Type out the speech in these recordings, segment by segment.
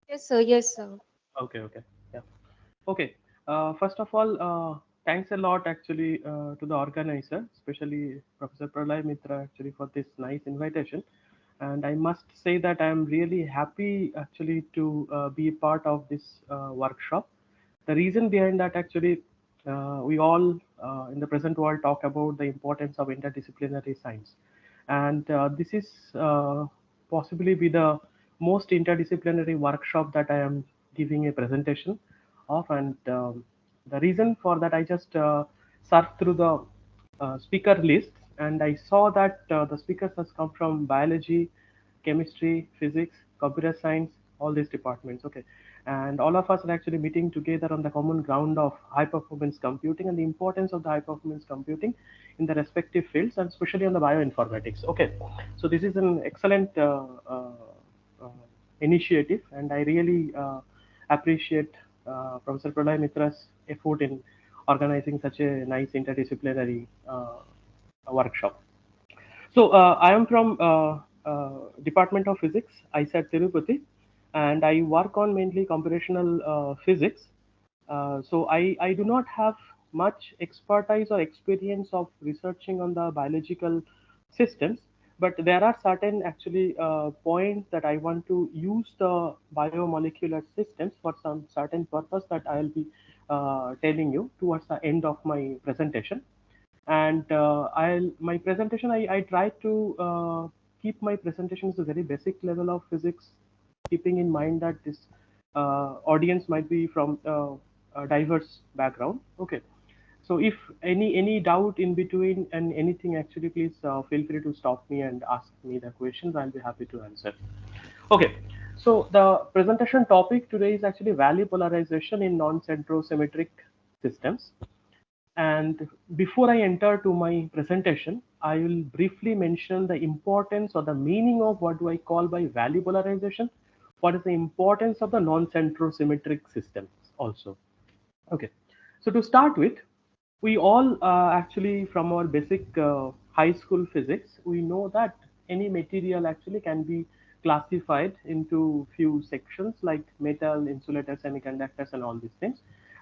Yes, sir. Yes, sir. Okay, okay. Yeah. Okay. First of all, thanks a lot actually to the organizer, especially Professor Pralay Mitra actually for this nice invitation. And I must say that I am really happy actually to be a part of this workshop. The reason behind that actually, we all in the present world talk about the importance of interdisciplinary science, and this is possibly be the most interdisciplinary workshop that I am giving a presentation of. And the reason for that, I just surfed through the speaker list, and I saw that the speakers has come from biology, chemistry, physics, computer science, all these departments. Okay, and all of us are actually meeting together on the common ground of high performance computing and the importance of the high performance computing in the respective fields, and especially on the bioinformatics. Okay, so this is an excellent uh, initiative, and I really appreciate Professor Pralay Mitra's effort in organizing such a nice interdisciplinary workshop. So I am from Department of Physics, ISAT Tirupati, and I work on mainly computational physics. So I do not have much expertise or experience of researching on the biological systems, but there are certain actually points that I want to use the biomolecular systems for some certain purpose that I'll be telling you towards the end of my presentation. And I'll my presentation, I try to keep my presentation as a very basic level of physics, keeping in mind that this audience might be from a diverse background. Okay, so if any doubt in between and anything, actually please feel free to stop me and ask me the questions. I'll be happy to answer. Okay, so the presentation topic today is actually Valley polarization in non-centrosymmetric systems. And before I enter to my presentation, I will briefly mention the importance or the meaning of what do I call by Valley polarization. What is the importance of the non-centrosymmetric systems also? Okay, so to start with, we all actually from our basic high school physics, we know that any material actually can be classified into few sections like metal, insulator, semiconductors, and all these things.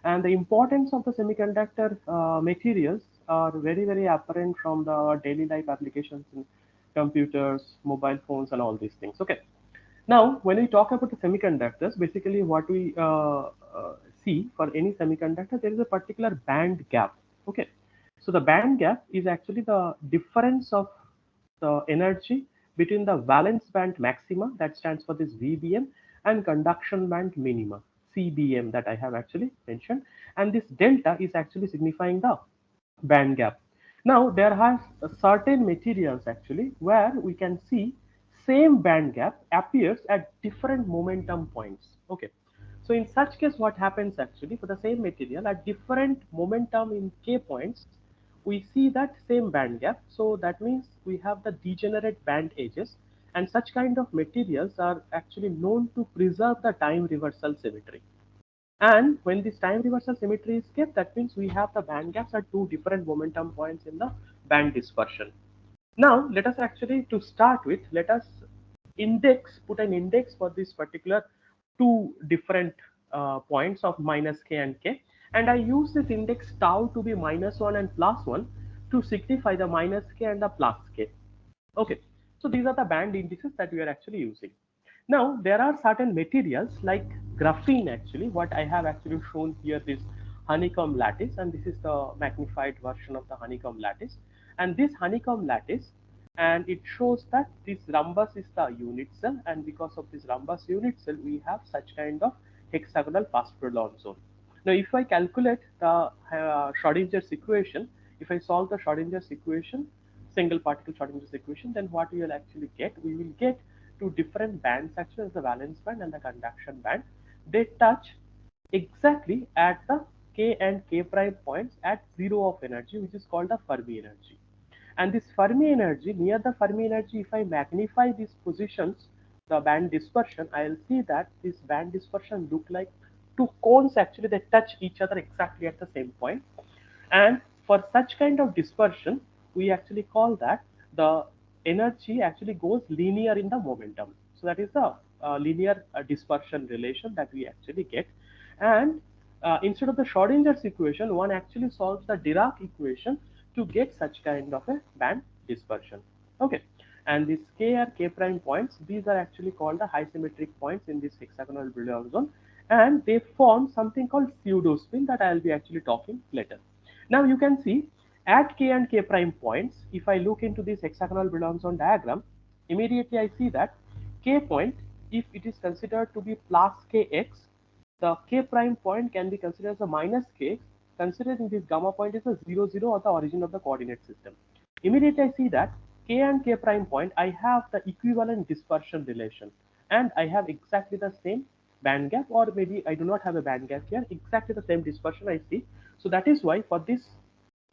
And the importance of the semiconductor materials are very apparent from the daily life applications in computers, mobile phones, and all these things. Okay, now, when we talk about the semiconductors, basically what we see for any semiconductor, there is a particular band gap. Okay, so the band gap is actually the difference of the energy between the valence band maxima, that stands for this VBM, and conduction band minima, CBM, that I have actually mentioned, and this delta is actually signifying the band gap. Now there are certain materials actually where we can see same band gap appears at different momentum points. Okay, so in such case, what happens actually for the same material at different momentum in k points, we see that same band gap. So that means we have the degenerate band edges, and such kind of materials are actually known to preserve the time reversal symmetry. And when this time reversal symmetry is kept, that means we have the band gaps at two different momentum points in the band dispersion. Now, let us actually, to start with, let us put an index for this particular two different points of minus k and k. And I use this index tau to be -1 and +1 to signify the minus k and the plus k. Okay, so these are the band indices that we are actually using. Now, there are certain materials like graphene actually, what I have actually shown here is honeycomb lattice, and this is the magnified version of the honeycomb lattice. And this honeycomb lattice, and it shows that this rhombus is the unit cell, and because of this rhombus unit cell, we have such kind of hexagonal phosphorylon zone. Now, if I calculate the Schrodinger's equation, if I solve the Schrodinger's equation, single particle Schrodinger's equation, then what we will actually get? We will get two different bands actually, as the valence band and the conduction band. They touch exactly at the k and k prime points at zero of energy, which is called the Fermi energy. And this Fermi energy, near the Fermi energy, if I magnify these positions, the band dispersion, I'll see that this band dispersion look like two cones actually, they touch each other exactly at the same point. And for such kind of dispersion, we actually call that the energy actually goes linear in the momentum. So that is the linear dispersion relation that we actually get. And instead of the Schrodinger's equation, one actually solves the Dirac equation to get such kind of a band dispersion. Okay, and these k or k prime points, these are actually called the high symmetric points in this hexagonal Brillouin zone, and they form something called pseudo spin that I will be actually talking later. Now you can see at k and k prime points, if I look into this hexagonal Brillouin zone diagram, immediately I see that k point, if it is considered to be plus kx, the k prime point can be considered as a minus k, considering this gamma point is a 0, 0 or the origin of the coordinate system. Immediately I see that k and k prime point, I have the equivalent dispersion relation, and I have exactly the same band gap, or maybe I do not have a band gap here, exactly the same dispersion I see. So that is why for this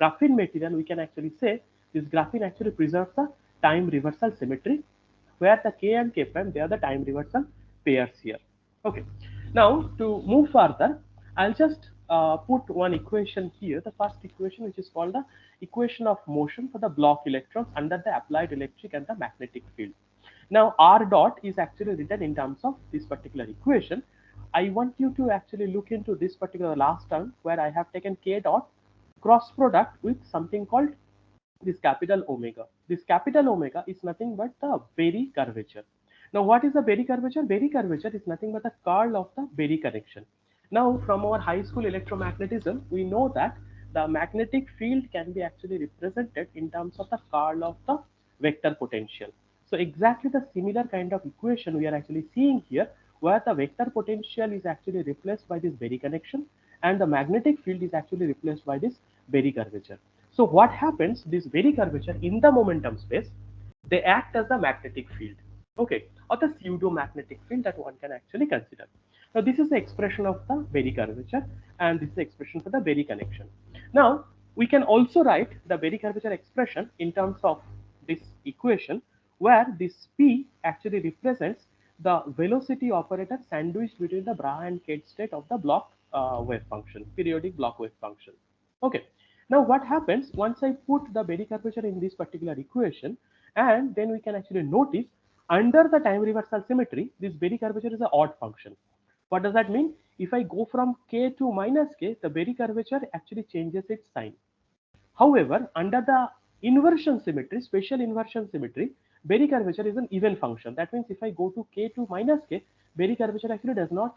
graphene material, we can actually say this graphene actually preserves the time reversal symmetry, where the k and k prime, they are the time reversal pairs here. Okay, now to move further, I'll just put one equation here, the first equation, which is called the equation of motion for the block electrons under the applied electric and the magnetic field. Now r dot is actually written in terms of this particular equation. I want you to actually look into this particular last term, where I have taken k dot cross product with something called this capital omega. This capital omega is nothing but the Berry curvature. Now, what is the Berry curvature? Berry curvature is nothing but the curl of the Berry connection. Now, from our high school electromagnetism, we know that the magnetic field can be actually represented in terms of the curl of the vector potential. So, exactly the similar kind of equation we are actually seeing here, where the vector potential is actually replaced by this Berry connection, and the magnetic field is actually replaced by this Berry curvature. So what happens, this Berry curvature in the momentum space, they act as the magnetic field, okay, or the pseudo magnetic field that one can actually consider. Now this is the expression of the Berry curvature, and this is the expression for the Berry connection. Now we can also write the Berry curvature expression in terms of this equation, where this P actually represents the velocity operator sandwiched between the Bra and Kate state of the block wave function, periodic block wave function. Okay. Now what happens once I put the Berry curvature in this particular equation, and then we can actually notice under the time reversal symmetry, this Berry curvature is an odd function. What does that mean? If I go from k to minus k, the Berry curvature actually changes its sign. However, under the inversion symmetry, special inversion symmetry, Berry curvature is an even function. That means if I go to k to minus k, Berry curvature actually does not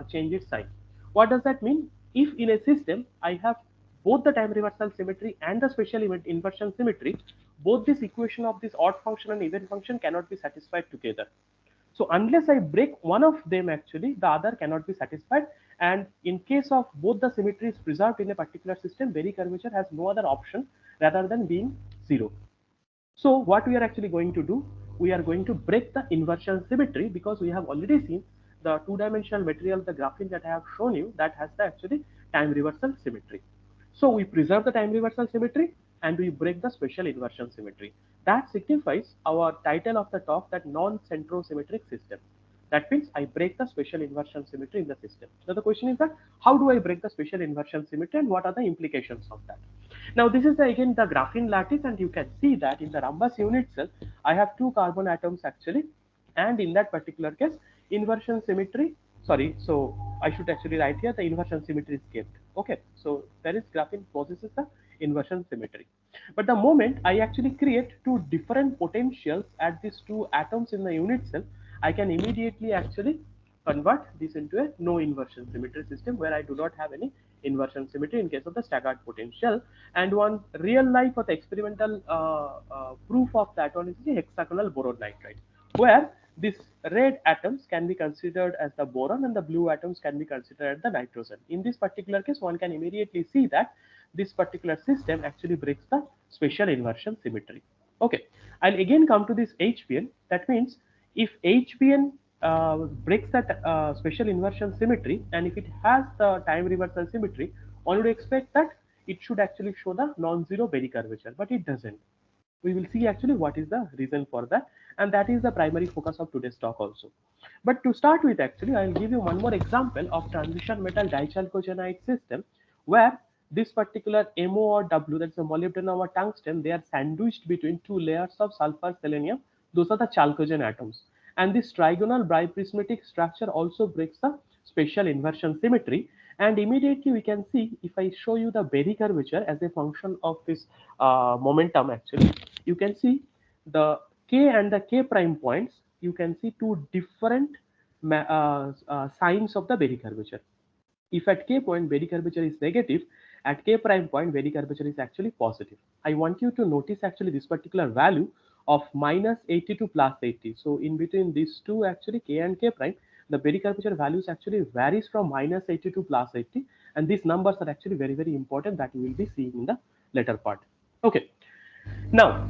change its sign. What does that mean? If in a system I have both the time reversal symmetry and the special inversion symmetry, both this equation of this odd function and even function cannot be satisfied together. So unless I break one of them, actually the other cannot be satisfied. And in case of both the symmetries preserved in a particular system, Berry curvature has no other option rather than being zero. So what we are actually going to do, we are going to break the inversion symmetry, because we have already seen the two-dimensional material, the graphene that I have shown you, that has the actually time reversal symmetry. So we preserve the time reversal symmetry and we break the special inversion symmetry. That signifies our title of the talk, that non-centrosymmetric system. That means I break the special inversion symmetry in the system. So the question is that how do I break the special inversion symmetry and what are the implications of that? Now this is again the graphene lattice, and you can see that in the rhombus unit cell, I have two carbon atoms actually, and in that particular case, inversion symmetry, sorry, so I should actually write here the inversion symmetry is kept. Okay, so there is graphene possesses the inversion symmetry. But the moment I actually create two different potentials at these two atoms in the unit cell, I can immediately actually convert this into a no inversion symmetry system, where I do not have any inversion symmetry in case of the staggered potential. And one real life or the experimental proof of that one is the hexagonal boron nitride, where these red atoms can be considered as the boron and the blue atoms can be considered as the nitrogen. In this particular case, one can immediately see that this particular system actually breaks the special inversion symmetry. Okay, I'll again come to this HBN. That means if HBN breaks that special inversion symmetry, and if it has the time reversal symmetry, one would expect that it should actually show the non-zero Berry curvature, but it doesn't. We will see actually what is the reason for that, and that is the primary focus of today's talk also. But to start with, actually I'll give you one more example of transition metal dichalcogenide system, where this particular MO or W, that's a molybdenum or tungsten, they are sandwiched between two layers of sulfur selenium. Those are the chalcogen atoms, And this trigonal biprismatic structure also breaks the spatial inversion symmetry. And immediately we can see, if I show you the Berry curvature as a function of this momentum, actually, you can see the k and the k prime points. You can see two different signs of the Berry curvature. If at k point Berry curvature is negative, at k prime point Berry curvature is actually positive. I want you to notice actually this particular value of minus 80 to plus 80. So in between these two, actually k and k prime, the Berry curvature values actually varies from minus 80 to plus 80, and these numbers are actually very important that you will be seeing in the later part. Okay, now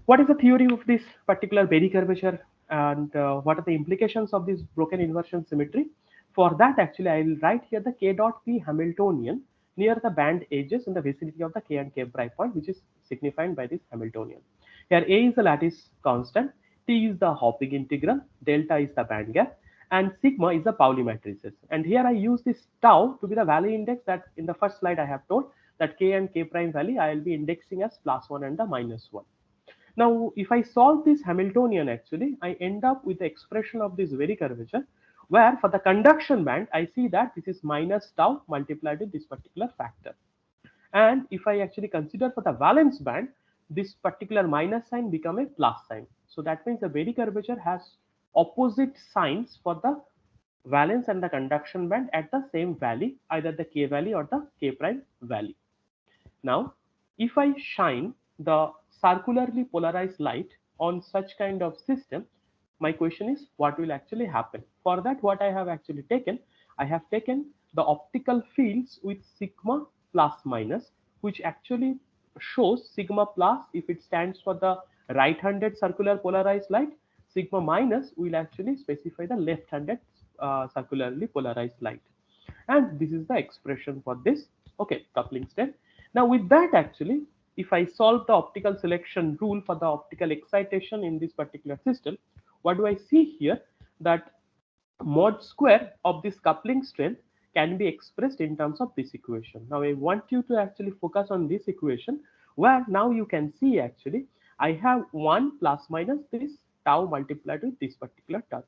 what is the theory of this particular Berry curvature, and what are the implications of this broken inversion symmetry? For that, actually, I will write here the k dot p Hamiltonian near the band edges in the vicinity of the k and k prime point, which is signified by this Hamiltonian. Here a is the lattice constant, t is the hopping integral, delta is the band gap, and sigma is the Pauli matrices. And here I use this tau to be the Valley index that in the first slide I have told that k and k prime value I will be indexing as +1 and the -1. Now, if I solve this Hamiltonian, actually, I end up with the expression of this very curvature, where for the conduction band, I see that this is minus tau multiplied with this particular factor. And if I actually consider for the valence band, this particular minus sign become a plus sign. So that means the very curvature has opposite signs for the valence and the conduction band at the same value, either the k value or the k prime value. Now, if I shine the circularly polarized light on such kind of system, my question is what will actually happen? For that, what I have actually taken, I have taken the optical fields with sigma plus minus, which actually shows sigma plus if it stands for the right-handed circular polarized light, sigma minus will actually specify the left-handed circularly polarized light. And this is the expression for this, okay, coupling state. Now with that, actually, if I solve the optical selection rule for the optical excitation in this particular system, what do I see here? That mod square of this coupling strength can be expressed in terms of this equation. Now I want you to actually focus on this equation, where now you can see actually I have 1 plus minus this tau multiplied with this particular term.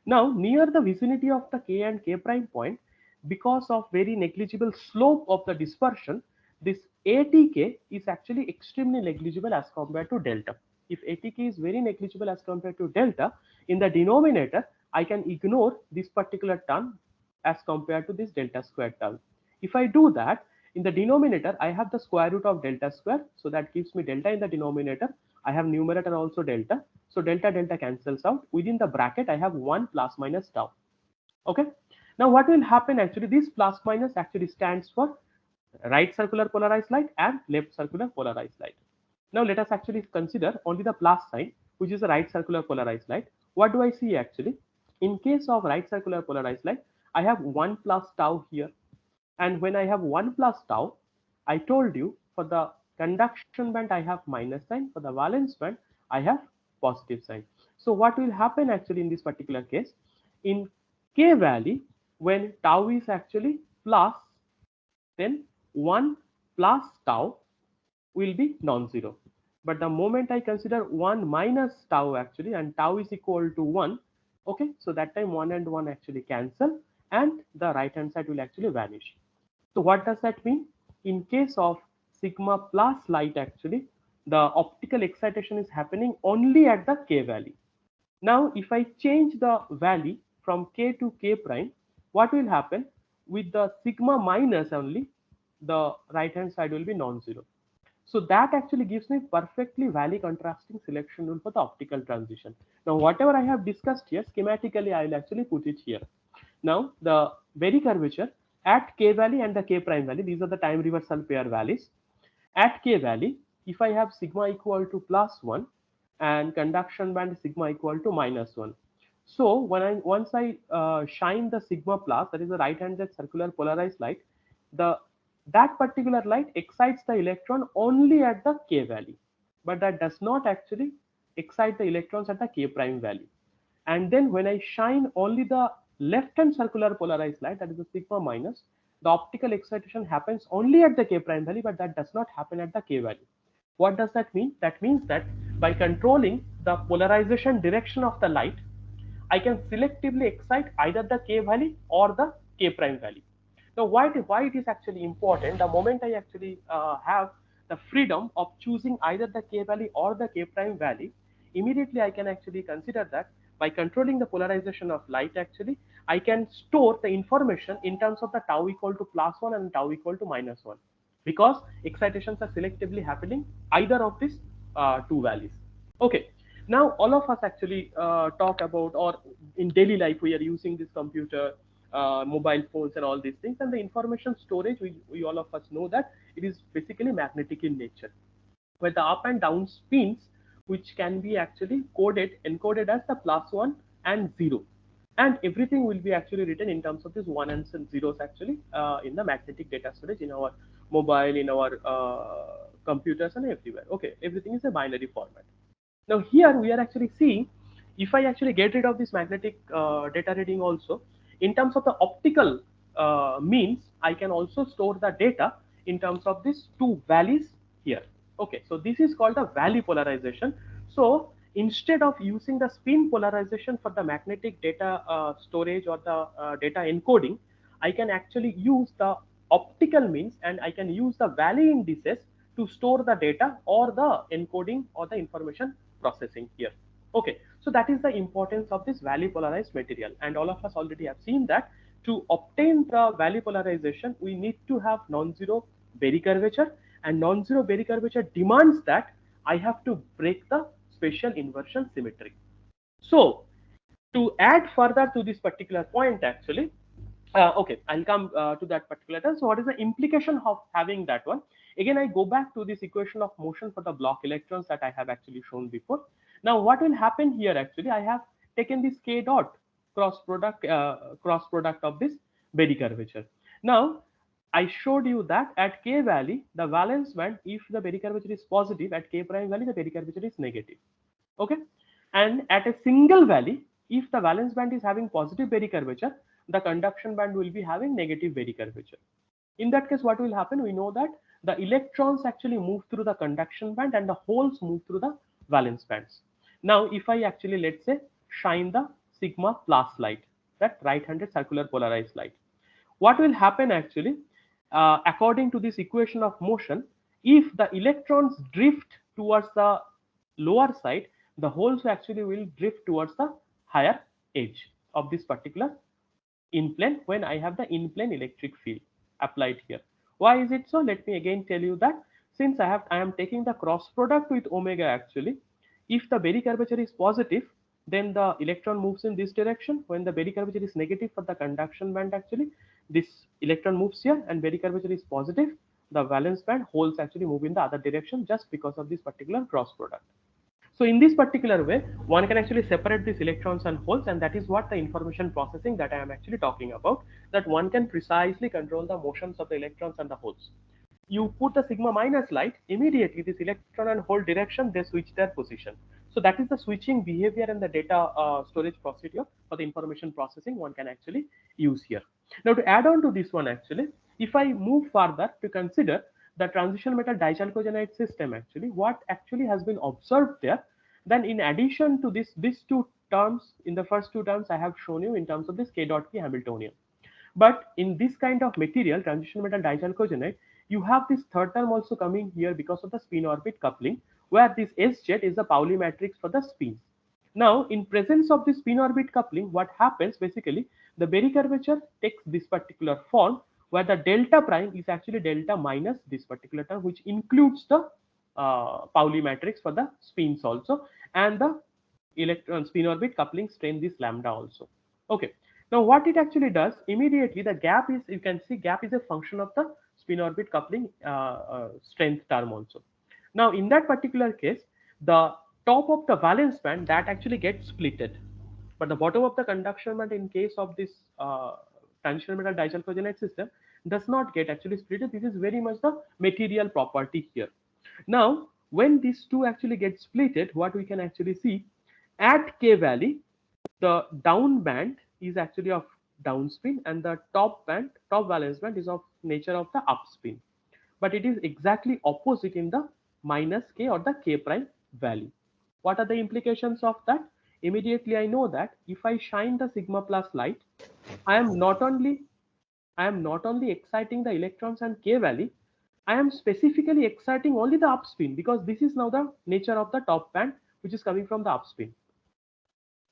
Now, near the vicinity of the k and k prime point, because of very negligible slope of the dispersion, this ATK is actually extremely negligible as compared to delta. If ATK is very negligible as compared to delta, in the denominator, I can ignore this particular term as compared to this delta square term. If I do that, in the denominator, I have the square root of delta square, so that gives me delta in the denominator. I have numerator also delta, so delta delta cancels out. Within the bracket, I have 1 plus minus tau. Okay. Now what will happen actually? This plus minus actually stands for right circular polarized light and left circular polarized light. Now let us actually consider only the plus sign, which is the right circular polarized light. What do I see actually? In case of right circular polarized light, I have 1 plus tau here. And when I have 1 plus tau, I told you for the conduction band I have minus sign, for the valence band I have positive sign. So what will happen actually in this particular case? In k value, when tau is actually plus, then 1 plus tau will be non-zero. But the moment I consider 1 minus tau actually, and tau is equal to 1, okay, so that time 1 and 1 actually cancel, and the right hand side will actually vanish. So what does that mean? In case of sigma plus light, actually, the optical excitation is happening only at the k value. Now, if I change the value from k to k prime, what will happen? With the sigma minus only, the right hand side will be non-zero. So that actually gives me perfectly Valley contrasting selection rule for the optical transition. Now, whatever I have discussed here, schematically, I will actually put it here. Now, the Berry curvature at k value and the k prime value, these are the time reversal pair values. At k value, if I have sigma equal to +1 and conduction band sigma equal to -1. So once I shine the sigma plus, that is the right-handed circular polarized light, that particular light excites the electron only at the k value, but that does not actually excite the electrons at the k prime value. And then when I shine only the left-hand circular polarized light, that is the sigma minus, the optical excitation happens only at the k prime value, but that does not happen at the k value. What does that mean? That means that by controlling the polarization direction of the light, I can selectively excite either the k value or the k prime value. Now, why it is actually important? The moment I actually have the freedom of choosing either the k value or the k prime value, immediately I can actually consider that by controlling the polarization of light, actually, I can store the information in terms of the tau equal to +1 and tau equal to -1, because excitations are selectively happening either of these two values. Okay, now all of us actually talk about, or in daily life we are using this computer, mobile phones and all these things, and the information storage, we all of us know that it is basically magnetic in nature, where the up and down spins, which can be actually encoded as the +1 and 0, and everything will be actually written in terms of these one and zeros actually in the magnetic data storage in our mobile, in our computers and everywhere. Okay, everything is a binary format. Now here we are actually seeing, if I actually get rid of this magnetic data reading also, in terms of the optical means, I can also store the data in terms of these two values here. Okay, so this is called the valley polarization. So instead of using the spin polarization for the magnetic data storage or the data encoding, I can actually use the optical means, and I can use the valley indices to store the data or the encoding or the information processing here. Okay, so that is the importance of this valley polarized material, and all of us already have seen that to obtain the valley polarization, we need to have non-zero Berry curvature, and non-zero Berry curvature demands that I have to break the spatial inversion symmetry. So to add further to this particular point, actually, okay, I'll come to that particular term. So what is the implication of having that one? Again, I go back to this equation of motion for the block electrons that I have actually shown before. Now what will happen here? Actually, I have taken this k dot cross product of this Berry curvature. Now I showed you that at k value, the valence band, if the Berry curvature is positive, at k prime value, the Berry curvature is negative. Okay, and at a single valley, if the valence band is having positive Berry curvature, the conduction band will be having negative Berry curvature. In that case, what will happen? We know that the electrons actually move through the conduction band and the holes move through the valence bands. Now if I actually, let's say, shine the sigma plus light, that right-handed circular polarized light, what will happen actually, according to this equation of motion, if the electrons drift towards the lower side, the holes actually will drift towards the higher edge of this particular in plane, when I have the in plane electric field applied here. Why is it so? Let me again tell you that since I am taking the cross product with omega, actually, if the Berry curvature is positive, then the electron moves in this direction. When the Berry curvature is negative for the conduction band, actually, this electron moves here, and Berry curvature is positive, the valence band holes actually move in the other direction just because of this particular cross product. So in this particular way, one can actually separate these electrons and holes, and that is what the information processing that I am actually talking about, that one can precisely control the motions of the electrons and the holes. You put the sigma minus light, immediately this electron and hole direction, they switch their position. So that is the switching behavior and the data storage procedure for the information processing one can actually use here. Now to add on to this one, actually, if I move further to consider the transition metal dichalcogenide system, actually, what actually has been observed there, then in addition to these two terms, in the first two terms I have shown you in terms of this k dot p Hamiltonian. But in this kind of material, transition metal dichalcogenide, you have this third term also coming here because of the spin orbit coupling, where this SZ is the Pauli matrix for the spins. Now, in presence of this spin orbit coupling, what happens basically, the Berry curvature takes this particular form, where the delta prime is actually delta minus this particular term, which includes the Pauli matrix for the spins also, and the electron spin orbit coupling strain this lambda also. Okay, now what it actually does, immediately the gap is, you can see gap is a function of the spin orbit coupling strength term also. Now in that particular case, the top of the valence band that actually gets splitted, but the bottom of the conduction band in case of this transition metal dichalcogenide system does not get actually splitted. This is very much the material property here. Now when these two actually get splitted, what we can actually see, at k value, the down band is actually of downspin, and the top valence band is of nature of the upspin. But it is exactly opposite in the minus k or the k prime value. What are the implications of that? immediately I know that if I shine the sigma plus light, I am not only exciting the electrons and k value, I am specifically exciting only the up spin, because this is now the nature of the top band which is coming from the up spin.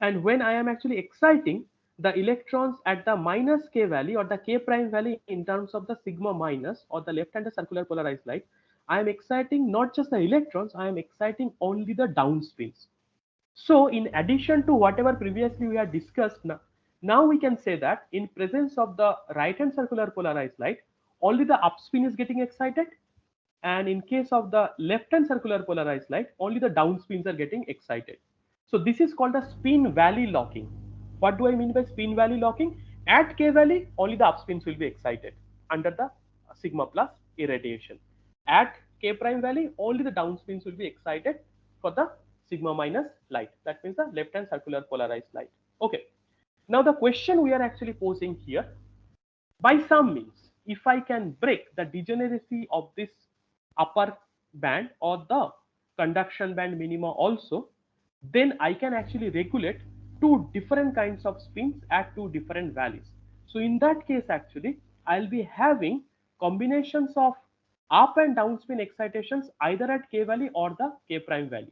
And when I am actually exciting the electrons at the minus k value or the k prime value in terms of the sigma minus or the left hand circular polarized light, I am exciting not just the electrons, I am exciting only the down spins. So in addition to whatever previously we had discussed, now we can say that in presence of the right hand circular polarized light, only the up spin is getting excited, and in case of the left hand circular polarized light, only the down spins are getting excited. So this is called a spin valley locking. What do I mean by spin valley locking? At k valley, only the up spins will be excited under the sigma plus irradiation. At k prime valley, only the down spins will be excited for the sigma minus light. That means the left hand circular polarized light. Okay. Now the question we are actually posing here, by some means, if I can break the degeneracy of this upper band or the conduction band minima also, then I can actually regulate two different kinds of spins at two different values. So in that case, actually, I'll be having combinations of up and down spin excitations either at k value or the k prime value.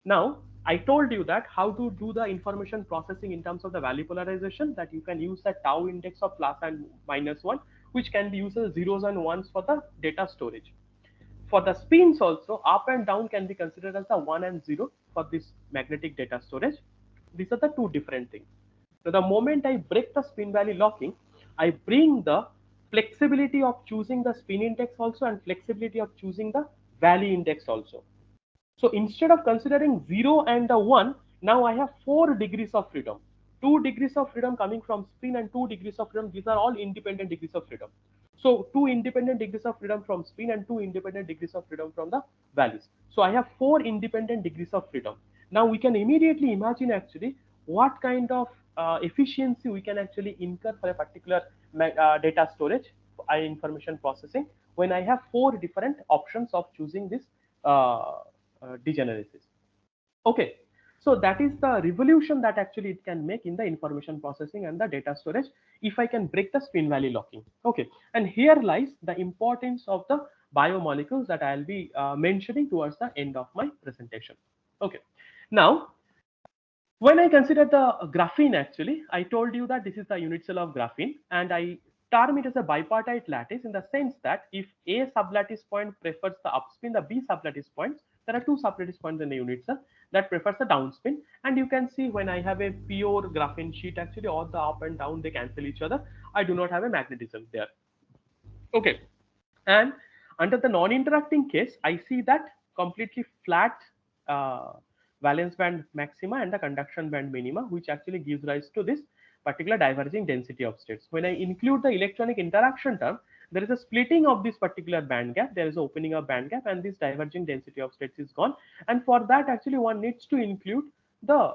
Now, I told you that how to do the information processing in terms of the Valley-polarization, that you can use the tau index of plus and minus 1, which can be used as zeros and ones for the data storage. For the spins also, up and down can be considered as the 1 and 0 for this magnetic data storage. These are the two different things. So the moment I break the spin valley locking, I bring the flexibility of choosing the spin index also and flexibility of choosing the valley index also. So instead of considering 0 and 1, now I have 4 degrees of freedom. 2 degrees of freedom coming from spin and 2 degrees of freedom. These are all independent degrees of freedom. So 2 independent degrees of freedom from spin and 2 independent degrees of freedom from the values. So I have 4 independent degrees of freedom. Now we can immediately imagine actually what kind of efficiency we can actually incur for a particular data storage, information processing, when I have 4 different options of choosing this degeneracies. Okay, so that is the revolution that actually it can make in the information processing and the data storage if I can break the spin valley locking. Okay, and here lies the importance of the biomolecules that I'll be mentioning towards the end of my presentation. Okay, now when I consider the graphene, actually, I told you that this is the unit cell of graphene, and I term it as a bipartite lattice in the sense that if A sublattice point prefers the upspin, the B sublattice points, there are two sublattice points in the unit cell that prefers the downspin. And you can see when I have a pure graphene sheet, actually, all the up and down, they cancel each other. I do not have a magnetism there. Okay. And under the non-interacting case, I see that completely flat uh, valence band maxima and the conduction band minima, which actually gives rise to this particular diverging density of states. When I include the electronic interaction term, there is a splitting of this particular band gap, there is an opening of band gap, and this diverging density of states is gone. And for that, actually, one needs to include the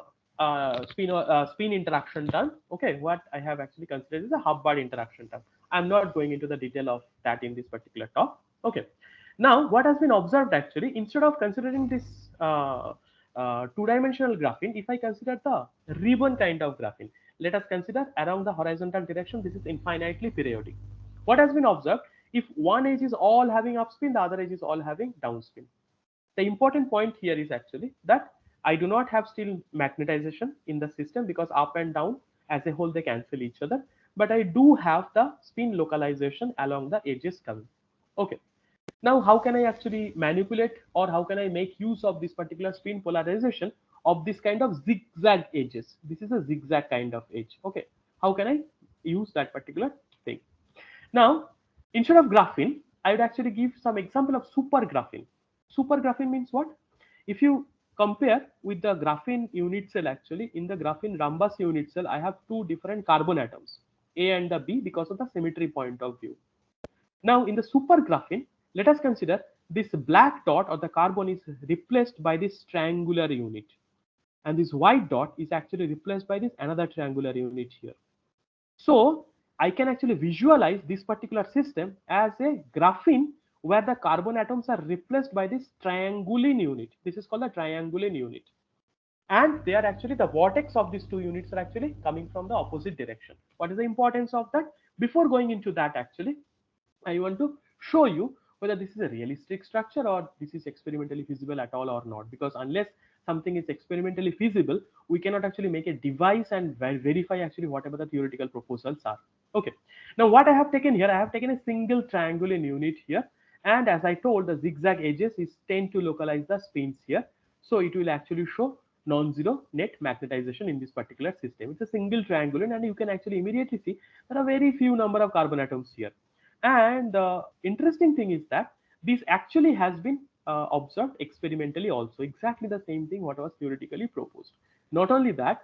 spin interaction term. Okay, what I have actually considered is a Hubbard interaction term. I'm not going into the detail of that in this particular talk. Okay, now what has been observed, actually, instead of considering this two-dimensional graphene, if I consider the ribbon kind of graphene, let us consider along the horizontal direction, this is infinitely periodic. What has been observed, if one edge is all having upspin, the other edge is all having downspin. The important point here is actually that I do not have still magnetization in the system, because up and down as a whole they cancel each other, but I do have the spin localization along the edges coming. Okay, now how can I actually manipulate, or how can I make use of this particular spin polarization of this kind of zigzag edges? This is a zigzag kind of edge. Okay, how can I use that particular thing? Now, instead of graphene, I would actually give some example of super graphene. Super graphene means what? If you compare with the graphene unit cell, actually, in the graphene rhombus unit cell, I have two different carbon atoms, A and the B, because of the symmetry point of view. Now, in the super graphene, let us consider this black dot or the carbon is replaced by this triangular unit, and this white dot is actually replaced by this another triangular unit here. So I can actually visualize this particular system as a graphene where the carbon atoms are replaced by this triangulin unit. This is called a triangulin unit. and they are actually the vortex of these two units are actually coming from the opposite direction. What is the importance of that? Before going into that, actually, I want to show you whether this is a realistic structure or this is experimentally feasible at all or not. Because unless something is experimentally feasible, we cannot actually make a device and verify actually whatever the theoretical proposals are. Okay. Now what I have taken here, I have taken a single triangle in unit here, and as I told, the zigzag edges is tend to localize the spins here. So it will actually show non-zero net magnetization in this particular system. It's a single triangle, and you can actually immediately see there are very few number of carbon atoms here. And the interesting thing is that this actually has been observed experimentally also, exactly the same thing what was theoretically proposed. Not only that,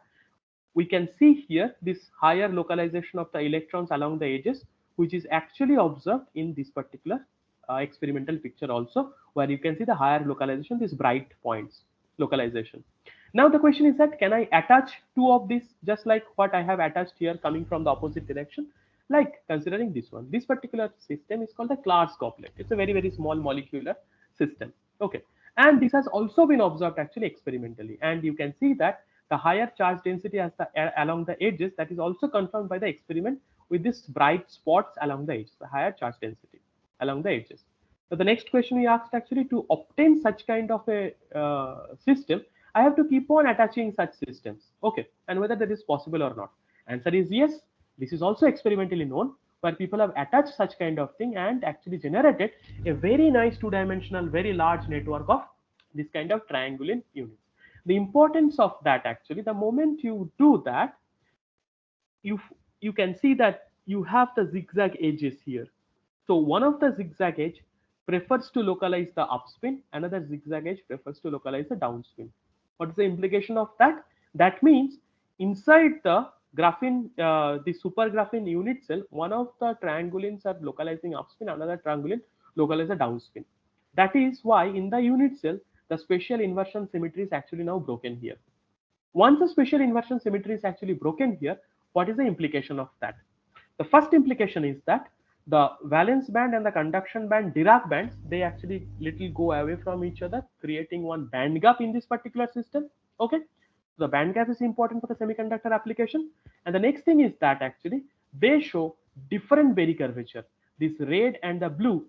we can see here this higher localization of the electrons along the edges, which is actually observed in this particular experimental picture also, where you can see the higher localization, these bright points localization. Now the question is that can I attach two of these just like what I have attached here coming from the opposite direction? Like considering this one, this particular system is called the Clark's goblet. It's a very small molecular system. Okay, and this has also been observed actually experimentally, and you can see that the higher charge density as along the edges, that is also confirmed by the experiment with these bright spots along the edges, the higher charge density along the edges. So the next question we asked actually, to obtain such kind of a system, I have to keep on attaching such systems. Okay, and whether that is possible or not. Answer is yes. This is also experimentally known, where people have attached such kind of thing and actually generated a very nice two-dimensional, very large network of this kind of triangular units. The importance of that actually, the moment you do that, you you can see that you have the zigzag edges here. So one of the zigzag edge prefers to localize the upspin, another zigzag edge prefers to localize the downspin. What is the implication of that? That means inside the graphene, the super graphene unit cell, one of the triangulins are localizing upspin, another triangulin localizes the downspin. That is why in the unit cell, the spatial inversion symmetry is actually now broken here. Once the spatial inversion symmetry is actually broken here, what is the implication of that? The first implication is that the valence band and the conduction band Dirac bands, they actually little go away from each other, creating one band gap in this particular system. Okay, the band gap is important for the semiconductor application. And the next thing is that actually they show different Berry curvature. This red and the blue,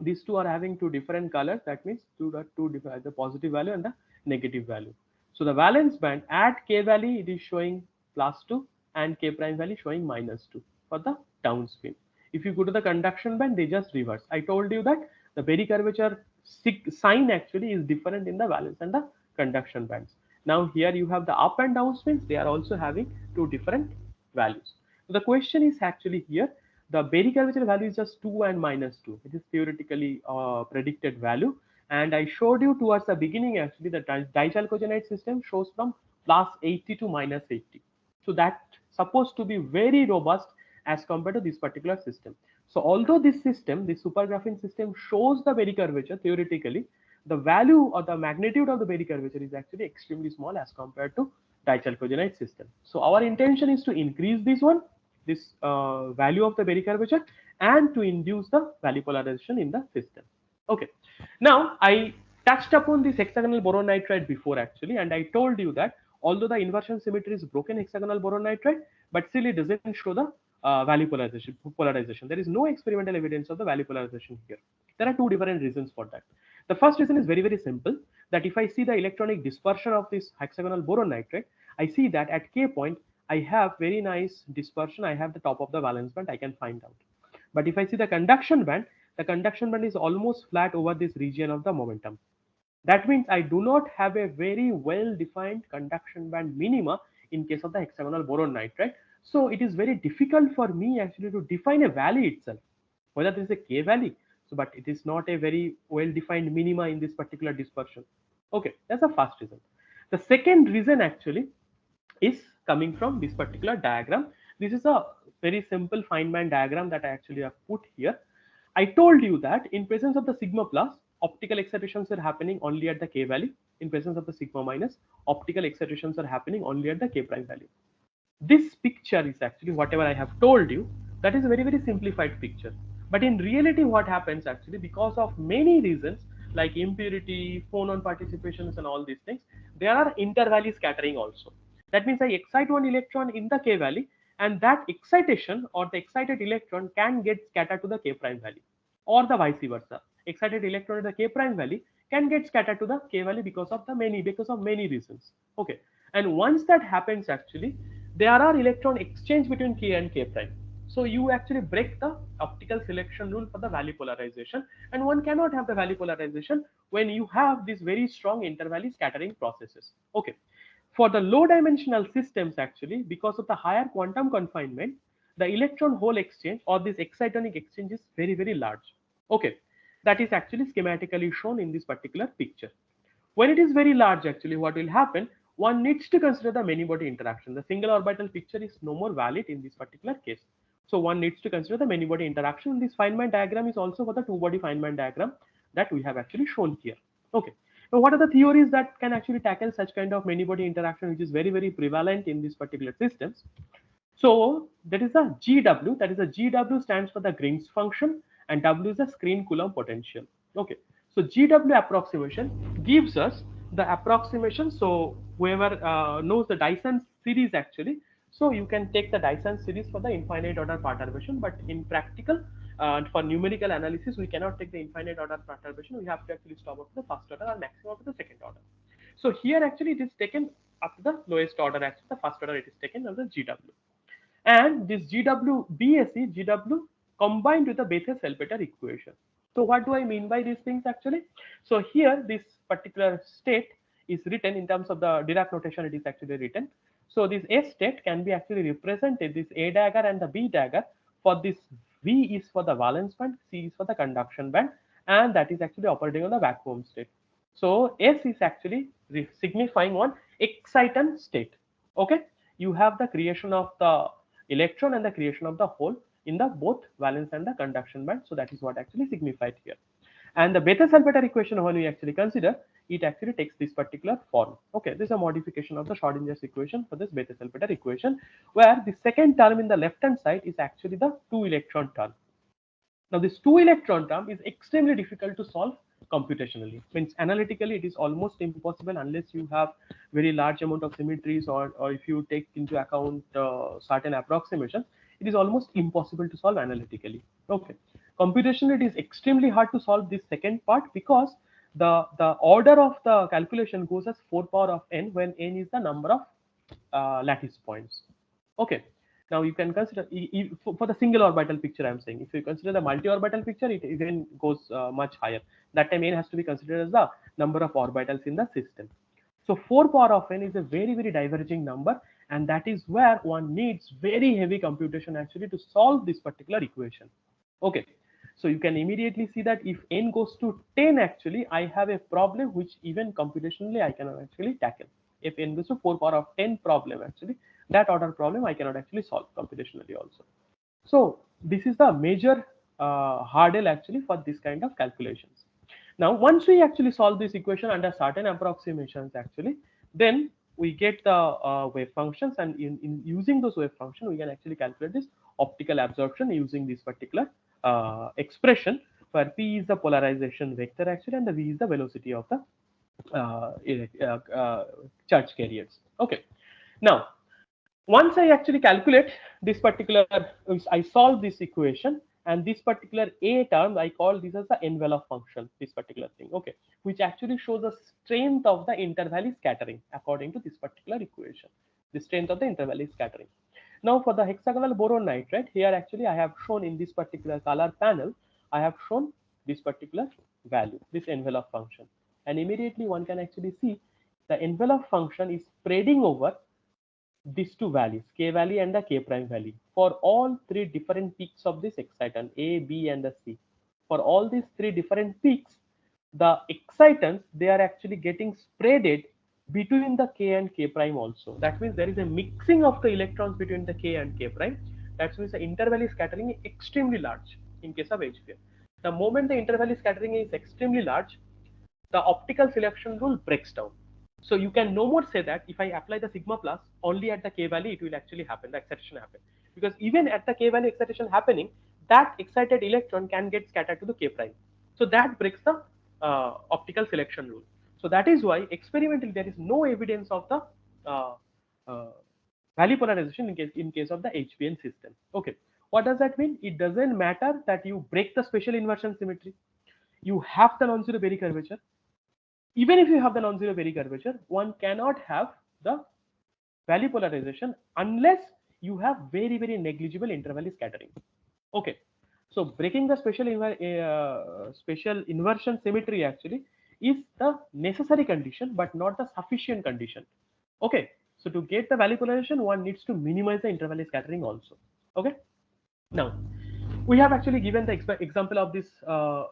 these two are having two different colors. That means two different, the positive value and the negative value. So the valence band at k value, it is showing +2, and k prime value showing -2 for the downspin. If you go to the conduction band, they just reverse. I told you that the Berry curvature sign actually is different in the valence and the conduction bands. Now here you have the up and down spins, they are also having two different values. So the question is actually here, the Berry curvature value is just 2 and -2. It is theoretically predicted value. And I showed you towards the beginning actually the dichalcogenide system shows from +80 to -80. So that supposed to be very robust as compared to this particular system. So although this system, the supergraphene system shows the Berry curvature theoretically, the value or the magnitude of the Berry curvature is actually extremely small as compared to dichalcogenide system. So our intention is to increase this one, this value of the Berry curvature, and to induce the Valley-polarization in the system. Okay. Now I touched upon this hexagonal boron nitride before actually, and I told you that although the inversion symmetry is broken hexagonal boron nitride, but still it doesn't show the Valley-polarization. There is no experimental evidence of the Valley-polarization here. There are two different reasons for that. The first reason is very simple, that if I see the electronic dispersion of this hexagonal boron nitride, I see that at k point I have very nice dispersion. I have the top of the valence band, I can find out. But if I see the conduction band is almost flat over this region of the momentum. That means I do not have a very well defined conduction band minima in case of the hexagonal boron nitride. So it is very difficult for me actually to define a valley itself, whether this is a k valley. So, but it is not a very well defined minima in this particular dispersion. Okay, that's the first reason. The second reason actually is coming from this particular diagram. This is a very simple Feynman diagram that I actually have put here. I told you that in presence of the sigma plus, optical excitations are happening only at the k value. In presence of the sigma minus, optical excitations are happening only at the k prime value. This picture is actually whatever I have told you. That is a very simplified picture. But in reality, what happens actually, because of many reasons, like impurity, phonon participations, and all these things, there are intervalley scattering also. That means I excite one electron in the k valley, and that excitation or the excited electron can get scattered to the k prime valley, or the vice versa. Excited electron in the k prime valley can get scattered to the k valley because of many reasons. Okay, and once that happens, actually, there are electron exchange between k and k prime. So you actually break the optical selection rule for the valley polarization, and one cannot have the valley polarization when you have these very strong intervalley scattering processes. Okay, for the low dimensional systems, actually, because of the higher quantum confinement, the electron hole exchange or this excitonic exchange is very large. Okay, that is actually schematically shown in this particular picture. When it is very large, actually, what will happen? One needs to consider the many body interaction. The single orbital picture is no more valid in this particular case. So one needs to consider the many body interaction. This Feynman diagram is also for the two body Feynman diagram that we have actually shown here. Okay. Now, what are the theories that can actually tackle such kind of many body interaction, which is very prevalent in this particular systems? So that is a GW. That is a GW stands for the Green's function, and W is the screen Coulomb potential. Okay. So GW approximation gives us the approximation. So whoever knows the Dyson series, actually, so you can take the Dyson series for the infinite order perturbation. But in practical, for numerical analysis, we cannot take the infinite order perturbation. We have to actually stop up to the first order or maximum up to the second order. So here actually it is taken up to the lowest order. Actually, the first order it is taken as the GW. And this GW BSE GW combined with the Bethe-Salpeter equation. So what do I mean by these things, actually? So here this particular state is written in terms of the Dirac notation. It is actually written. So this S state can be actually represented, this A dagger and the B dagger. For this, V is for the valence band, C is for the conduction band, and that is actually operating on the vacuum state. So S is actually signifying one excitant state. Okay, you have the creation of the electron and the creation of the hole in the both valence and the conduction band. So that is what actually signified here. And the Bethe-Salpeter equation, when we actually consider, it actually takes this particular form. Okay, this is a modification of the Schrodinger's equation for this Bethe-Salpeter equation, where the second term in the left hand side is actually the 2 electron term. Now this 2 electron term is extremely difficult to solve computationally. Means analytically it is almost impossible unless you have very large amount of symmetries, or if you take into account certain approximations, it is almost impossible to solve analytically. Okay. Computationally it is extremely hard to solve this second part, because the order of the calculation goes as 4 power of n, when n is the number of lattice points. Okay. Now you can consider for the single orbital picture. I am saying if you consider the multi-orbital picture, it even goes much higher. That time n has to be considered as the number of orbitals in the system. So 4 power of n is a very diverging number, and that is where one needs very heavy computation actually to solve this particular equation. Okay. So you can immediately see that if n goes to 10, actually I have a problem which even computationally I cannot actually tackle. If n goes to 4 power of 10 problem, actually that order problem I cannot actually solve computationally also. So this is the major hurdle actually for this kind of calculations. Now once we actually solve this equation under certain approximations, actually then we get the wave functions, and in using those wave functions we can actually calculate this optical absorption using this particular expression, where P is the polarization vector actually, and the V is the velocity of the charge carriers. Okay. Now once I actually calculate this particular, I solve this equation, and this particular A term I call this as the envelope function, this particular thing, okay, which actually shows the strength of the intervalley scattering according to this particular equation, the strength of the intervalley scattering. Now for the hexagonal boron nitride, here actually I have shown in this particular color panel, I have shown this particular value, this envelope function, and immediately one can actually see the envelope function is spreading over these two values, k valley and the k prime valley, for all three different peaks of this excitant A, B, and the C. For all these three different peaks, the excitants, they are actually getting spreaded between the k and k prime also. That means there is a mixing of the electrons between the k and k prime. That means the intervalley scattering is extremely large in case of H-sphere. The moment the intervalley scattering is extremely large, the optical selection rule breaks down. So you can no more say that if I apply the sigma plus only at the k value, it will actually happen, the excitation happen. Because even at the k value excitation happening, that excited electron can get scattered to the k prime. So that breaks the optical selection rule. So that is why experimentally there is no evidence of the uh, uh, Valley polarization in case of the HPN system. Okay, what does that mean? It doesn't matter that you break the special inversion symmetry. You have the non-zero Berry curvature. Even if you have the non-zero Berry curvature, one cannot have the Valley polarization unless you have very negligible intervally scattering. Okay, so breaking the special inversion symmetry actually is the necessary condition, but not the sufficient condition. Okay, so to get the Valley polarization, one needs to minimize the intervally scattering also. Okay, now we have actually given the example of this uh,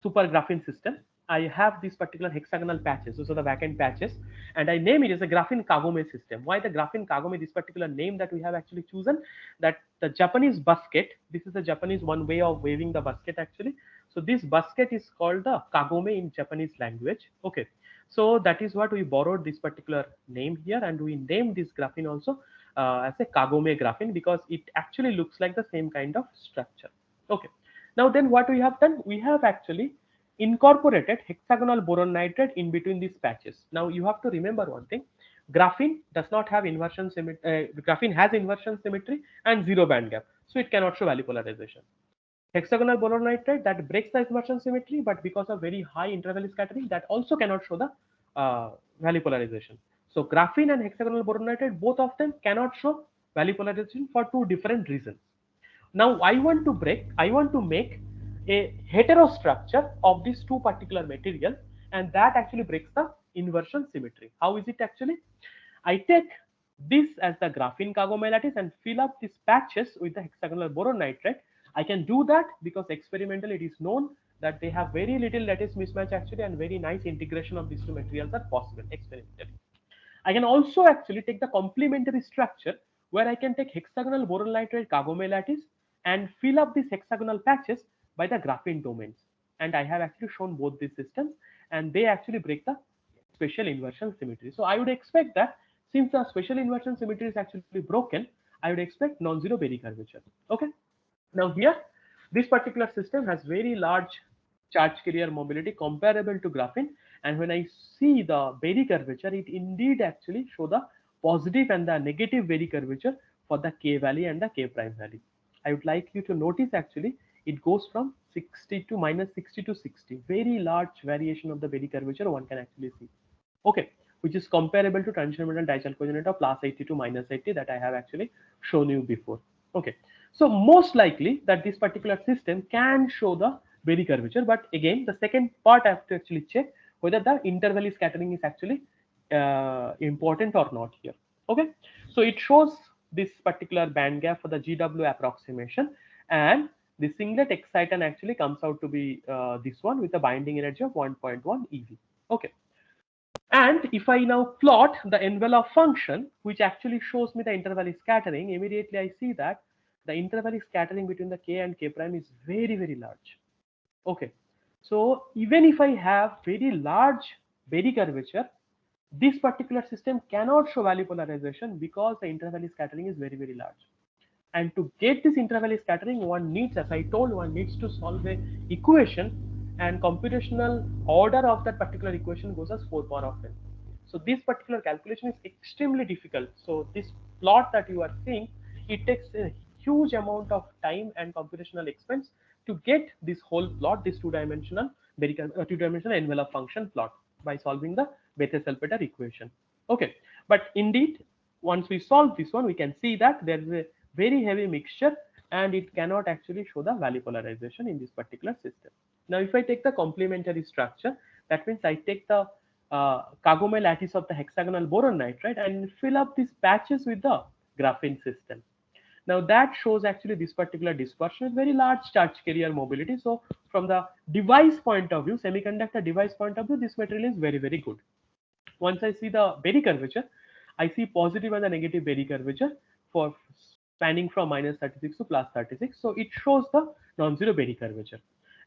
super graphene system. I have these particular hexagonal patches, those are the vacant patches, and I name it as a graphene kagome system. Why the graphene kagome? This particular name that we have actually chosen, that the Japanese basket. This is the Japanese one way of waving the basket actually. So this basket is called the kagome in Japanese language. Okay, so that is what we borrowed this particular name here, and we named this graphene also as a kagome graphene because it actually looks like the same kind of structure. Okay, now then what we have done, we have actually incorporated hexagonal boron nitride in between these patches. Now you have to remember one thing, graphene does not have inversion symmetry, graphene has inversion symmetry and zero band gap, so it cannot show Valley polarization. Hexagonal boron nitride that breaks the inversion symmetry, but because of very high intervally scattering, that also cannot show the Valley polarization. So graphene and hexagonal boron nitride, both of them cannot show Valley polarization for two different reasons. Now I want to make a heterostructure of these two particular materials, and that actually breaks the inversion symmetry. How is it actually? I take this as the graphene kagome lattice and fill up these patches with the hexagonal boron nitride. I can do that because experimentally it is known that they have very little lattice mismatch actually, and very nice integration of these two materials are possible experimentally. I can also actually take the complementary structure where I can take hexagonal boron nitride kagome lattice and fill up these hexagonal patches by the graphene domains. And I have actually shown both these systems, and they actually break the special inversion symmetry. So I would expect that since the special inversion symmetry is actually broken, I would expect non-zero Berry curvature. Okay. Now here, this particular system has very large charge carrier mobility comparable to graphene, and when I see the Berry curvature, it indeed actually show the positive and the negative Berry curvature for the K valley and the K prime valley. I would like you to notice actually it goes from 60 to minus 60 to 60. Very large variation of the Berry curvature one can actually see. Okay, which is comparable to transition metal dichalcogenate of plus 80 to minus 80 that I have actually shown you before. Okay, so most likely that this particular system can show the Berry curvature, but again the second part I have to actually check whether the intervally scattering is actually important or not here. Okay, so it shows this particular band gap for the GW approximation, and the singlet exciton actually comes out to be this one with a binding energy of 1.1 eV. Okay, and if I now plot the envelope function, which actually shows me the intervally scattering, immediately I see that the intervally scattering between the K and K prime is very large. Okay, so even if I have very large Berry curvature, this particular system cannot show Valley polarization because the intervally scattering is very large. And to get this intervally scattering, one needs, as I told, one needs to solve a equation, and computational order of that particular equation goes as 4 power of n. So this particular calculation is extremely difficult. So this plot that you are seeing, it takes a huge amount of time and computational expense to get this whole plot, this two-dimensional envelope function plot by solving the Bethe-Salpeter equation. Okay, but indeed, once we solve this one, we can see that there is a very heavy mixture, and it cannot actually show the Valley polarization in this particular system. Now, if I take the complementary structure, that means I take the Kagome lattice of the hexagonal boron nitride and fill up these patches with the graphene system. Now that shows actually this particular dispersion is very large charge carrier mobility. So from the device point of view, semiconductor device point of view, this material is very good. Once I see the Berry curvature, I see positive and the negative Berry curvature for spanning from minus 36 to plus 36. So it shows the non-zero Berry curvature.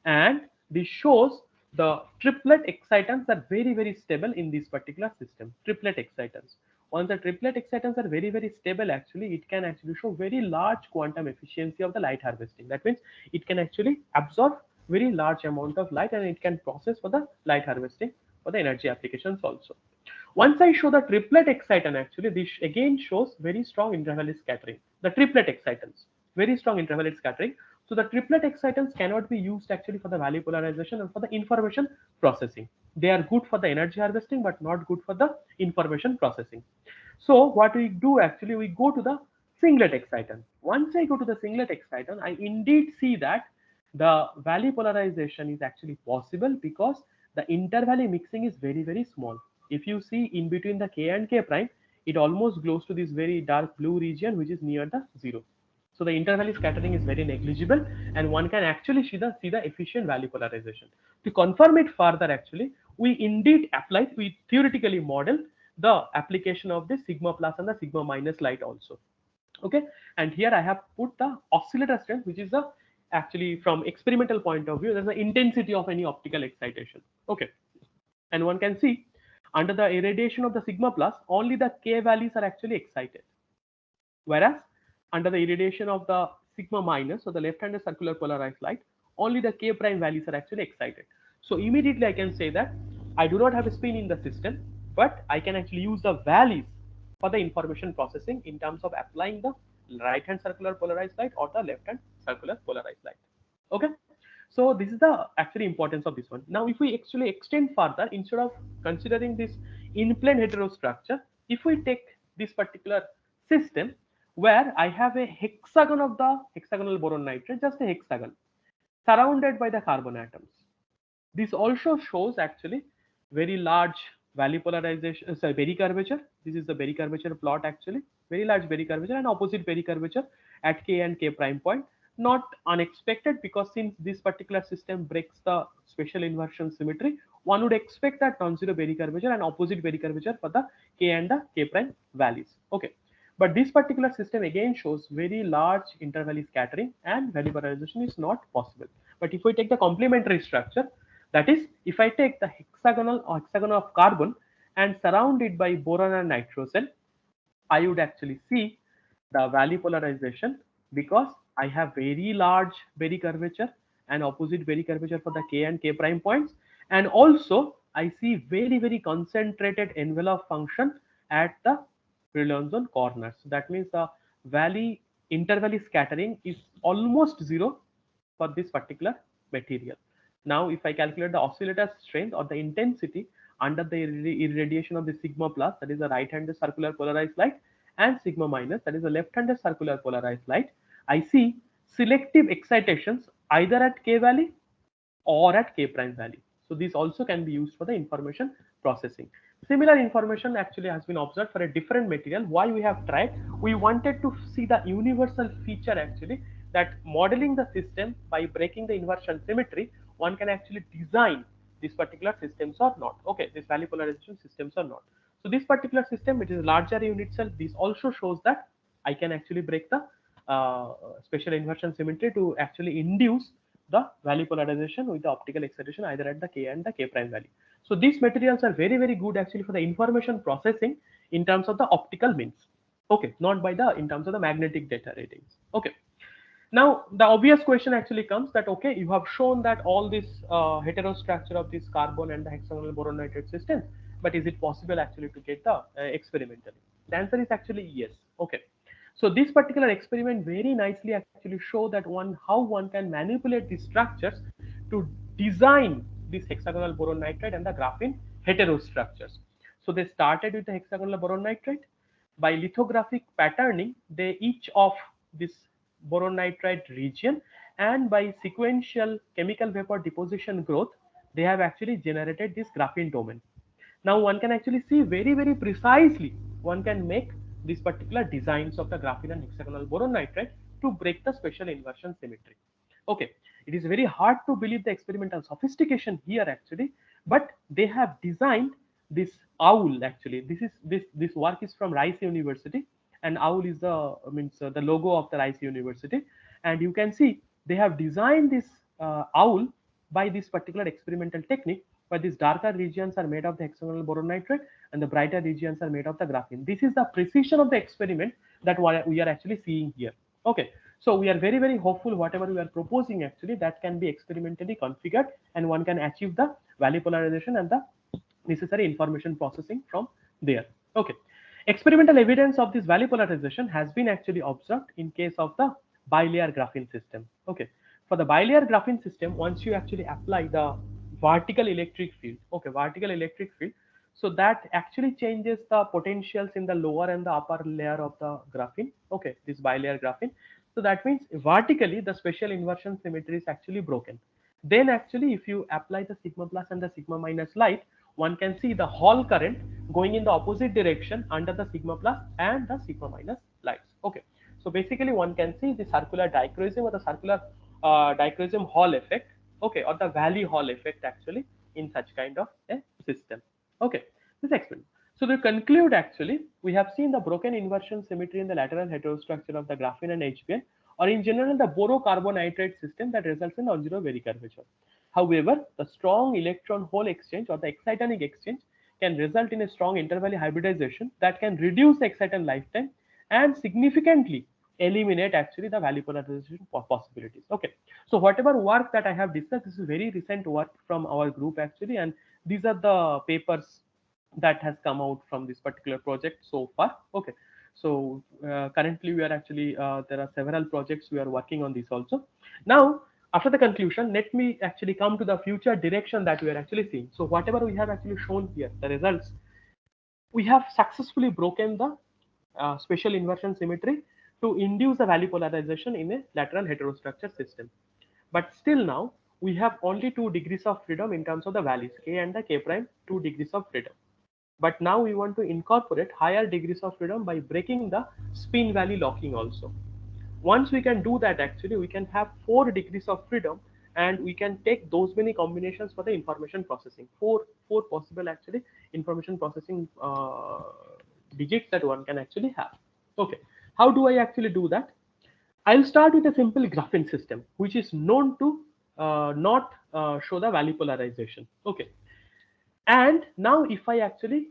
And this shows the triplet excitons are very stable in this particular system. Triplet excitons. Once the triplet excitons are very stable, actually, it can actually show very large quantum efficiency of the light harvesting. That means it can actually absorb very large amount of light, and it can process for the light harvesting for the energy applications also. Once I show the triplet exciton, actually this again shows very strong intervally scattering. The triplet excitons, very strong intervally scattering. So the triplet excitons cannot be used actually for the Valley polarization and for the information processing. They are good for the energy harvesting but not good for the information processing. So what we do actually, we go to the singlet exciton. Once I go to the singlet exciton, I indeed see that the Valley polarization is actually possible because the intervally mixing is very, very small. If you see in between the K and K prime, it almost goes to this very dark blue region which is near the zero. So the intervally scattering is very negligible, and one can actually see the efficient Valley polarization. To confirm it further, actually, we indeed apply, we theoretically model the application of the sigma plus and the sigma minus light also. Okay, and here I have put the oscillator strength, which is the actually from experimental point of view, there's the intensity of any optical excitation. Okay, and one can see under the irradiation of the sigma plus, only the K values are actually excited, whereas under the irradiation of the sigma minus, so the left-handed circular polarized light, only the K prime values are actually excited. So immediately I can say that I do not have a spin in the system, but I can actually use the values for the information processing in terms of applying the right-hand circular polarized light or the left-hand circular polarized light. Okay, so this is the actually importance of this one. Now if we actually extend further, instead of considering this in plane heterostructure, if we take this particular system where I have a hexagon of the hexagonal boron nitride, just a hexagon surrounded by the carbon atoms, this also shows actually very large Valley polarization, sorry, Berry curvature. This is the Berry curvature plot actually, very large Berry curvature and opposite Berry curvature at K and K prime point. Not unexpected, because since this particular system breaks the special inversion symmetry, one would expect that non-zero Berry curvature and opposite Berry curvature for the K and the K prime values. Okay. But this particular system again shows very large intervally scattering, and Valley polarization is not possible. But if we take the complementary structure, that is, if I take the hexagonal or hexagon of carbon and surround it by boron and nitrogen, I would actually see the Valley polarization, because I have very large Berry curvature and opposite Berry curvature for the K and K prime points. And also I see very, very concentrated envelope function at the Brillouin zone corners. So that means the Valley intervally scattering is almost zero for this particular material. Now, if I calculate the oscillator strength or the intensity under the irradiation of the sigma plus, that is the right-handed circular polarized light, and sigma minus, that is the left-handed circular polarized light, I see selective excitations either at K valley or at K prime value. So this also can be used for the information processing. Similar information actually has been observed for a different material. Why we have tried? We wanted to see the universal feature actually, that modeling the system by breaking the inversion symmetry, one can actually design these particular systems or not. Okay, this Valley polarization systems or not. So this particular system, it is larger unit cell. This also shows that I can actually break the special inversion symmetry to actually induce the Valley polarization with the optical excitation either at the K and the K prime value. So these materials are very, very good actually for the information processing in terms of the optical means. Okay, not by the in terms of the magnetic data ratings. Okay. Now the obvious question actually comes that, okay, you have shown that all this heterostructure of this carbon and the hexagonal boron nitride systems, but is it possible actually to get the experimentally? The answer is actually yes. Okay, so this particular experiment very nicely actually show that how one can manipulate these structures to design this hexagonal boron nitride and the graphene heterostructures. So they started with the hexagonal boron nitride. By lithographic patterning, they each of this boron nitride region, and by sequential chemical vapor deposition growth, they have actually generated this graphene domain. Now one can actually see very, very precisely, one can make these particular designs of the graphene and hexagonal boron nitride to break the special inversion symmetry. Okay, it is very hard to believe the experimental sophistication here actually, but they have designed this owl actually. This work is from Rice University, and owl is the the logo of the Rice University, and you can see they have designed this owl by this particular experimental technique, where these darker regions are made of the hexagonal boron nitride and the brighter regions are made of the graphene. This is the precision of the experiment that we are actually seeing here. Okay, So we are very, very hopeful whatever we are proposing actually that can be experimentally configured and one can achieve the Valley polarization and the necessary information processing from there. Okay. Experimental evidence of this Valley polarization has been actually observed in case of the bilayer graphene system. Okay. For the bilayer graphene system, once you actually apply the vertical electric field, okay, vertical electric field, so that actually changes the potentials in the lower and the upper layer of the graphene. Okay, this bilayer graphene. So that means vertically the special inversion symmetry is actually broken. Then actually if you apply the sigma plus and the sigma minus light, one can see the Hall current going in the opposite direction under the sigma plus and the sigma minus lights. Okay, so basically one can see the circular dichroism or the circular dichroism Hall effect, okay, or the Valley Hall effect actually in such kind of a system. Okay, this experiment. So to conclude, actually, we have seen the broken inversion symmetry in the lateral heterostructure of the graphene and HBN, or in general the borocarbonitrate system that results in non-zero Berry curvature. However, the strong electron-hole exchange or the excitonic exchange can result in a strong intervalley hybridization that can reduce the exciton lifetime and significantly eliminate actually the Valley polarization possibilities. Okay, so whatever work that I have discussed, this is very recent work from our group actually, and these are the papers that has come out from this particular project so far. Okay, so currently we are actually there are several projects we are working on this also. Now after the conclusion, let me actually come to the future direction that we are actually seeing. So whatever we have actually shown here, the results, we have successfully broken the special inversion symmetry to induce the Valley polarization in a lateral heterostructure system. But still now we have only 2 degrees of freedom in terms of the values k and the k prime, 2 degrees of freedom. But now we want to incorporate higher degrees of freedom by breaking the spin Valley locking also. Once we can do that, actually we can have 4 degrees of freedom and we can take those many combinations for the information processing. Four possible actually information processing digits that one can actually have. Okay, how do I actually do that? I'll start with a simple graphene system which is known to not show the Valley polarization. Okay, and now if I actually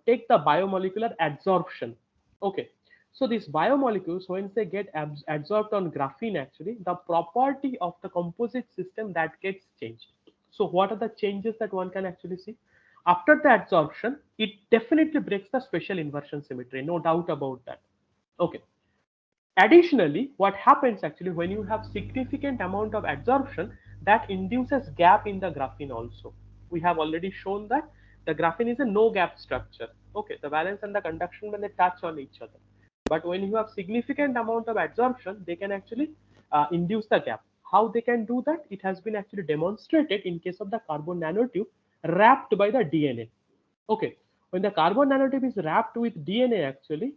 take the biomolecular adsorption, okay, so these biomolecules, when they get adsorbed on graphene, actually the property of the composite system that gets changed. So what are the changes that one can actually see? After the adsorption, it definitely breaks the special inversion symmetry, no doubt about that. Okay, additionally, what happens actually when you have significant amount of adsorption, that induces gap in the graphene also. We have already shown that the graphene is a no gap structure. Okay, the valence and the conduction when they touch on each other. But when you have significant amount of adsorption, they can actually induce the gap. How they can do that? It has been actually demonstrated in case of the carbon nanotube wrapped by the DNA. Okay, when the carbon nanotube is wrapped with DNA actually,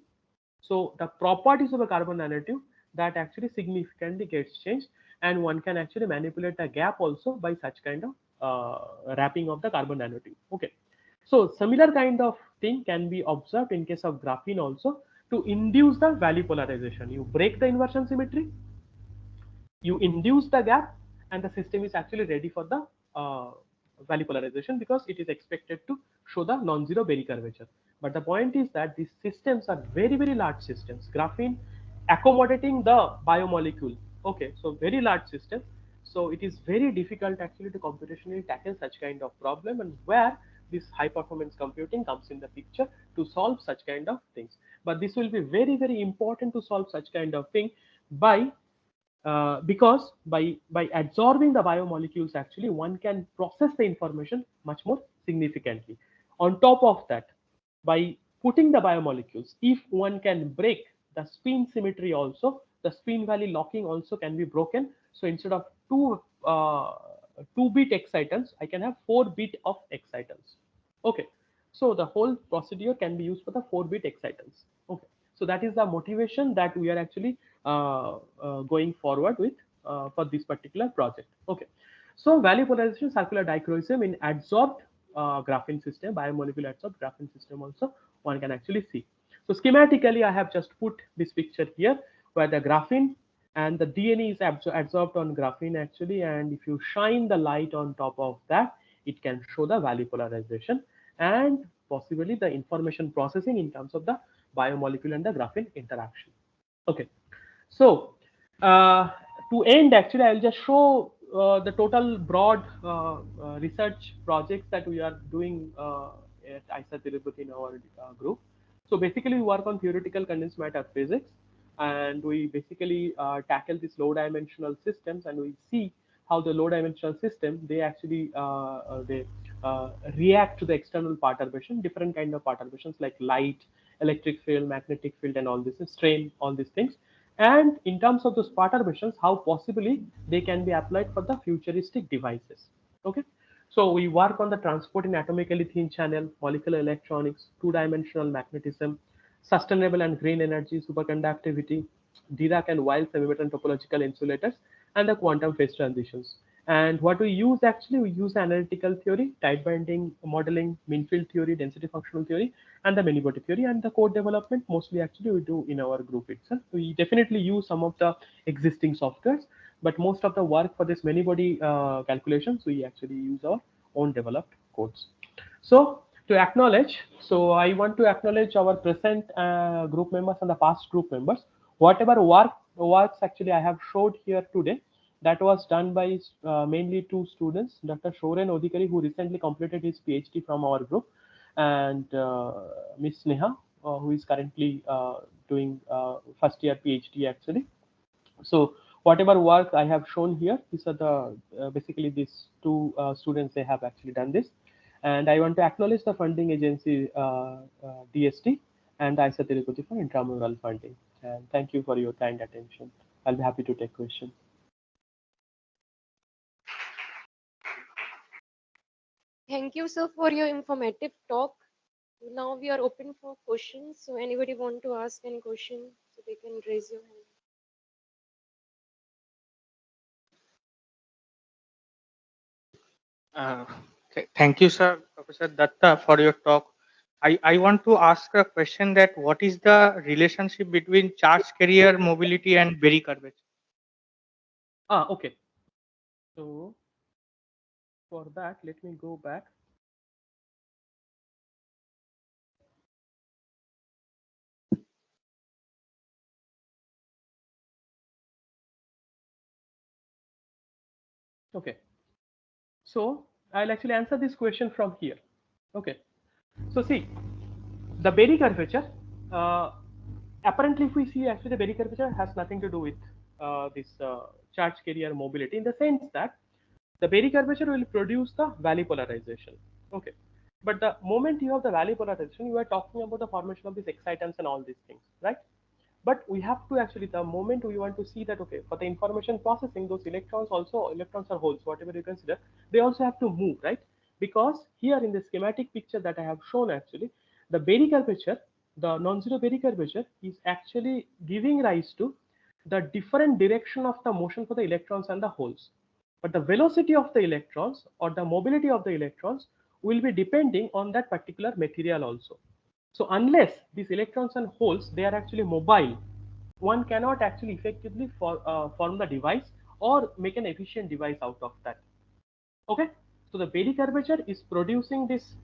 so the properties of a carbon nanotube that actually significantly gets changed, and one can actually manipulate the gap also by such kind of wrapping of the carbon nanotube. Okay, so similar kind of thing can be observed in case of graphene also to induce the Valley polarization. You break the inversion symmetry, you induce the gap, and the system is actually ready for the Valley polarization because it is expected to show the non-zero Berry curvature. But the point is that these systems are very, very large systems. Graphene accommodating the biomolecule. Okay, so very large system. So it is very difficult actually to computationally tackle such kind of problem, and where this high performance computing comes in the picture to solve such kind of things. But this will be very, very important to solve such kind of thing by because by absorbing the biomolecules, actually one can process the information much more significantly. On top of that, by putting the biomolecules, if one can break the spin symmetry also, the spin Valley locking also can be broken. So instead of 2 bit excitons, I can have 4 bit of excitons. Okay, so the whole procedure can be used for the 4 bit excitons. Okay, so that is the motivation that we are actually going forward with for this particular project. Okay, so Valley polarization circular dichroism in adsorbed graphene system, biomolecular adsorbed graphene system also one can actually see. So schematically, I have just put this picture here where the graphene and the DNA is adsorbed on graphene actually, and if you shine the light on top of that, it can show the Valley polarization and possibly the information processing in terms of the biomolecule and the graphene interaction. Okay, so Uh, to end, actually, I'll just show the total broad research projects that we are doing at ISA Tirupati in our group. So basically, we work on theoretical condensed matter physics, and we basically tackle these low-dimensional systems, and we see how the low-dimensional system they actually they react to the external perturbation, different kind of perturbations like light, electric field, magnetic field, and all this, strain, all these things. And in terms of those perturbations, how possibly they can be applied for the futuristic devices. Okay, so we work on the transport in atomically thin channel, molecular electronics, two-dimensional magnetism, sustainable and green energy, superconductivity, Dirac and Weil semimetal topological insulators, and the quantum phase transitions. And what we use, actually, we use analytical theory, tight binding modeling, mean field theory, density functional theory, and the many body theory. And the code development mostly actually we do in our group itself. We definitely use some of the existing softwares, but most of the work for this many body calculations we actually use our own developed codes. So to acknowledge, so I want to acknowledge our present group members and the past group members. Whatever works actually I have showed here today, that was done by mainly two students, Dr. Shoren Odhikari, who recently completed his PhD from our group, and Miss Neha, who is currently doing first year PhD actually. So whatever work I have shown here, these are the basically these two students, they have actually done this. And I want to acknowledge the funding agency DST and ISA Tirupati for intramural funding. And thank you for your kind attention. I'll be happy to take questions. Thank you, sir, for your informative talk. Now we are open for questions. So anybody want to ask any question, so they can raise your hand. Uh, Thank you, sir, Professor Datta, for your talk. I want to ask a question that what is the relationship between charge carrier mobility and Berry curvature? Okay. So for that, let me go back. Okay. So I'll actually answer this question from here. Okay. So see, the Berry curvature, uh, apparently if we see, actually the Berry curvature has nothing to do with this charge carrier mobility, in the sense that the Berry curvature will produce the valley polarization. Okay. But the moment you have the valley polarization, you are talking about the formation of these excitons and all these things, right? But we have to actually, the moment we want to see that, okay, for the information processing, those electrons also, electrons or holes, whatever you consider, they also have to move, right? Because here in the schematic picture that I have shown, actually the Berry curvature, the non-zero Berry curvature is actually giving rise to the different direction of the motion for the electrons and the holes. But the velocity of the electrons or the mobility of the electrons will be depending on that particular material also. So unless these electrons and holes they are actually mobile, one cannot actually effectively form the device or make an efficient device out of that. Okay, so the Berry curvature is producing this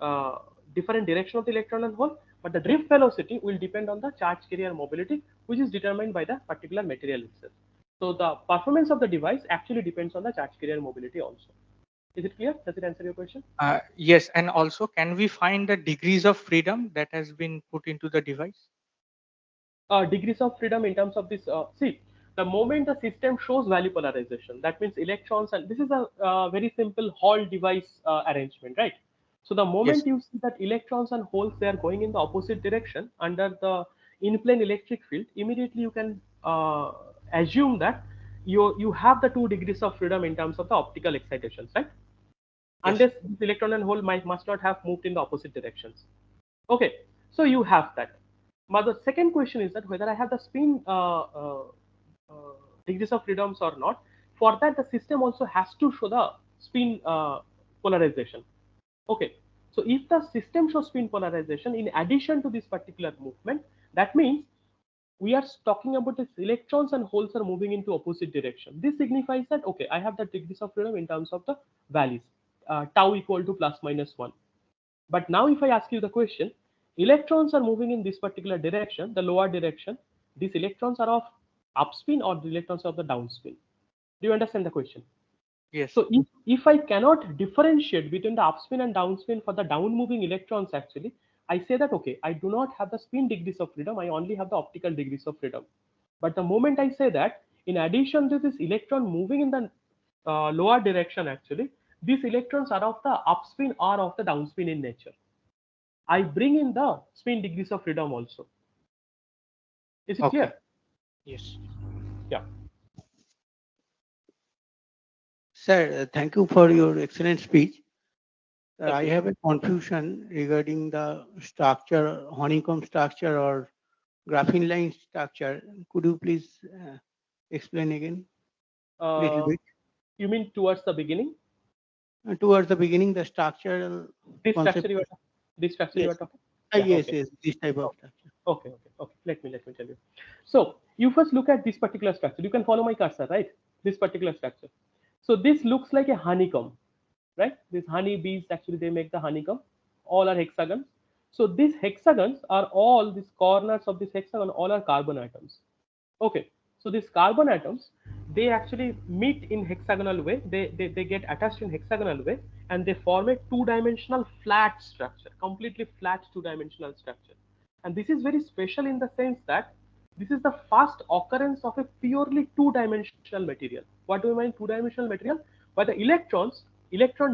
uh, different direction of the electron and hole, but the drift velocity will depend on the charge carrier mobility, which is determined by the particular material itself. So the performance of the device actually depends on the charge carrier mobility also. Is it clear? Does it answer your question? Yes, and also can we find the degrees of freedom that has been put into the device? Degrees of freedom in terms of this, see, the moment the system shows value polarization, that means electrons, and this is a very simple hall device arrangement, right? So the Yes. moment you see that electrons and holes they are going in the opposite direction under the in plane electric field, immediately you can assume that you have the 2 degrees of freedom in terms of the optical excitations, right? Yes. Unless this electron and hole must not have moved in the opposite directions. Okay, so you have that. But the second question is that whether I have the spin uh, degrees of freedoms or not. For that, the system also has to show the spin polarization. Okay, so if the system shows spin polarization in addition to this particular movement, that means we are talking about the electrons and holes are moving into opposite direction. This signifies that, okay, I have the degrees of freedom in terms of the values, tau equal to plus minus 1. But now if I ask you the question, electrons are moving in this particular direction, the lower direction, these electrons are of upspin or the electrons of the downspin. Do you understand the question? Yes. So if I cannot differentiate between the upspin and downspin for the down moving electrons, actually, I say that okay, I do not have the spin degrees of freedom, I only have the optical degrees of freedom. But the moment I say that, in addition to this electron moving in the lower direction, actually, these electrons are of the upspin or of the downspin in nature. I bring in the spin degrees of freedom also. Is it Okay. clear? Yes. Yeah. Sir, thank you for your excellent speech. Thank I you. have a confusion regarding the structure, honeycomb structure or graphene line structure. Could you please explain again a little Uh, bit? you mean towards the beginning? Towards the beginning, the structural This structure concept. you are this structure you Yes, are talking? Yeah. yes, Okay. yes, this type of Okay. structure. Okay. Let me tell you. So you first look at this particular structure. You can follow my cursor, right? This particular structure. So this looks like a honeycomb, right? These honey bees actually they make the honeycomb. All are hexagons. So these hexagons are all these corners of this hexagon. All are carbon atoms. Okay, so these carbon atoms, they actually meet in hexagonal way. They get attached in hexagonal way, and they form a two-dimensional flat structure, completely flat two-dimensional structure. And this is very special in the sense that this is the first occurrence of a purely two-dimensional material. What do we mean two-dimensional material? Where the electron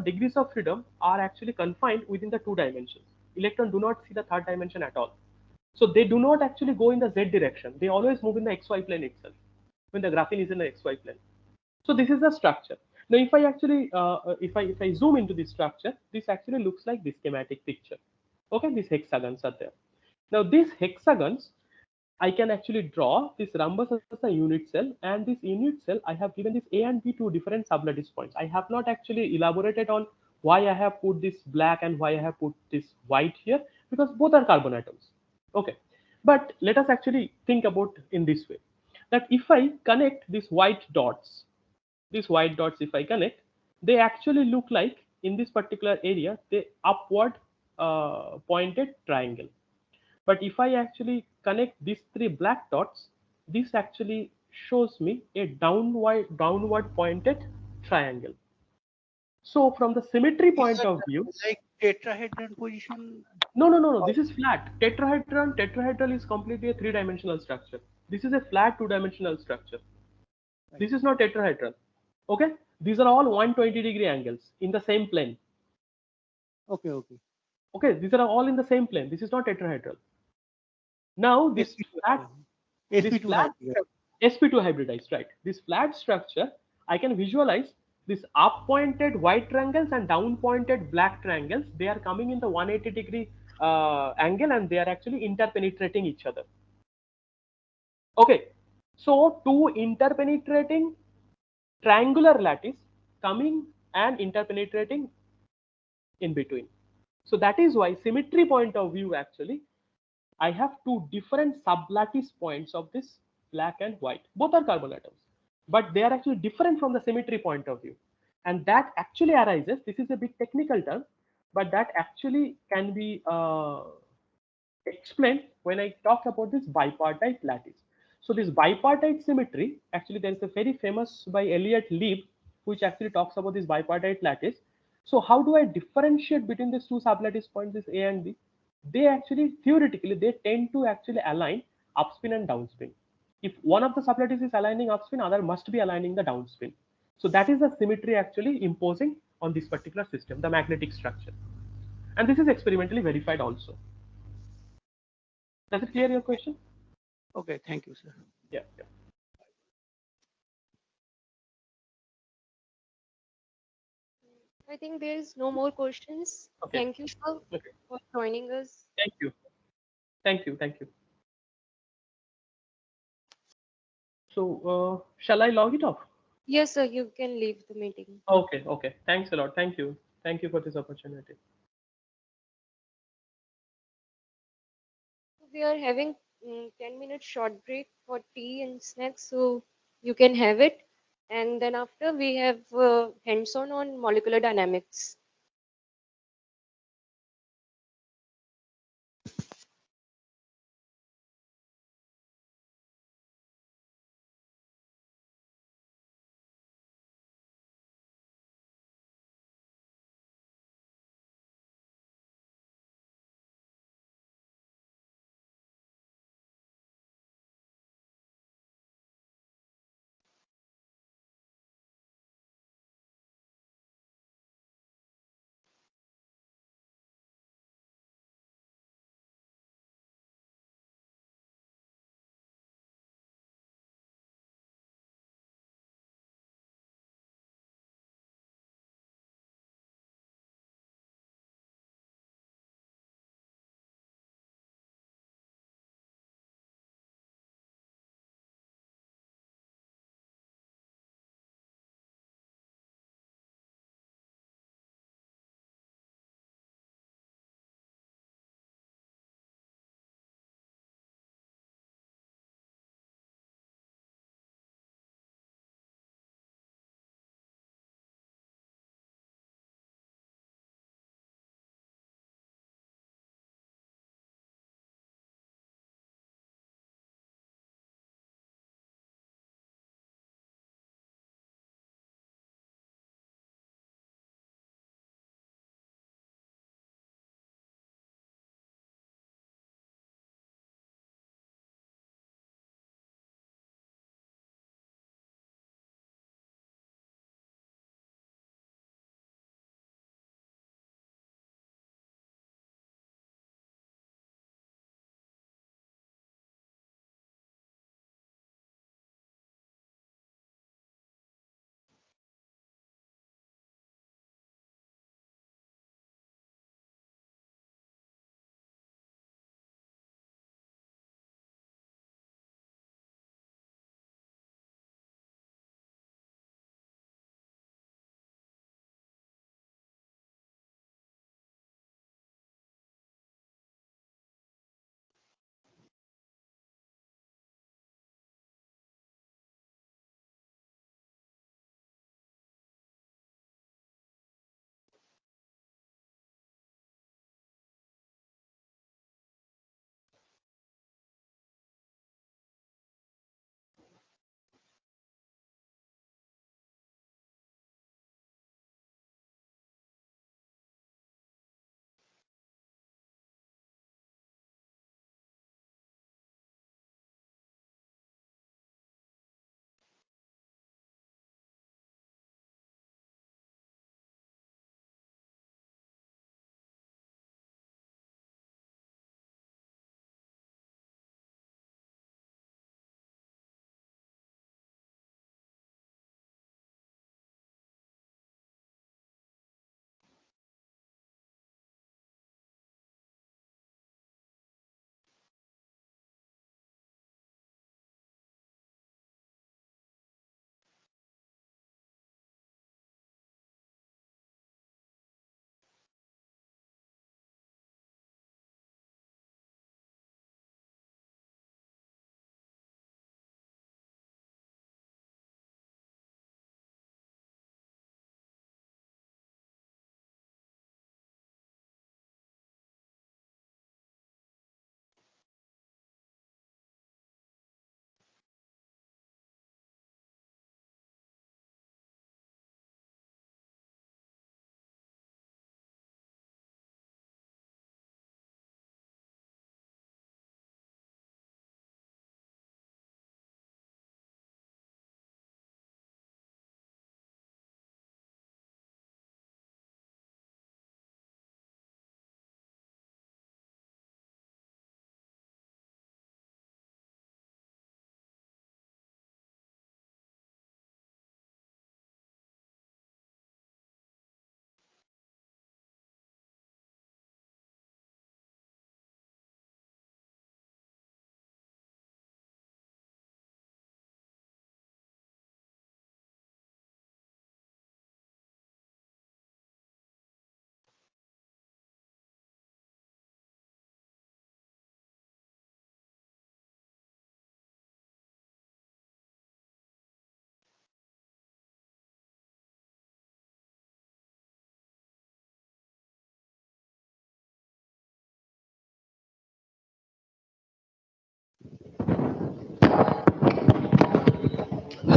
degrees of freedom are actually confined within the two dimensions. Electron do not see the third dimension at all. So they do not actually go in the z direction. They always move in the xy plane itself when the graphene is in the xy plane. So this is the structure. Now, if I actually if I zoom into this structure, this actually looks like this schematic picture. Okay, these hexagons are there. Now these hexagons, I can actually draw this rhombus as a unit cell, and this unit cell I have given this A and B two different sublattice points. I have not actually elaborated on why I have put this black and why I have put this white here, because both are carbon atoms. Okay, but let us actually think about in this way, that if I connect these white dots, if I connect, they actually look like in this particular area, they upward pointed triangle. But if I actually connect these three black dots, this actually shows me a downward pointed triangle. So from the symmetry Is point that of view, like tetrahedron position? no. This is flat. Tetrahedral is completely a three-dimensional structure. This is a flat two-dimensional structure. Right. This is not tetrahedral. Okay, these are all 120-degree angles in the same plane. Okay, okay. Okay, these are all in the same plane. This is not tetrahedral. Now SP2, this SP2 flat hybrid. sp2 hybridized, right? This flat structure, I can visualize this up pointed white triangles and down pointed black triangles. They are coming in the 180-degree angle, and they are actually interpenetrating each other. Okay, so two interpenetrating triangular lattice coming and interpenetrating in between. So that is why symmetry point of view, actually I have two different sublattice points of this black and white. Both are carbon atoms, but they are actually different from the symmetry point of view. And that actually arises, this is a bit technical term, but that actually can be explained when I talk about this bipartite lattice. So this bipartite symmetry, actually there is a very famous by Elliott Leib, which actually talks about this bipartite lattice. So how do I differentiate between these two sublattice points, this A and B? They actually theoretically they tend to actually align upspin and downspin. If one of the sublattice is aligning upspin, other must be aligning the downspin. So that is the symmetry actually imposing on this particular system, the magnetic structure. And this is experimentally verified also. Does it clear your question? Okay, thank you, sir. Yeah. I think there is no more questions. Okay. Thank you, sir, Okay. for joining us. Thank you. Thank you. So, shall I log it off? Yes, sir, you can leave the meeting. Okay. Thanks a lot. Thank you. Thank you for this opportunity. We are having 10-minute short break for tea and snacks, so you can have it. And then after we have hands-on on molecular dynamics.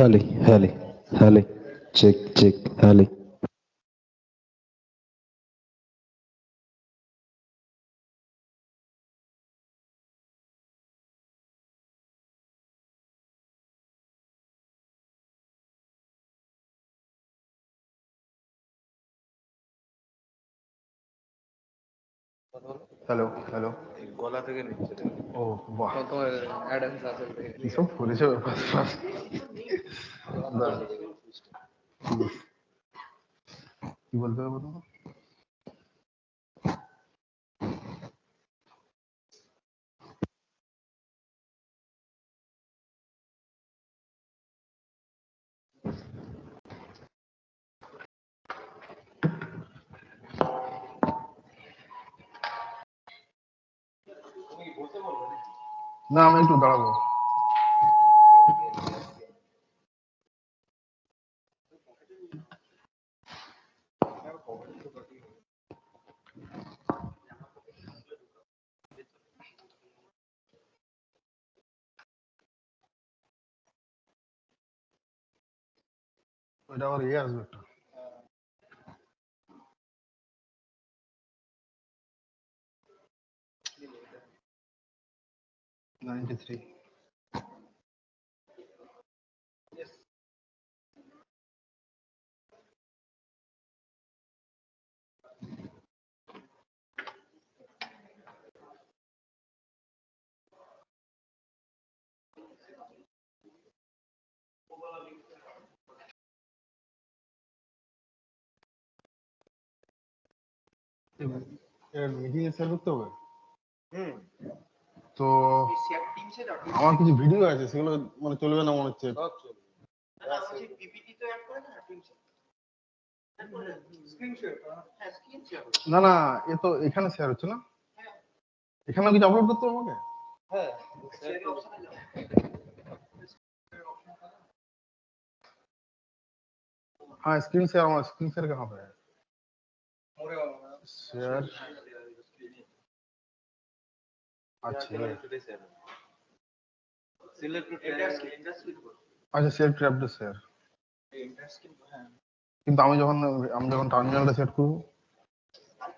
Hali, Hali, Hali. Check, check, Hali. Hello hello ও বাহ কি সব করেছো কি বলতে হবে প্রথমে? না আমি একটু দাঁড়াবো। ওইটা আবার ইয়ে আসবে একটা 93 মিটিং এ শেয়ার করতে হবে। তো আমার কিছু ভিডিও আছে সেগুলো মানে চলবে না মনে হচ্ছে। না না এ তো এখানে শেয়ার হচ্ছে না, এখানে কিছু আপলোড করতে হবে আমাকে। हाँ स्क्रीन शेयर हमारा स्क्रीन शेयर कहाँ पे है? शेयर अच्छा আচ্ছা সেভ ট্র্যাপ টু শেয়ার। কিন্তু আমি যখন টার্মিনালটা সেট করব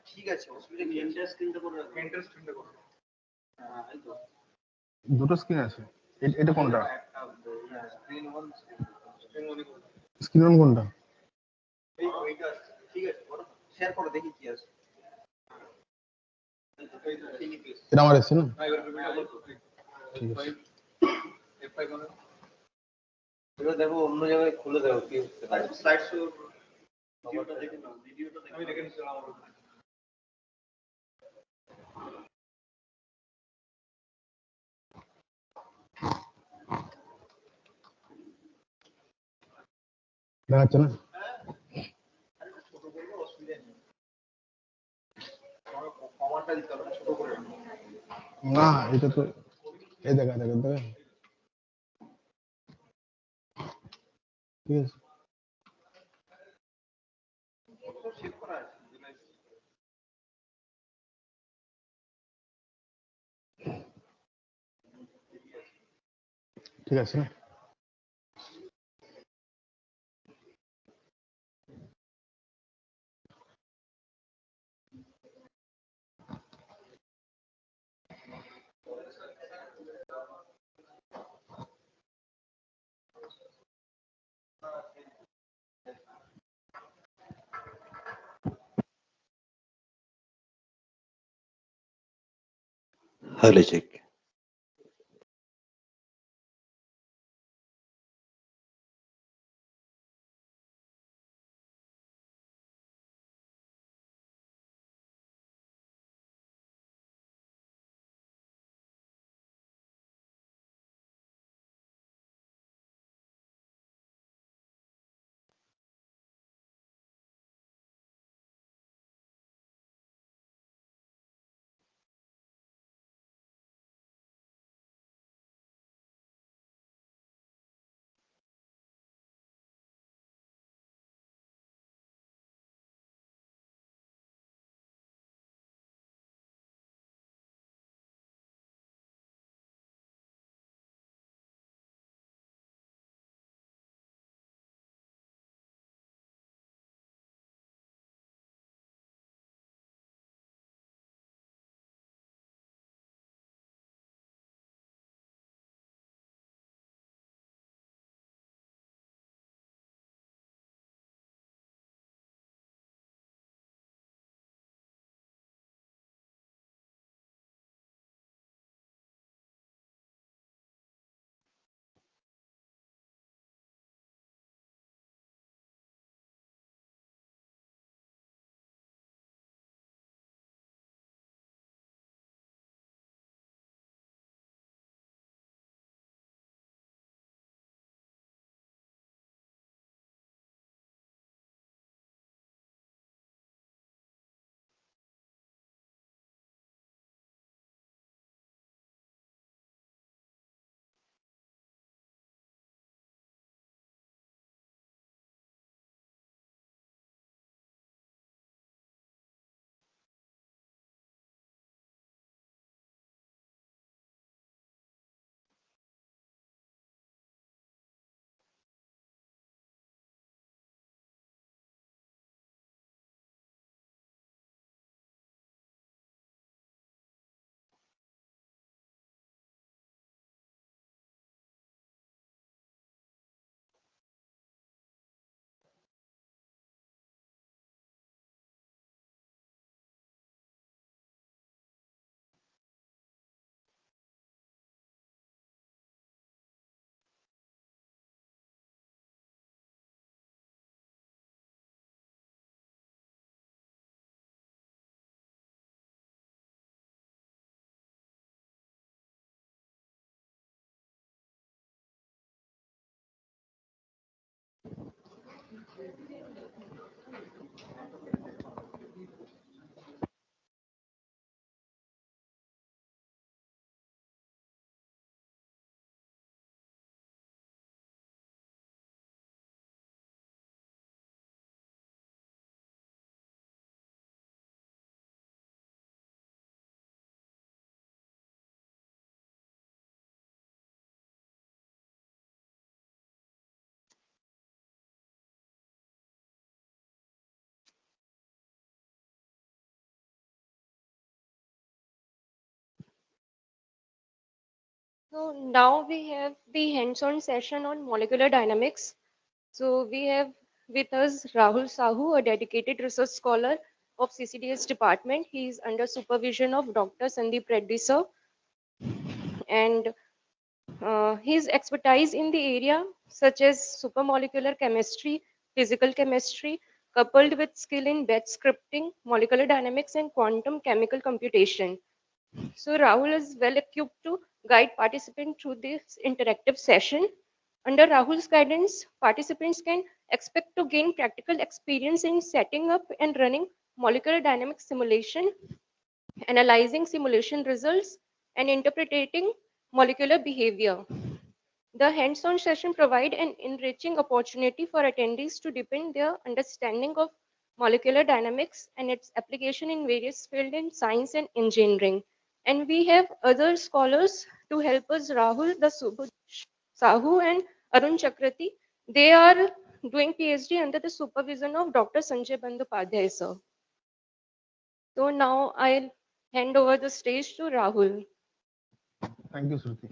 ঠিক আছে অসুবিধা নেই, এন্টার স্ক্রিনটা করে রাখো, এন্টার স্ক্রিনটা করো। দুটো স্ক্রিন আছে, এটা কোনটা? স্ক্রিন 1 স্ক্রিন 1 কোনটা? এই ওইটা ঠিক আছে করো শেয়ার করো দেখি কি আছে। এটা আমার এসছে না? ঠিক আছে F5 করো। এবার দেখো অন্য জায়গায় খুলে দাও কি স্লাইড শো ভিডিওটা দেখে নাও, ভিডিওটা দেখে আমি দেখে নিচ্ছি আমার দেখাচ্ছে না? ছোট করবো অসুবিধা নেই, কমান্ডটা দিতে হবে ছোট করে না এটা তো এই দেখা দেখা দেখা ঠিক আছে সেভ করা আছে ঠিক আছে না? Hali, check. So now we have the hands-on session on molecular dynamics. So we have with us Rahul Sahu, a dedicated research scholar of CCDS department. He is under supervision of Dr. Sandeep Reddy sir, and his expertise in the area such as supermolecular chemistry, physical chemistry, coupled with skill in batch scripting, molecular dynamics, and quantum chemical computation. So Rahul is well equipped to guide participants through this interactive session. Under Rahul's guidance, participants can expect to gain practical experience in setting up and running molecular dynamics simulation, analyzing simulation results, and interpreting molecular behavior. The hands-on session provide an enriching opportunity for attendees to deepen their understanding of molecular dynamics and its application in various fields in science and engineering. And we have other scholars to help us, Rahul the Sahu and Arun Chakrati. They are doing PhD under the supervision of Dr. Sanjay Bandyopadhyay, sir. So now I'll hand over the stage to Rahul. Thank you, Shruti.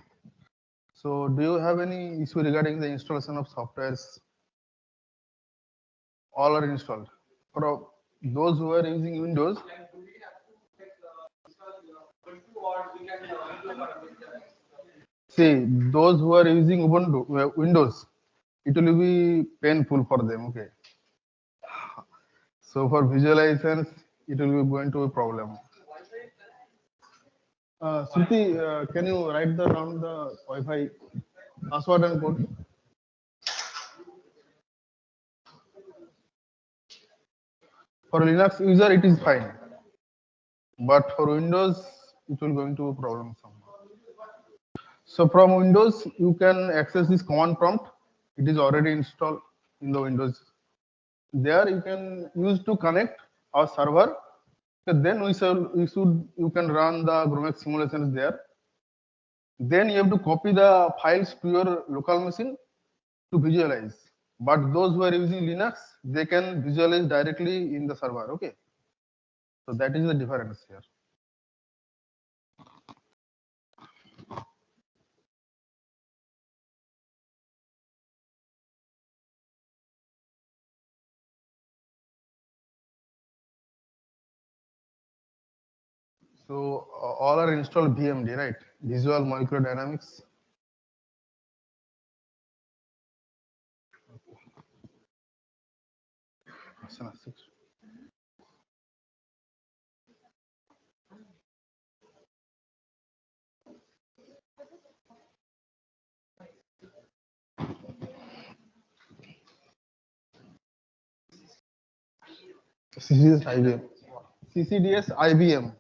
So, do you have any issue regarding the installation of softwares? All are installed. For those who are using Windows, see, those who are using Ubuntu, Windows, it will be painful for them. Okay. So for visualizations, it will be going to be a problem. Shruti, can you write down the Wi-Fi password and code? For Linux user, it is fine, but for Windows, it will going to be a problem somehow. So from Windows, you can access this command prompt. It is already installed in the Windows. There you can use to connect our server. So then you can run the GROMAX simulations there. Then you have to copy the files to your local machine to visualize. But those who are using Linux, they can visualize directly in the server. Okay. So that is the difference here. So all are installed VMD, right? Visual Molecular Dynamics. CCDS IBM. CCDS IBM.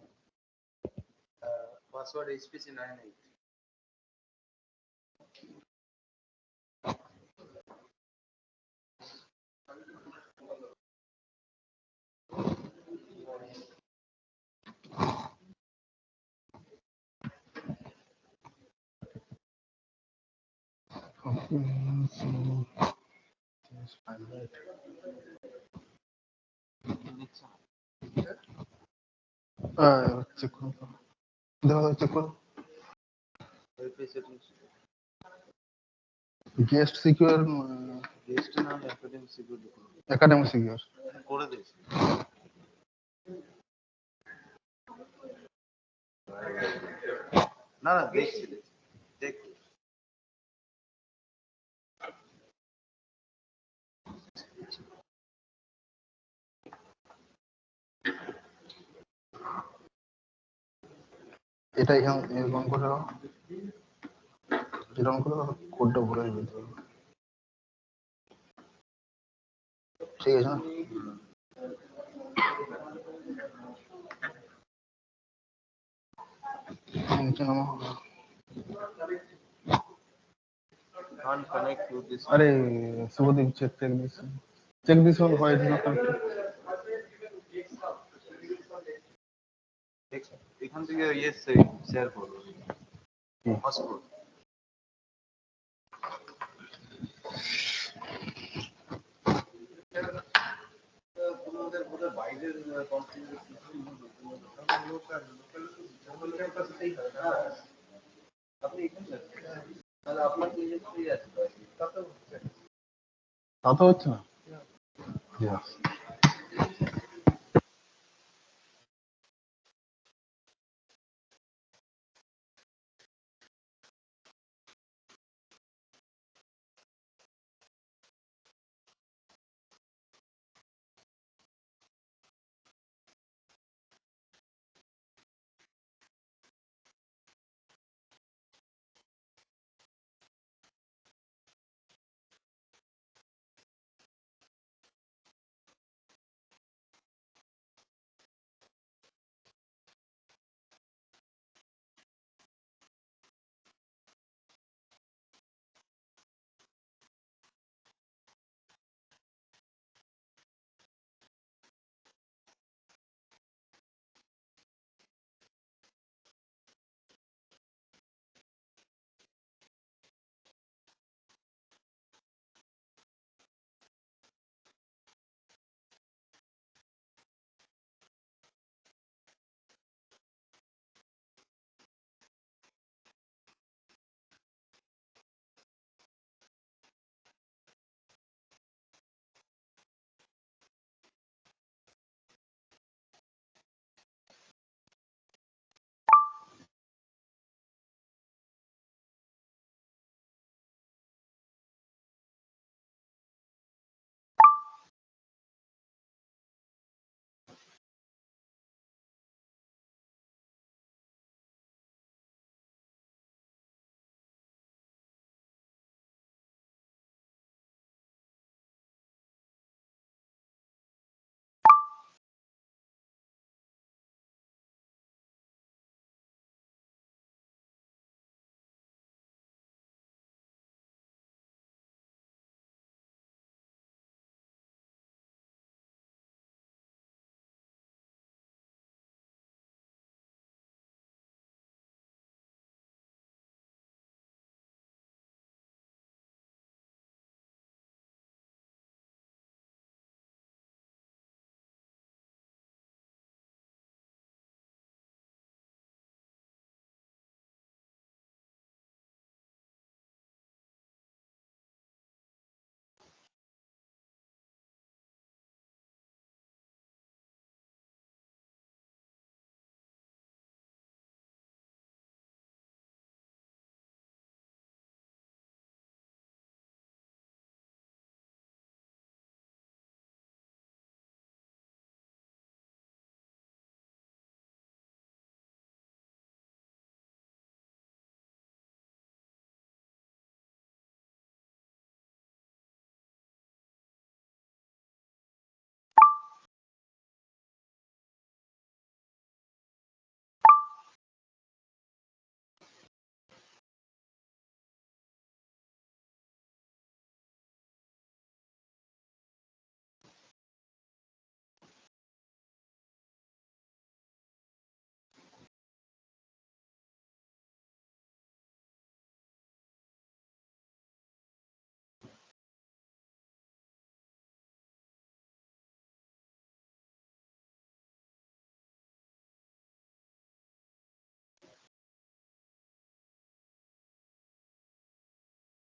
Password HPC98. Check check guest secure Guest নাম academic security academic secure. করে দিয়েছি না না দেখছি দেখ এটা এরকম করে এরকম করে কোডটা ভরে দিতে হবে। ঠিক আছে না? নিচে নামো। Can't connect to this. আরে Subhadip, check this one, why it is not connected? এখান থেকে ইয়ে শেয়ার করো হটস্পট। তোমাদের বোধহয় বাইরের আপনি এখানে তাহলে আপনার নিজের ফ্রি আছে তা তো হচ্ছে না। Yes.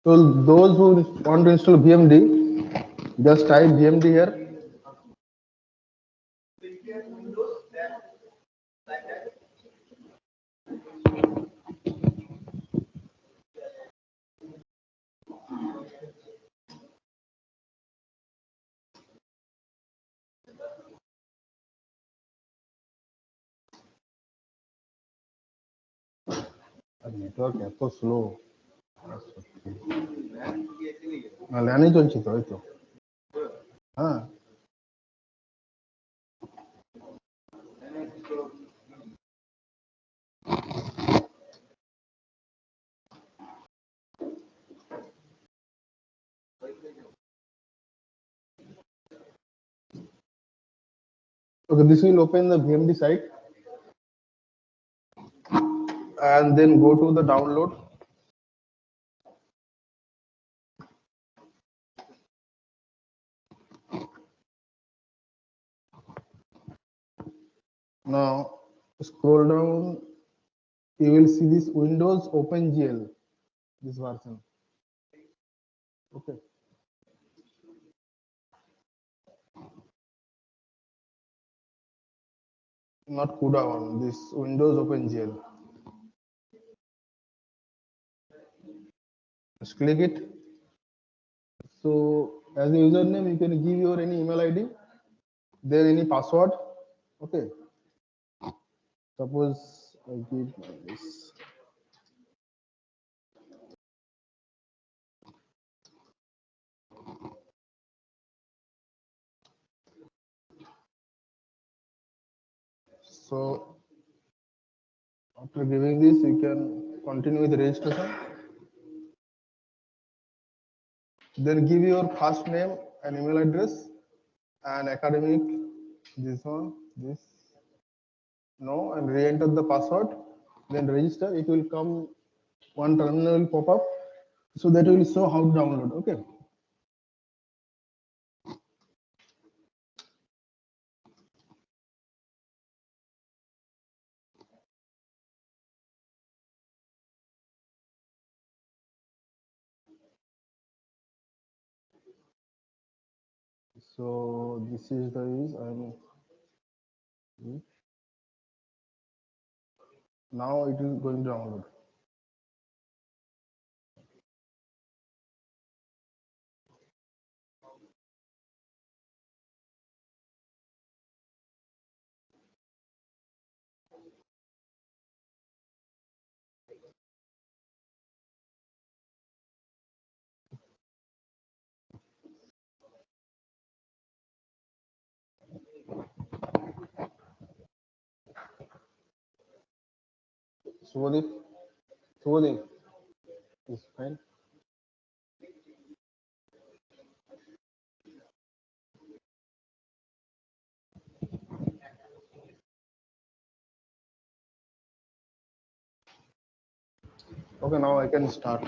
So those who want to install VMD, just type VMD here. Network এত স্লো, ল্যানই চলছে তো, এই তো। হ্যাঁ Okay, this will open the VMD site and then go to the download. Now scroll down, you will see this Windows OpenGL, this version. Okay. Not CUDA one, this Windows OpenGL. Just click it. So as a username, you can give your any email ID, there any password. Okay. Suppose I give this. So after giving this, you can continue with the registration. Then give your first name and email address and academic, this one, this, no, and re-enter the password. Then register. It will come, one terminal will pop up. So that will show how to download. Okay. So this is the use. Now it is going to download. Subodip, Subodip is fine. Okay, now I can start.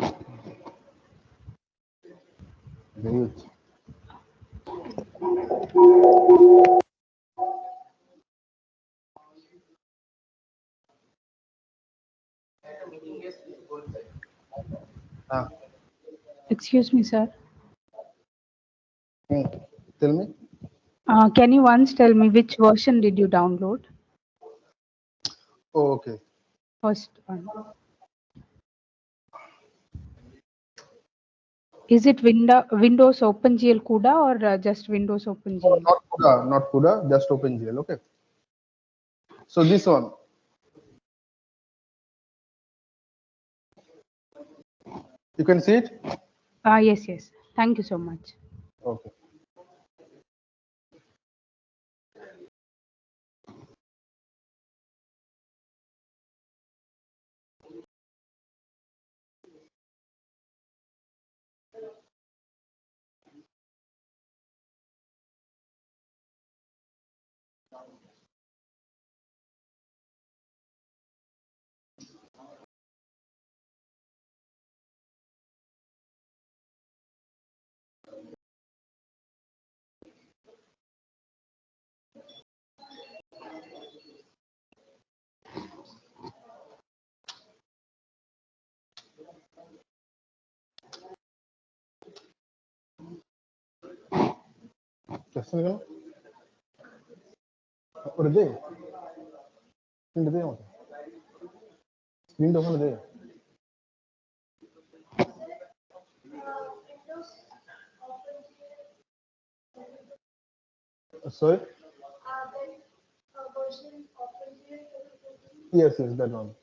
Very good. Ah, Excuse me, sir. hmm. Tell me. Can you once tell me which version did you download? Oh, okay. First one. Is it Windows OpenGL CUDA or just Windows No, OpenGL? not CUDA, just OpenGL. Okay. So this one, you can see it. Yes, yes. Thank you so much. Okay. Just a minute. What are they? Screen they want. Screen don't they? Sorry. Yes, yes, that one.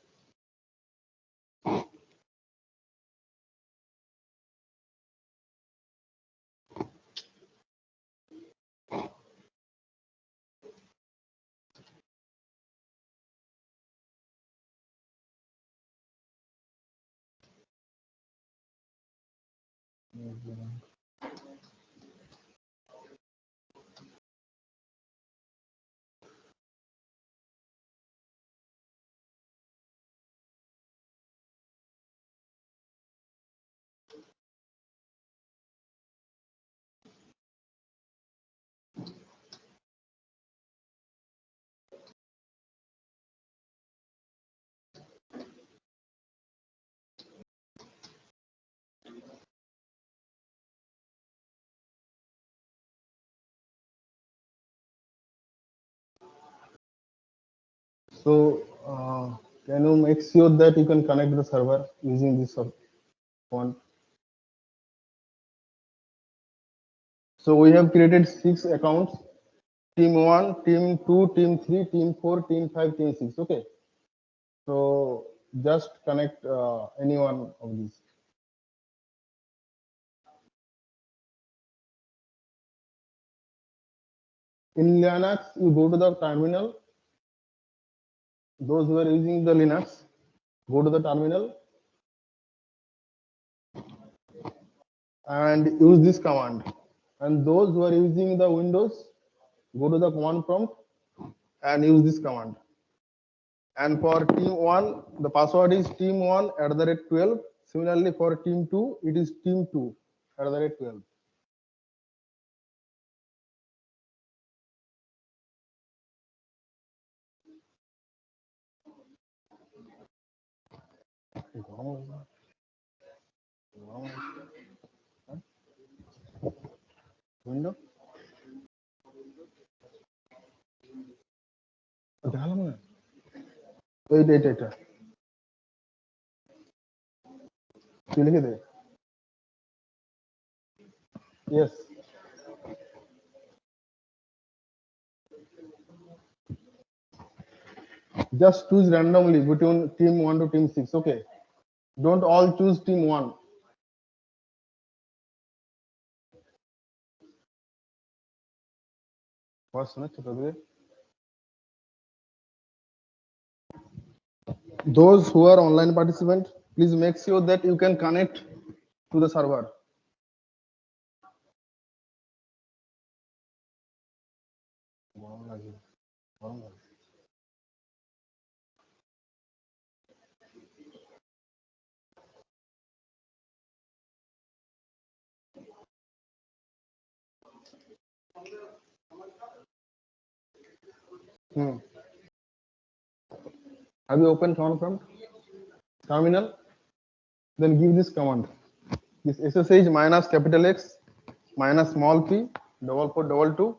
So can you make sure that you can connect the server using this font? So we have created 6 accounts: team 1, team 2, team 3, team 4, team 5, team 6. Okay. So just connect any one of these. In Linux, you go to the terminal. Those who are using the Linux, go to the terminal and use this command. And those who are using the Windows, go to the command prompt and use this command. And for team 1, the password is team1 at the rate 12. Similarly, for team 2, it is team2 at the rate 12. Window? Wait, wait, wait. Yes. Just choose randomly between team 1 to team 6. Okay. Don't all choose team 1. Those who are online participant, please make sure that you can connect to the server. Hmm. Have you opened command prompt? Terminal? Then give this command. This SSH minus capital X minus small p double 422.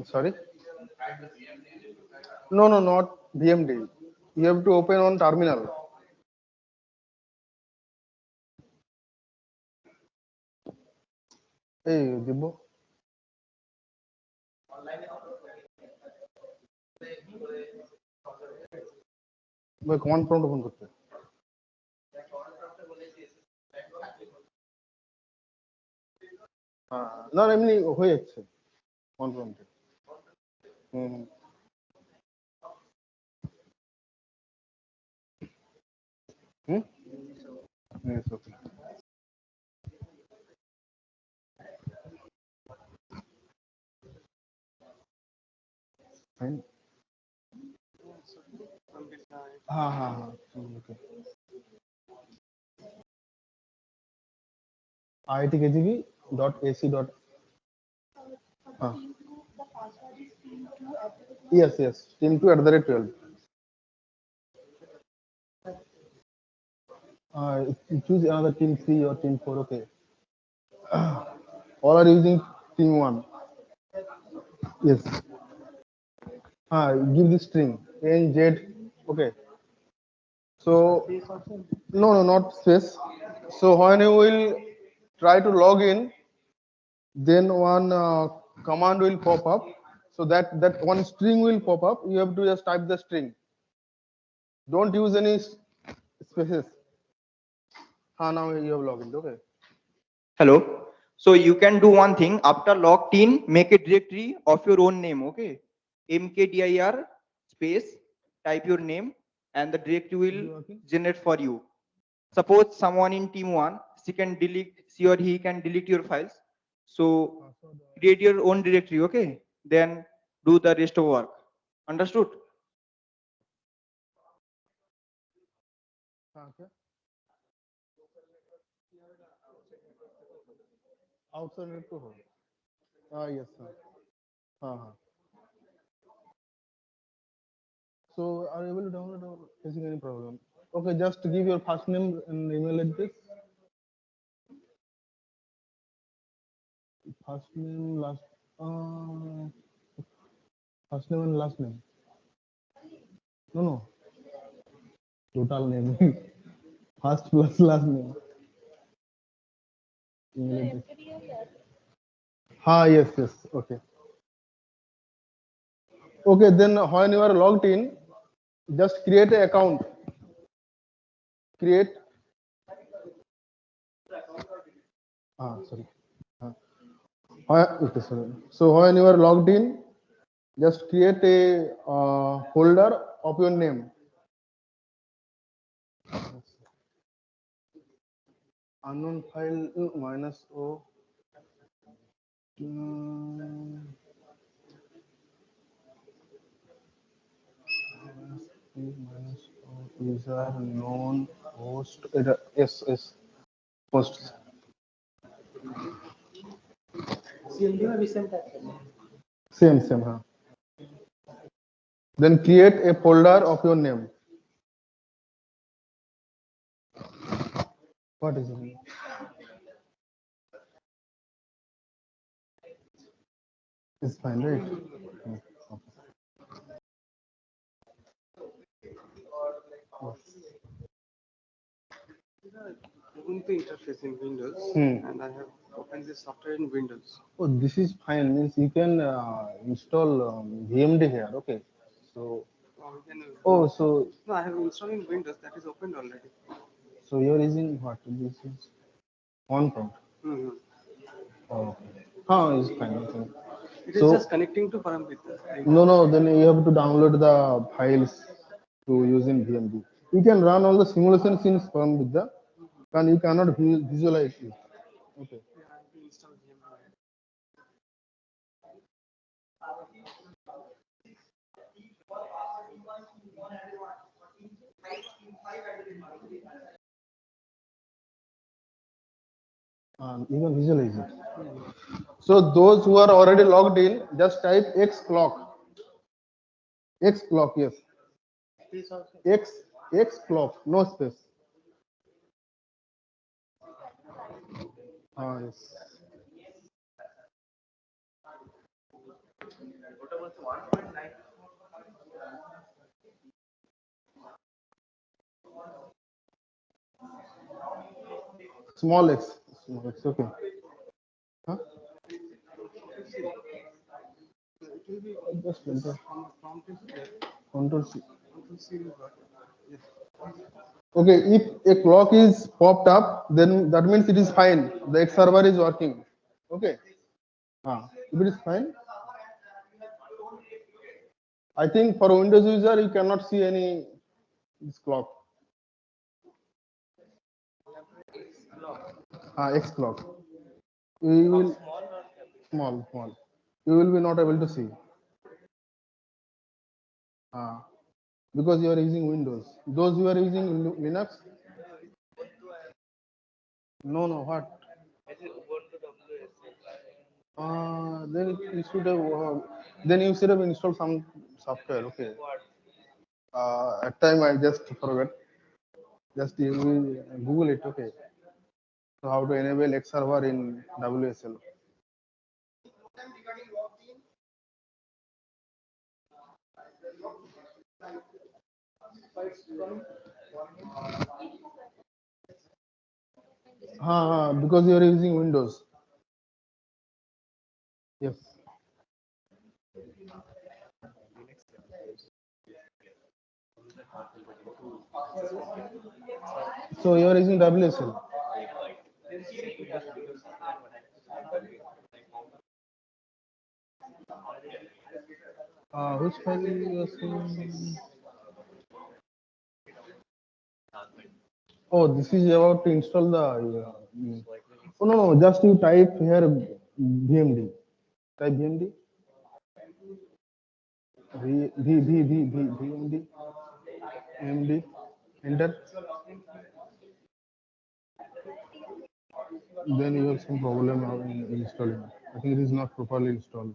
Sorry? No, no, not VMD. You have to open on terminal. Hey, Dibbo. मैं command prompt open करते हैं हाँ না এমনি হয়ে যাচ্ছে command প্রম্পটে হুম হুম yes okay fine हाँ हाँ हाँ okay iitkgp.ac. हाँ yes team2 at the rate 12 you choose another team 3 or team 4 okay all are using team 1 yes give this string nz okay so no not space so when you will try to log in then one command will pop up so that one string will pop up you have to just type the string don't use any spaces now you have logged in okay Hello. So you can do one thing after logged in, make a directory of your own name. Okay. mkdir space, type your name and the directory will generate for you. Suppose someone in team 1, she or he can delete your files. So create your own directory. Okay. Then do the rest of work. Understood? okay outside it to yes sir हाँ So are you able to download or facing any problem? Okay, just give your first name and email address. First name, uh, first name and last name. No, no, total name. First plus last name. Email address. Yes, yes. Okay. Okay, then when you are logged in, just create an account. Create. Sorry. Okay, sorry. So when you are logged in, just create a folder of your name. Unknown file minus O. Minus O user known host. Yes, yes. Host. Same, same. Then create a folder of your name. What is it? It's fine, right? Ubuntu interface in Windows, and I have opened this software in Windows. Oh, this is fine. Means you can install VMD here. Okay. So. So. No, I have installed in Windows. That is opened already. So you're using what? This is on prompt. Oh. It's fine. It is just connecting to Paramvita. No. Then you have to download the files to use in VMD. You can run all the simulations in Paramvita, and you cannot visualize it. Okay. You can visualize it. So those who are already logged in, just type X clock. X clock, yes. X clock, no space. Yes. Small x. Small x, okay. Just Control C. Okay, if a clock is popped up, then that means it is fine. The X server is working. Okay. If it is fine, I think for Windows user you cannot see any this clock. X clock. You will small. You will be not able to see. Because you are using Windows. Those who are using Linux. No, what? Then you should have. Then you should have installed some software. Okay. At time I just forgot. Just you will Google it. Okay. So how to enable X server in WSL? Because you are using Windows. Yes. So you are using WSL. Which file you are seeing? Oh, this is about to install the. Oh no, just you type here VMD. Type VMD. VMD. MD. Enter. Then you have some problem now in installing. I think it is not properly installed.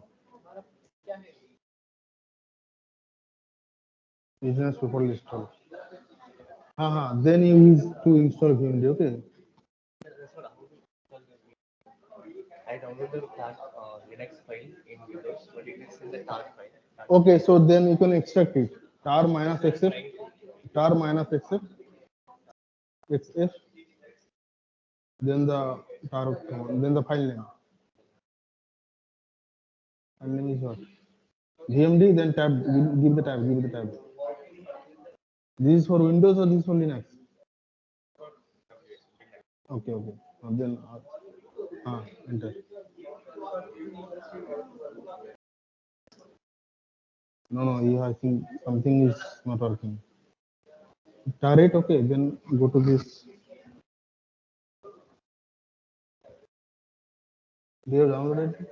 Business people install. Then you use to install VMD. Okay. I downloaded the Linux file in Windows, but it is in the tar file. Okay, so then you can extract it. Tar minus exif, tar minus exif, xf, then the tar command, then the file name. File name is what? VMD, then tab, give the tab, give the tab. This is for Windows or this is for Linux? Okay, okay. Then enter. No, I think something is not working. Tar it, okay. Then go to this. They have downloaded it.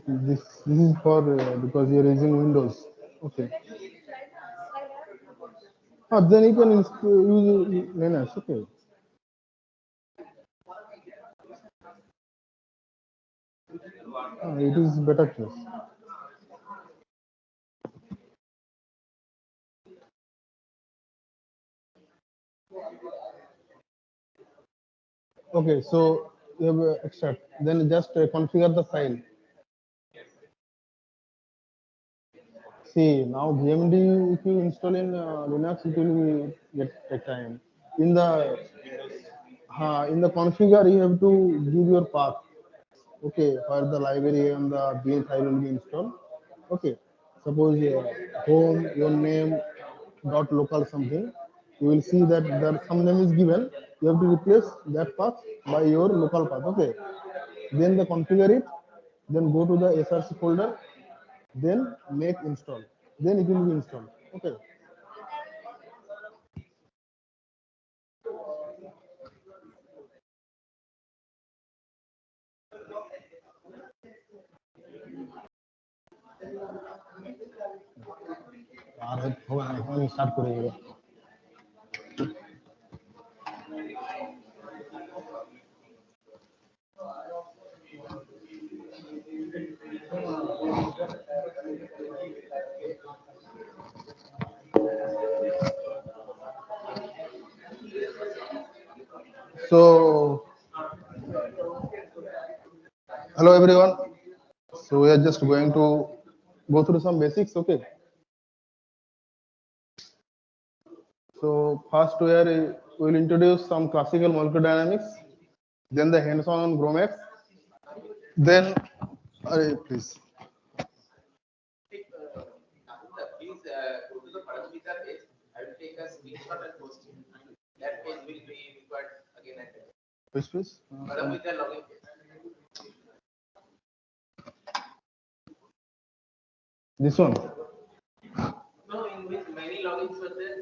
This is for because you are using Windows. Okay. Then you can use Linux. Okay. It is better choice. Okay, so you have extract. Then just configure the file. See, now VMD, if you install in Linux, it will get take time. In the configure, you have to give your path. Okay, where the library and the bin file will be installed. Okay, suppose home, your name, dot local something. You will see that there some name is given. You have to replace that path by your local path. Okay, then the configure it. Then go to the src folder. Then make install. Then it will be installed. Okay. Start করে দিবে। So, hello everyone. So we are just going to go through some basics. Okay. So first we will introduce some classical molecular dynamics, then the hands-on on GROMACS, then please. Please go to the parameter page. I will take a screenshot and post it. That page will be required again and again. Which please? Parameter login page. This one. No, in which many logins were there.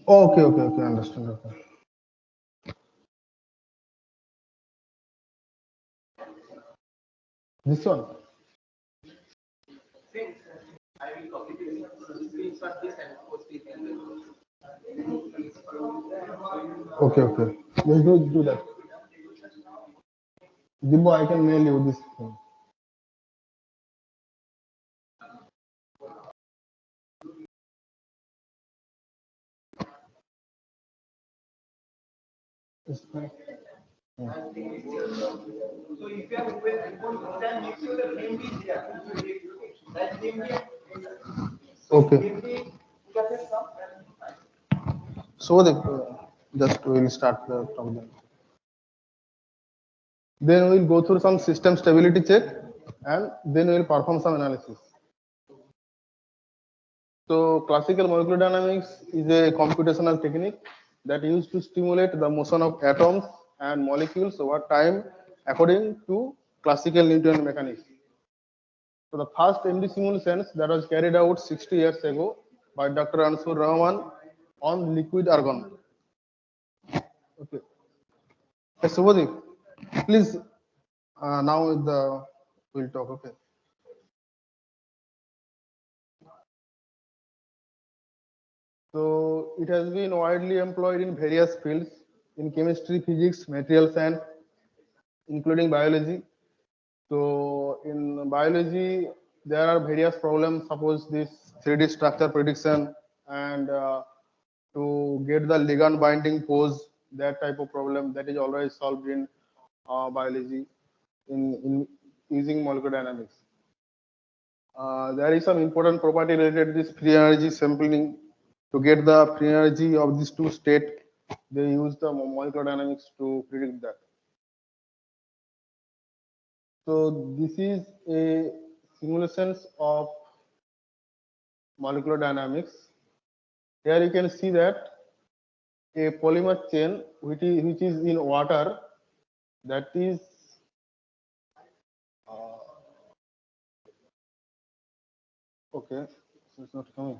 Okay, understand. Okay. This one. I will copy this screenshot this and post it in the group. Okay. Let's do that. Dimbo, I can mail you this thing. It's fine. Yeah. So if you have open, then make sure the name is there. That name is Okay. So just we'll start the talk then. Then we'll go through some system stability check, and then we'll perform some analysis. So classical molecular dynamics is a computational technique that used to stimulate the motion of atoms and molecules over time according to classical Newtonian mechanics. So the first MD simulations that was carried out 60 years ago by Dr. Ansur Rahman on liquid argon. Okay. Hey, Subhadeep, please now we'll talk. Okay. So it has been widely employed in various fields in chemistry, physics, material science, including biology. So in biology, there are various problems. Suppose this 3D structure prediction and to get the ligand binding pose, that type of problem that is always solved in biology in using molecular dynamics. There is some important property related to this free energy sampling. To get the free energy of these two states, they use the molecular dynamics to predict that. So this is a simulations of molecular dynamics. Here you can see that a polymer chain which is in water, that is okay. So it's not coming.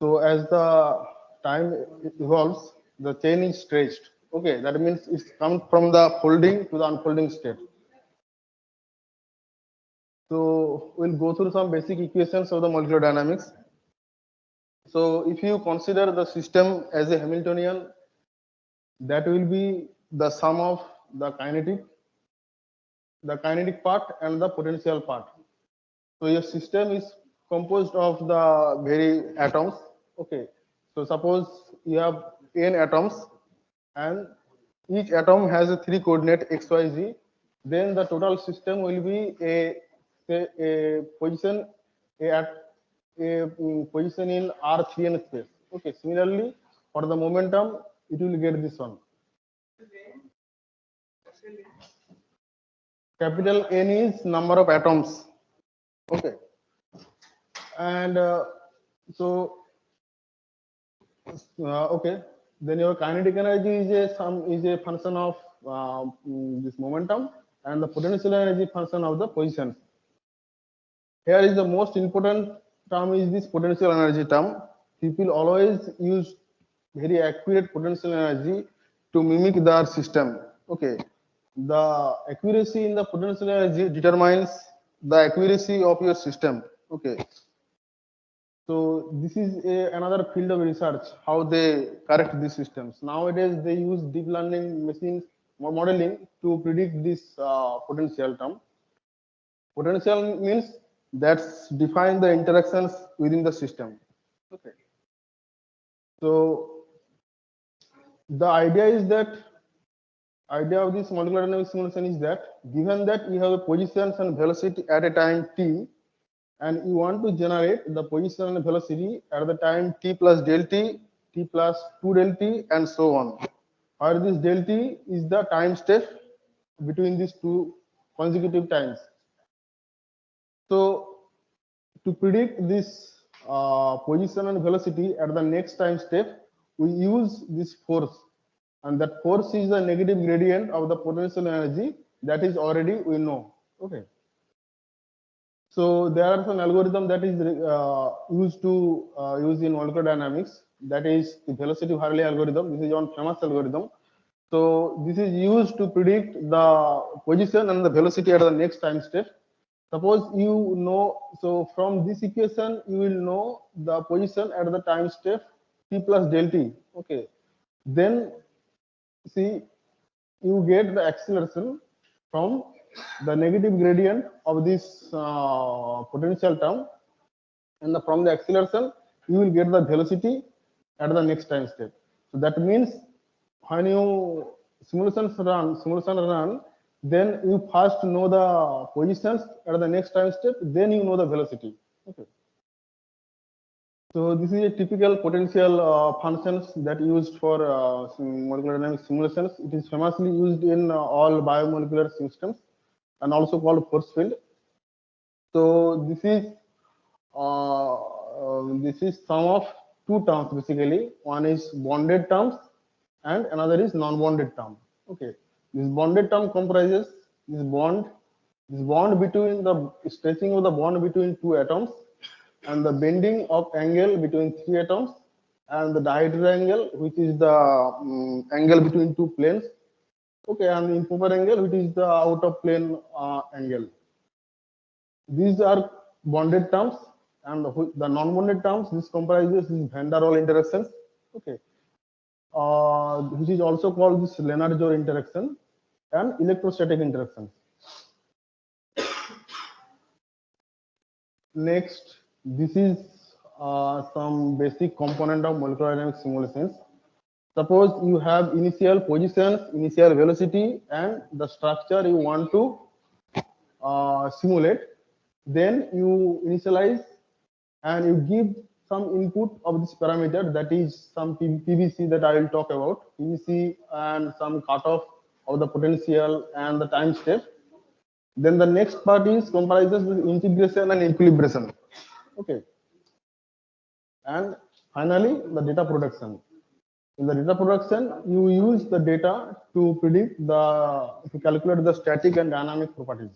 So as the time evolves, the chain is stretched. Okay, that means it's come from the folding to the unfolding state. So we'll go through some basic equations of the molecular dynamics. So if you consider the system as a Hamiltonian, that will be the sum of the kinetic part and the potential part. So your system is composed of the very atoms. Okay. So suppose you have n atoms and each atom has a 3 coordinate x, y, z. Then the total system will be a position position in R3n space. Okay. Similarly, for the momentum, it will get this one. Capital N is number of atoms. Okay. And so okay, then your kinetic energy is a function of this momentum, and the potential energy function of the position. Here is the most important term is this potential energy term. People always use very accurate potential energy to mimic their system. Okay, the accuracy in the potential energy determines the accuracy of your system. Okay, so this is another field of research, how they correct these systems. Nowadays, they use deep learning machines modeling to predict this potential term. Potential means that's define the interactions within the system. Okay. So the idea of this molecular dynamics simulation is that given that you have a positions and velocity at a time t, and you want to generate the position and velocity at the time t plus del t, t plus 2 del t, and so on. Where this del t is the time step between these two consecutive times. So to predict this position and velocity at the next time step, we use this force, and that force is the negative gradient of the potential energy that is already we know. Okay. So there are some algorithm that is used to use in molecular dynamics. That is the velocity Hartley algorithm. This is one famous algorithm. So this is used to predict the position and the velocity at the next time step. Suppose you know, so from this equation you will know the position at the time step t plus del t. Okay. Then see you get the acceleration from the negative gradient of this potential term, and from the acceleration you will get the velocity at the next time step. So that means when you simulation run, then you first know the positions at the next time step, then you know the velocity. Okay. So this is a typical potential functions that used for molecular dynamics simulations. It is famously used in all biomolecular systems and also called force field. So this is sum of two terms basically. One is bonded terms and another is non-bonded term. Okay, this bonded term comprises this bond between the stretching of the bond between two atoms, and the bending of angle between three atoms, and the dihedral angle, which is the angle between two planes. Okay, and the improper angle, which is the out of plane angle. These are bonded terms, and the non-bonded terms, this comprises these van der Waals interactions, okay, which is also called this Lennard-Joule interaction and electrostatic interactions. Next, this is some basic component of molecular dynamics simulations. Suppose you have initial positions, initial velocity, and the structure you want to simulate. Then you initialize and you give some input of this parameter, that is some PVC that I will talk about, PVC, and some cutoff of the potential and the time step. Then the next part is comprises with integration and equilibration. Okay. And finally, the data production. In the data production, you use the data to predict to calculate the static and dynamic properties.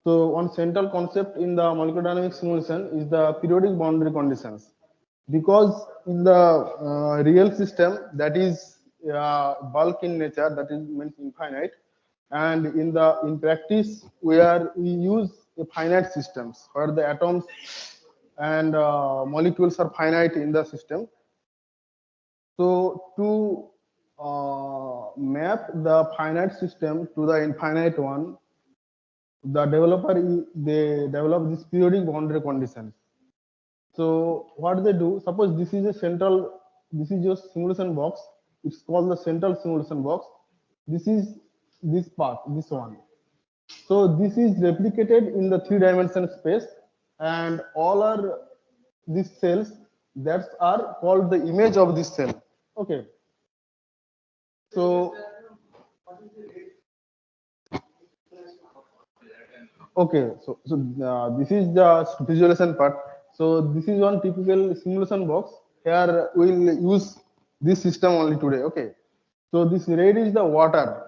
So one central concept in the molecular dynamics simulation is the periodic boundary conditions. Because in the real system, that is bulk in nature, that is means infinite, and in practice where we use a finite systems where the atoms and molecules are finite in the system. So to map the finite system to the infinite one, the developer they develop this periodic boundary conditions. So what they do, suppose this is your simulation box. It's called the central simulation box. This is this part, this one. So this is replicated in the 3-dimensional space, and all are these cells that are called the image of this cell. Okay. So okay, so this is the visualization part. So this is one typical simulation box. Here we'll use this system only today. Okay. So this red is the water.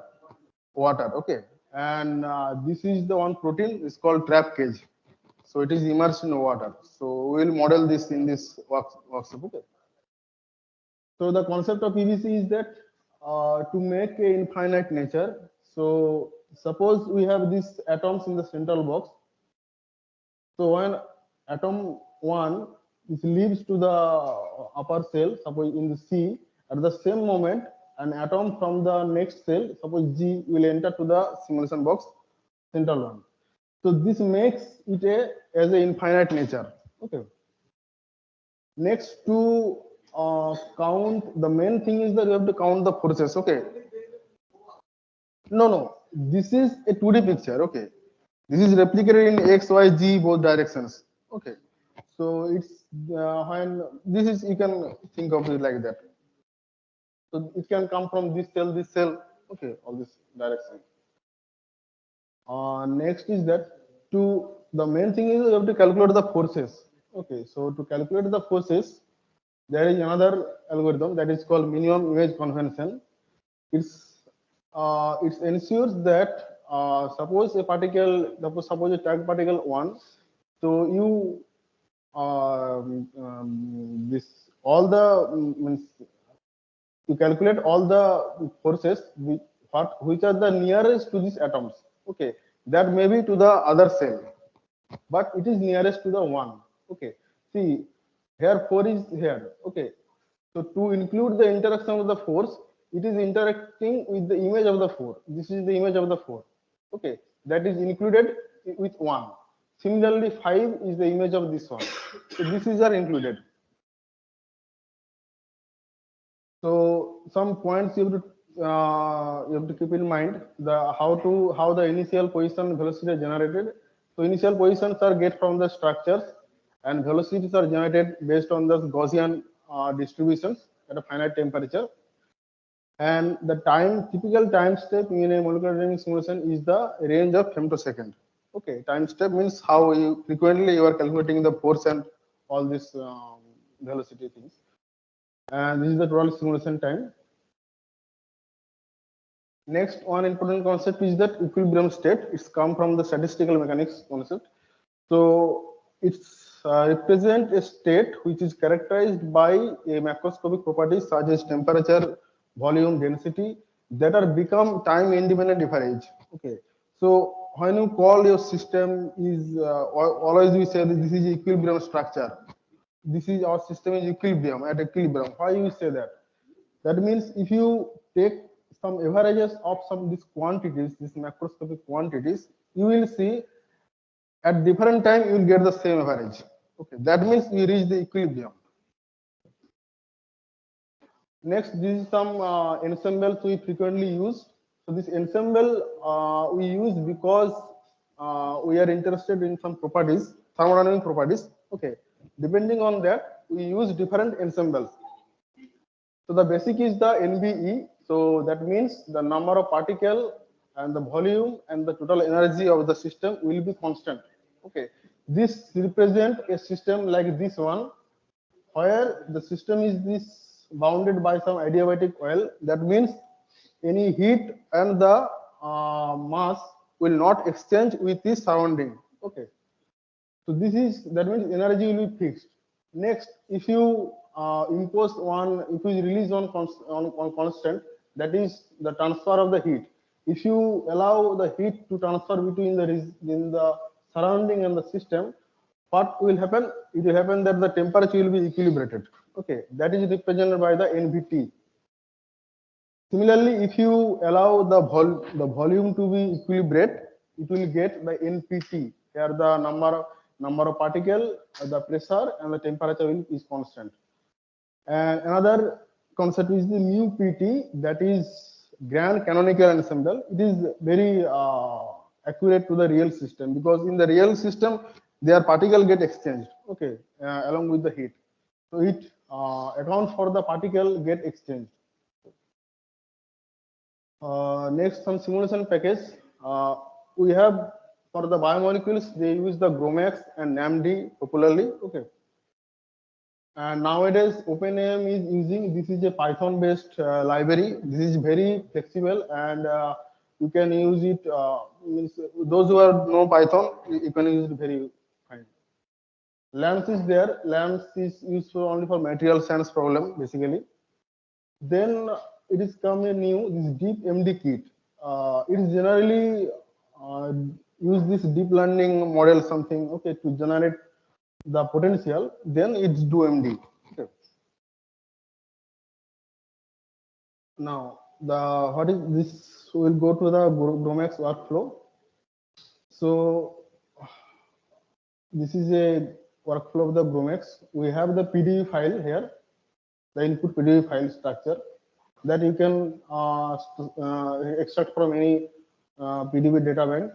Okay, and this is the one protein. It's called trap cage. So it is immersed in water. So we'll model this in this workshop. Okay. So the concept of PVC is that to make a infinite nature. So suppose we have these atoms in the central box. So when atom 1 is leaves to the upper cell, suppose in the C, at the same moment, an atom from the next cell, suppose G, will enter to the simulation box, central one. So this makes it as an infinite nature. Okay. Next, to count, the main thing is that you have to count the forces. Okay. No, this is a 2D picture. Okay. This is replicated in X, Y, Z both directions. Okay. So it's when this is, you can think of it like that. So it can come from this cell. Okay, all this direction. Next is that the main thing is you have to calculate the forces. Okay, so to calculate the forces, there is another algorithm that is called minimum image convention. It ensures that suppose a particle, suppose a charged particle 1, so you this all the means you calculate all the forces which are the nearest to these atoms. Okay, that may be to the other cell, but it is nearest to the one. Okay, see here 4 is here. Okay, so to include the interaction of the force, it is interacting with the image of the 4. This is the image of the 4. Okay, that is included with 1. Similarly, 5 is the image of this one. So this is are included. So some points you have to keep in mind, how the initial position velocity is generated. So initial positions are get from the structures, and velocities are generated based on the Gaussian distributions at a finite temperature. And the typical time step in a molecular dynamics simulation is the range of femtosecond. Okay, time step means how frequently you are calculating the force and all this velocity things. And this is the total simulation time. Next one important concept is that equilibrium state. It's come from the statistical mechanics concept. So it's represent a state which is characterized by a macroscopic properties such as temperature, volume, density that are become time independent average. Okay. So when you call your system is always we say that this is equilibrium structure. This is our system is equilibrium at equilibrium. Why you say that? That means if you take some averages of some these quantities, these macroscopic quantities, you will see at different time you will get the same average. Okay, that means we reach the equilibrium. Next, this is some ensembles we frequently use. So this ensemble we use because we are interested in some properties, thermodynamic properties. Okay, depending on that, we use different ensembles. So the basic is the NBE. So that means the number of particle and the volume and the total energy of the system will be constant. Okay, this represent a system like this one, where the system is this bounded by some adiabatic oil. That means any heat and the mass will not exchange with the surrounding. Okay, so this is that means energy will be fixed. Next, if you impose one, if you release on constant, that is the transfer of the heat. If you allow the heat to transfer between in the surrounding and the system, what will happen? It will happen that the temperature will be equilibrated. Okay, that is represented by the NVT. Similarly, if you allow the volume to be equilibrate, it will get the NPT, where the number of particle, the pressure, and the temperature is constant. And another concept is the mu PT, that is grand canonical ensemble. It is very accurate to the real system, because in the real system their particle get exchanged. Okay, along with the heat, so it accounts for the particle get exchanged. Next, some simulation package. We have for the biomolecules, they use the GROMACS and NAMD popularly. Okay. And nowadays, OpenAM is using, this is a Python based library. This is very flexible, and you can use it, means those who are know Python, you can use it very fine. LAMS is there. LAMS is used for only for material science problem, basically. Then it is come a new, this deep MD kit. It is generally use this deep learning model something, okay, to generate the potential. Then it's do MD. Okay. Now the what is this? We'll go to the GROMACS workflow. So this is a workflow of the GROMACS. We have the PDB file here, the input PDB file structure that you can extract from any PDB data bank.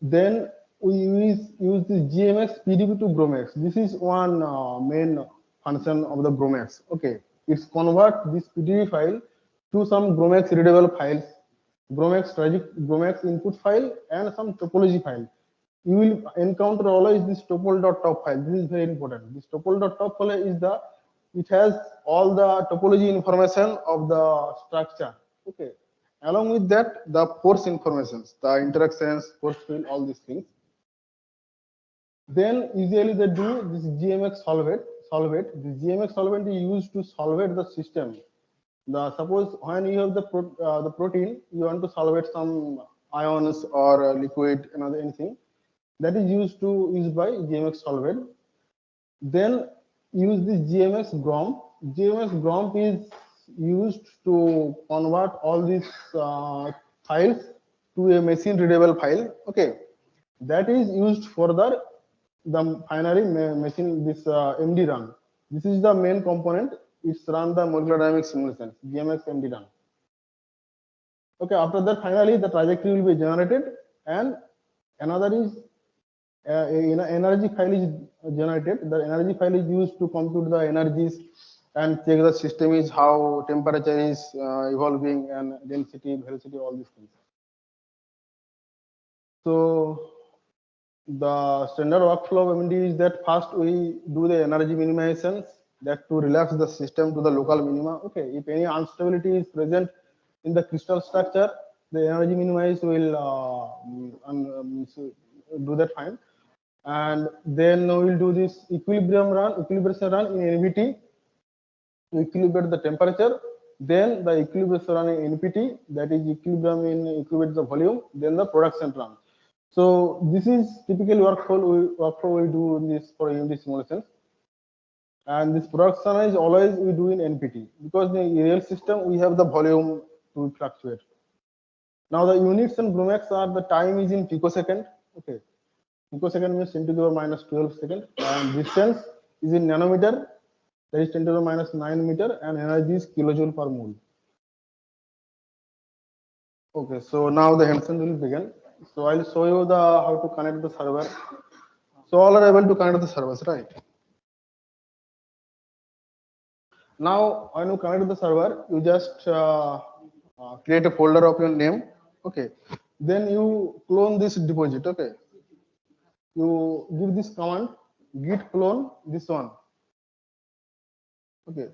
Then we use this GMX PDB to GROMACS. This is one main function of the GROMACS. Okay, it's convert this PDB file to some GROMACS readable files, GROMACS input file, and some topology file. You will encounter always this topol.top file. This is very important. This topol.top file is it has all the topology information of the structure. Okay. Along with that, the force informations, the interactions, force field, all these things. Then usually they do this GMX solvate. This GMX solvent is used to solvate the system. Suppose when you have the protein, you want to solvate some ions or liquid, another anything, that is used by GMX solvent. Then use this GMX GROM. GMX GROM is used to convert all these files to a machine readable file. Okay, that is used for the finally machine this MD run. This is the main component. It's run the molecular dynamics simulations, GMX MD run. Okay, after that finally the trajectory will be generated, and another is energy file is generated. The energy file is used to compute the energies and check the system is how temperature is evolving, and density, velocity, all these things. So the standard workflow of MD is that first we do the energy minimizations, that to relax the system to the local minima. Okay, if any instability is present in the crystal structure, the energy minimize will do that fine. And then we will do this equilibration run in NVT to equilibrate the temperature. Then the equilibrium run in NPT, that is equilibrium in equilibrate the volume, then the production run. So this is typically workflow we do in this for unit simulations. And this production is always we do in NPT because in the real system we have the volume to fluctuate. Now the units and Brumax are the time is in picosecond. Okay, picosecond means 10 to the power minus 12 second, and distance is in nanometer, that is 10 to the minus 9 meter, and energy is kilojoule per mole. Okay, so now the Hansen will begin. So I'll show you the how to connect the server. So all are able to connect the servers, right? Now when you connect to the server, you just create a folder of your name. Okay, then you clone this deposit. Okay, you give this command git clone this one. Okay,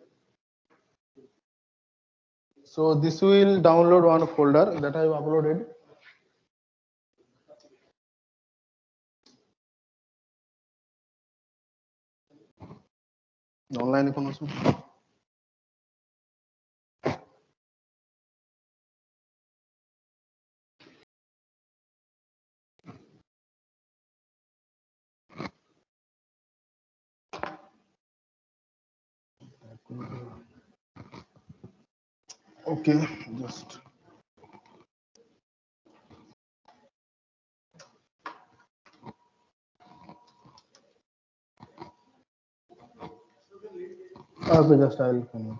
so this will download one folder that I have uploaded. Online information. Okay, just okay, just I'll comment.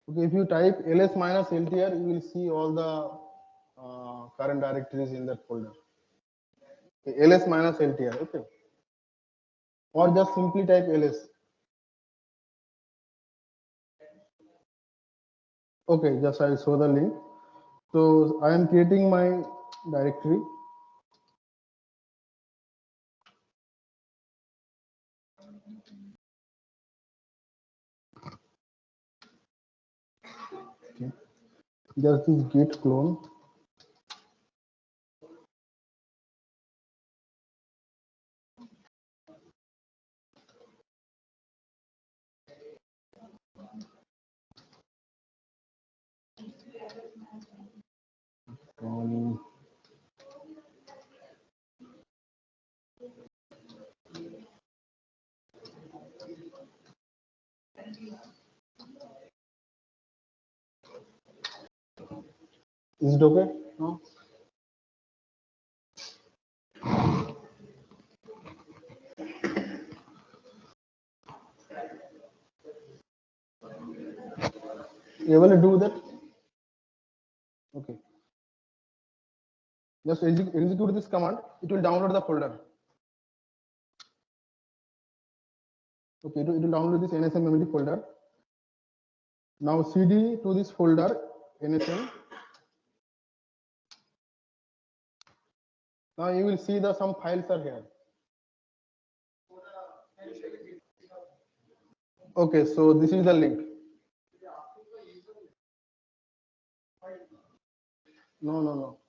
Okay, if you type ls minus ltr, you will see all the current directories in that folder. Okay, ls minus ltr. Okay, or just simply type ls. Okay, just I'll show the link. So I am creating my directory. Okay, just this git clone. Um, is it okay? No? You able to do that? Okay. Just execute this command. It will download the folder. Okay, it will download this NSM memory folder. Now cd to this folder NSM. Now you will see the some files are here. Okay, so this is the link. No, no, no.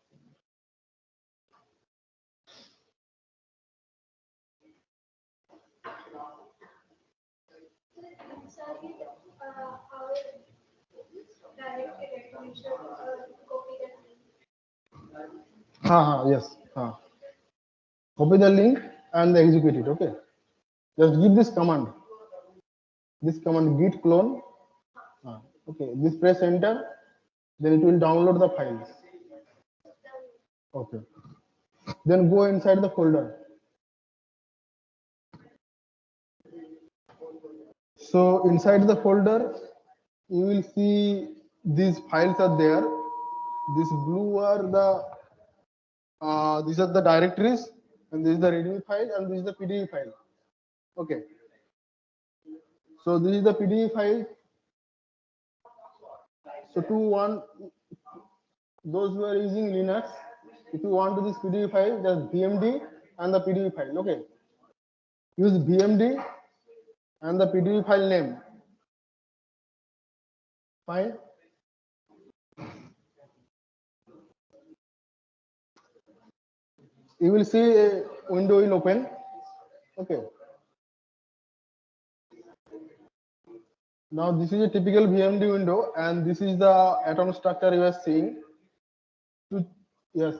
Yes. Copy the link and execute it. Okay. Just give this command. This command git clone. Okay. This press enter. Then it will download the files. Okay. Then go inside the folder. So inside the folder, you will see these files are there. This blue are the these are the directories, and this is the readme file, and this is the pdf file. Okay. So this is the pdf file. So to one, those who are using Linux, if you want this pdf file, just vmd and the pdf file. Okay. Use vmd and the pdf file name. Fine. You will see a window will open. Okay. Now this is a typical VMD window, and this is the atom structure you are seeing. Yes.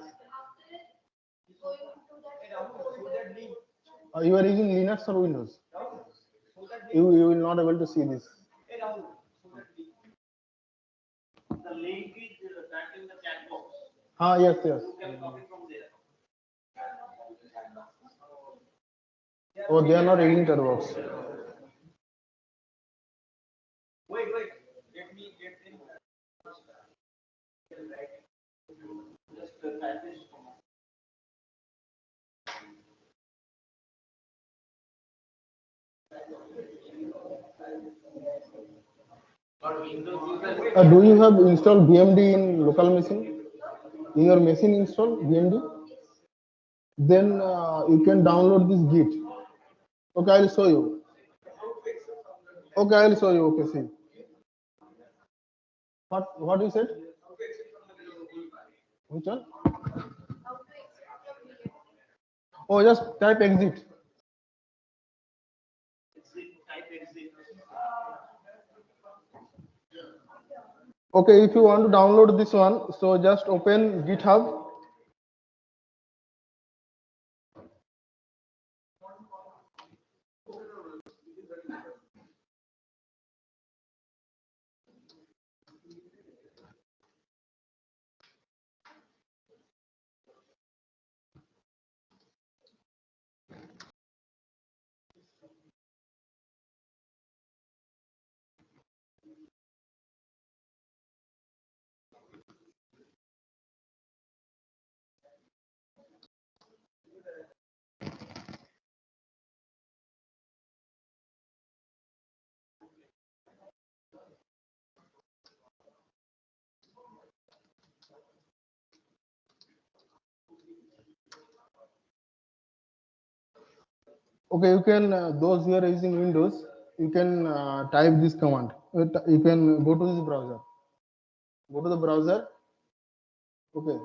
You are using Linux or Windows? You will not able to see this. The link is that in the chat box. Yes, yes. Oh, they are not using chat box. Wait. Let me get in. Just type this. Do you have installed VMD in local machine? In your machine install VMD? Then you can download this Git. Okay, I'll show you. Okay, I'll show you. Okay, see. What you said? Which one? Oh, just type exit. Okay, if you want to download this one, so just open GitHub. Okay, you can those who are using Windows, you can type this command. You can go to this browser. Go to the browser. Okay.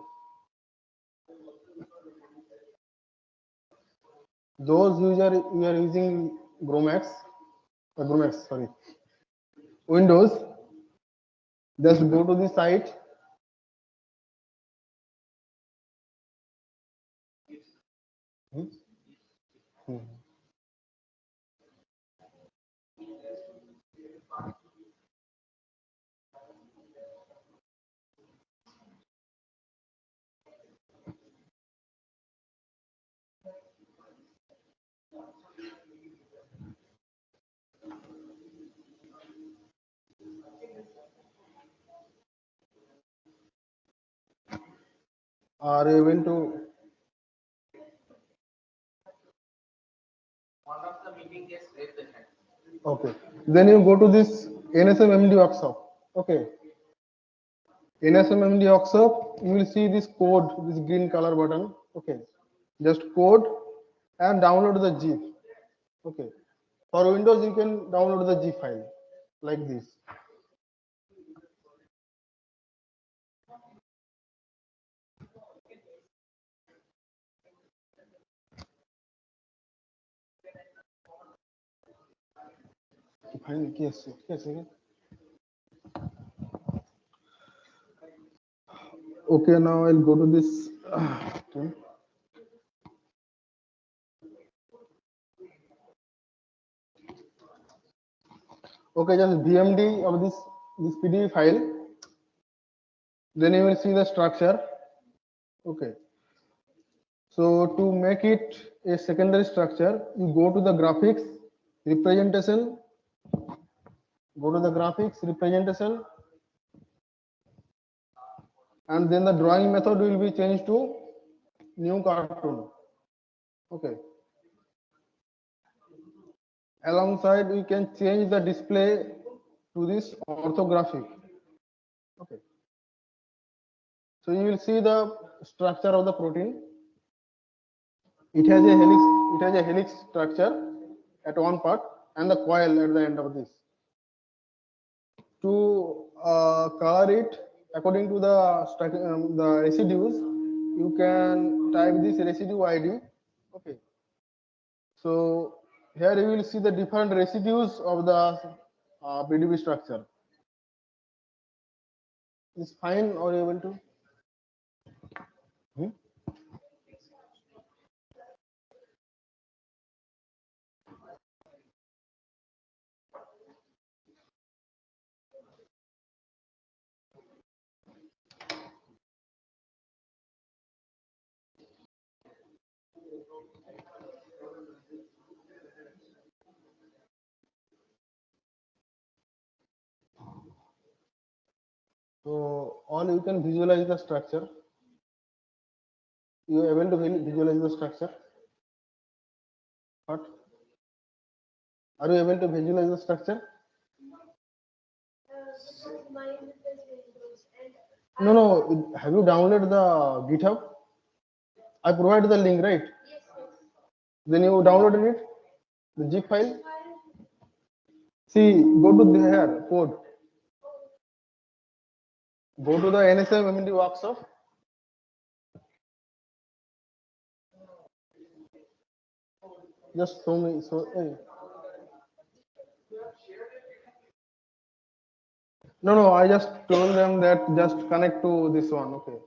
Those user you are using Gromax, sorry, Windows. Just go to the site. Hmm. Are you able to? One of the meeting guests raised the hand. Okay. Then you go to this NSMMD workshop. Okay. NSMMD workshop, you will see this code, this green color button. Okay. Just code and download the zip. Okay. For Windows, you can download the zip file like this. Yes. Okay, now I'll go to this. Okay, just VMD of this PDF file. Then you will see the structure. Okay. So to make it a secondary structure, you go to the graphics representation. Go to the graphics representation, and then the drawing method will be changed to new cartoon. Okay. Alongside, we can change the display to this orthographic. Okay. So you will see the structure of the protein. It has a helix. It has a helix structure at one part and the coil at the end of this. To color it according to the residues, you can type this residue ID. Okay. So here you will see the different residues of the PDB structure. Is fine or able to? Hmm? So all you can visualize the structure. You are able to visualize the structure. What? Are you able to visualize the structure? No, no. Have you downloaded the GitHub? I provided the link, right? Then you downloaded it, the zip file. See, go to here, code. Go to the NSM MD workshop. Just show me. So, no, I just told them that just connect to this one. Okay.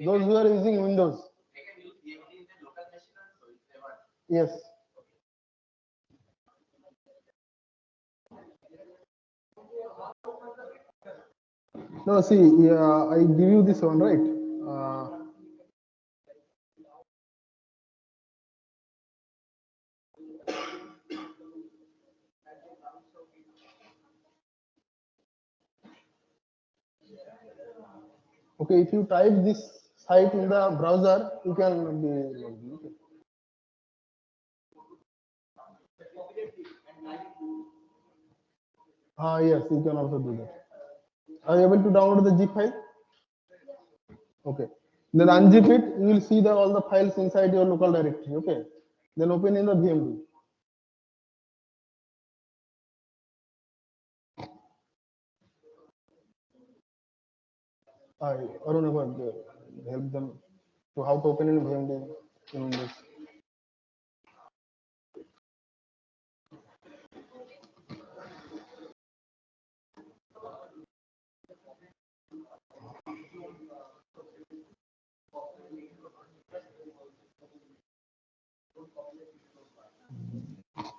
Those who are using Windows. They can use VMD in the local machine also if they want. Yes. No, see, yeah, I give you this one, right? Okay, if you type this site in the browser, you can be logged in. Okay. Yes, you can also do that. Are you able to download the zip file? Okay. Then unzip it, you will see all the files inside your local directory. Okay. Then open in the VMD. I don't know what help them to how to open in VMD in Windows.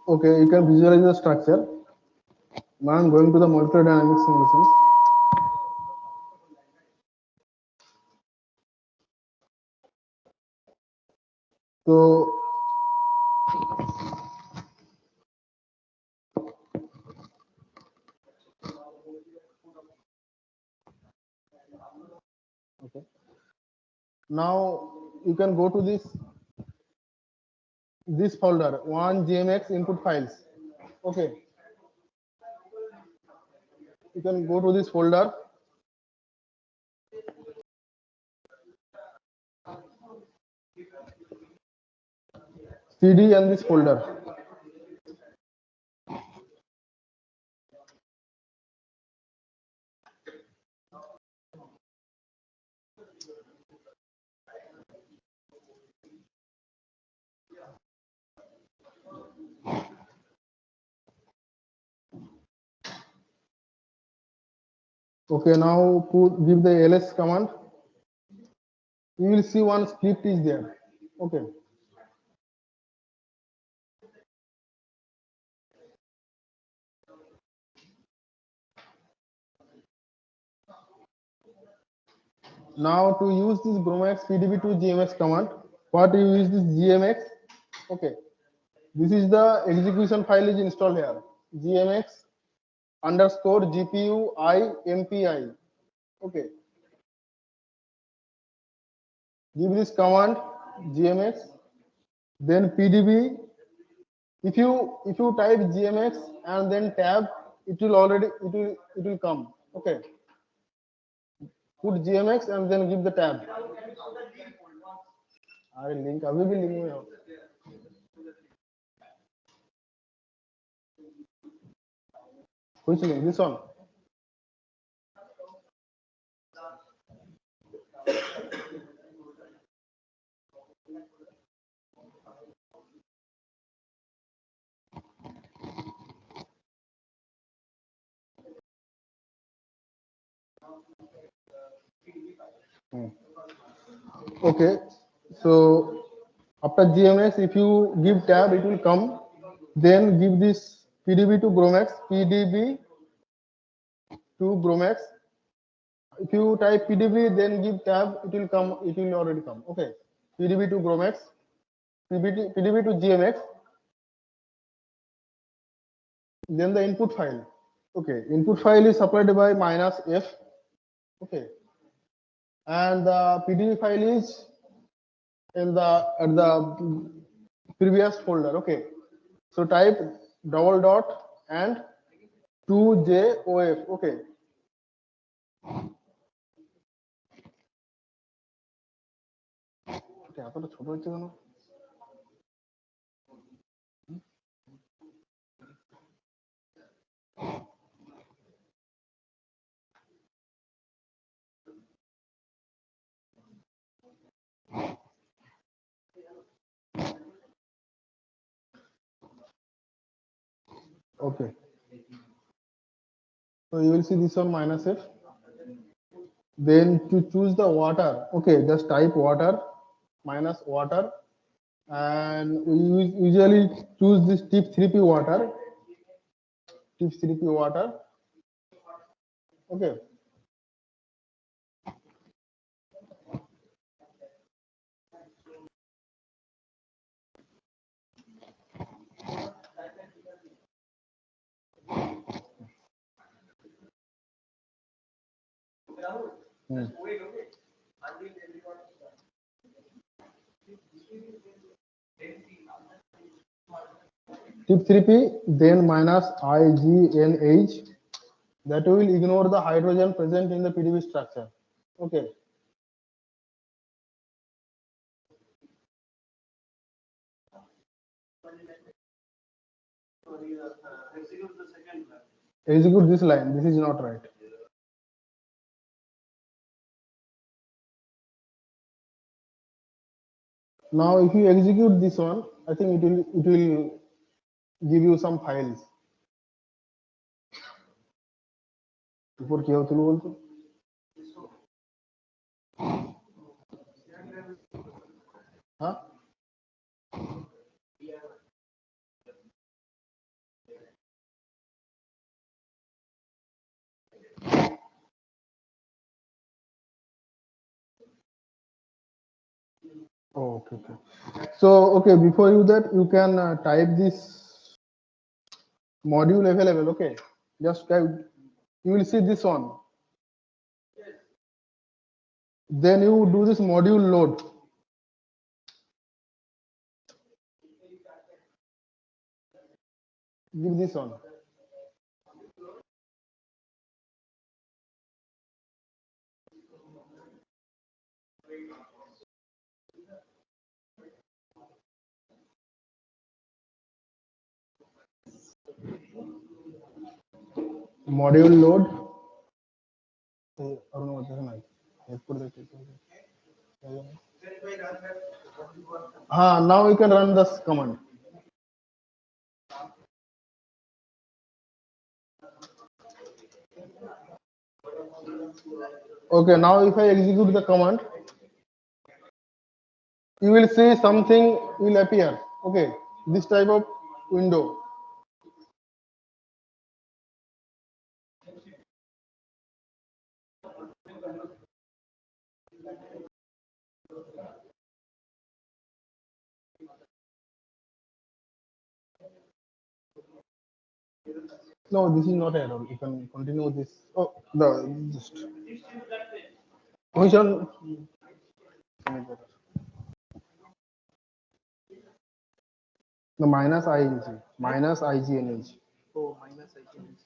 Okay, you can visualize the structure. Now I'm going to the molecular dynamics simulation. So okay. Now you can go to this folder, one GMX input files. Okay. You can go to this folder. CD and this folder. Okay, now give the ls command. You will see one script is there. Okay. Now to use this bromax pdb to gmx command, what you use this gmx. Okay, this is the execution file is installed here. Gmx underscore gpu I mpi. Okay, give this command gmx, then pdb. If you type gmx and then tab, it will come. Okay, put gmx and then give the tab. I link अभी भी link में हो. Which link? This one. Okay, so after GMX, if you give tab, it will come. Then give this PDB to Bromax, PDB to Bromax. If you type PDB, then give tab, it will come. It will already come. Okay, PDB to Bromax, PDB to GMX. Then the input file. Okay, input file is supplied by -f. Okay, and the PDB file is in the at the previous folder. Okay, so type double dot and 2JOF. Okay, এতটা ছোট হচ্ছে কেন? Okay, so you will see this one -f. Then to choose the water, okay, just type water minus water, and we usually choose this tip 3p water, tip 3p water. Okay, tip 3p, then minus IGNH. That will ignore the hydrogen present in the PDB structure. Okay, execute this line. This is not right. Now if you execute this one, I think it will give you some files. Before কি হচ্ছিল বলতো? Huh? Oh, okay, okay. So, okay, before you that, you can type this module available. Okay, just type. You will see this one. Then you do this module load. Give this one. Module load. I don't know what this is. Now you can run this command. Okay, now if I execute the command, you will see something will appear. Okay, this type of window. No, this is not error. You can continue this. Oh, the just which one? The minus ing, minus ignh. Oh, minus IGN.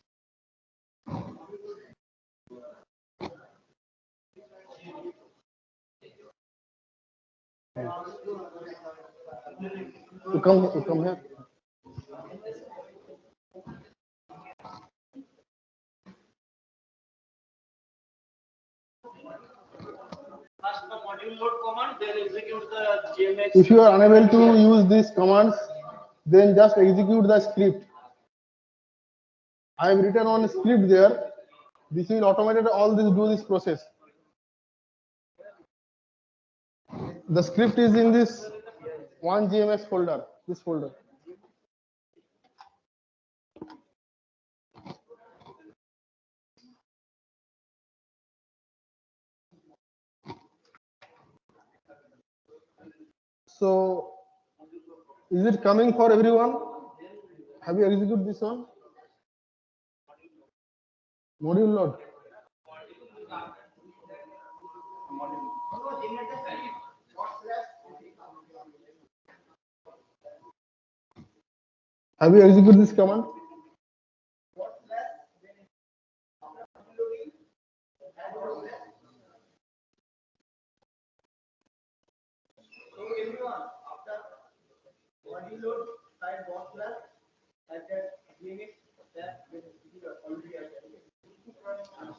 You come here. If you are unable to use these commands, then just execute the script. I have written on script there. This will automated all this do this process. The script is in this one GMX folder, this folder. So, is it coming for everyone? Have you executed this one? Module load. Have you executed this command?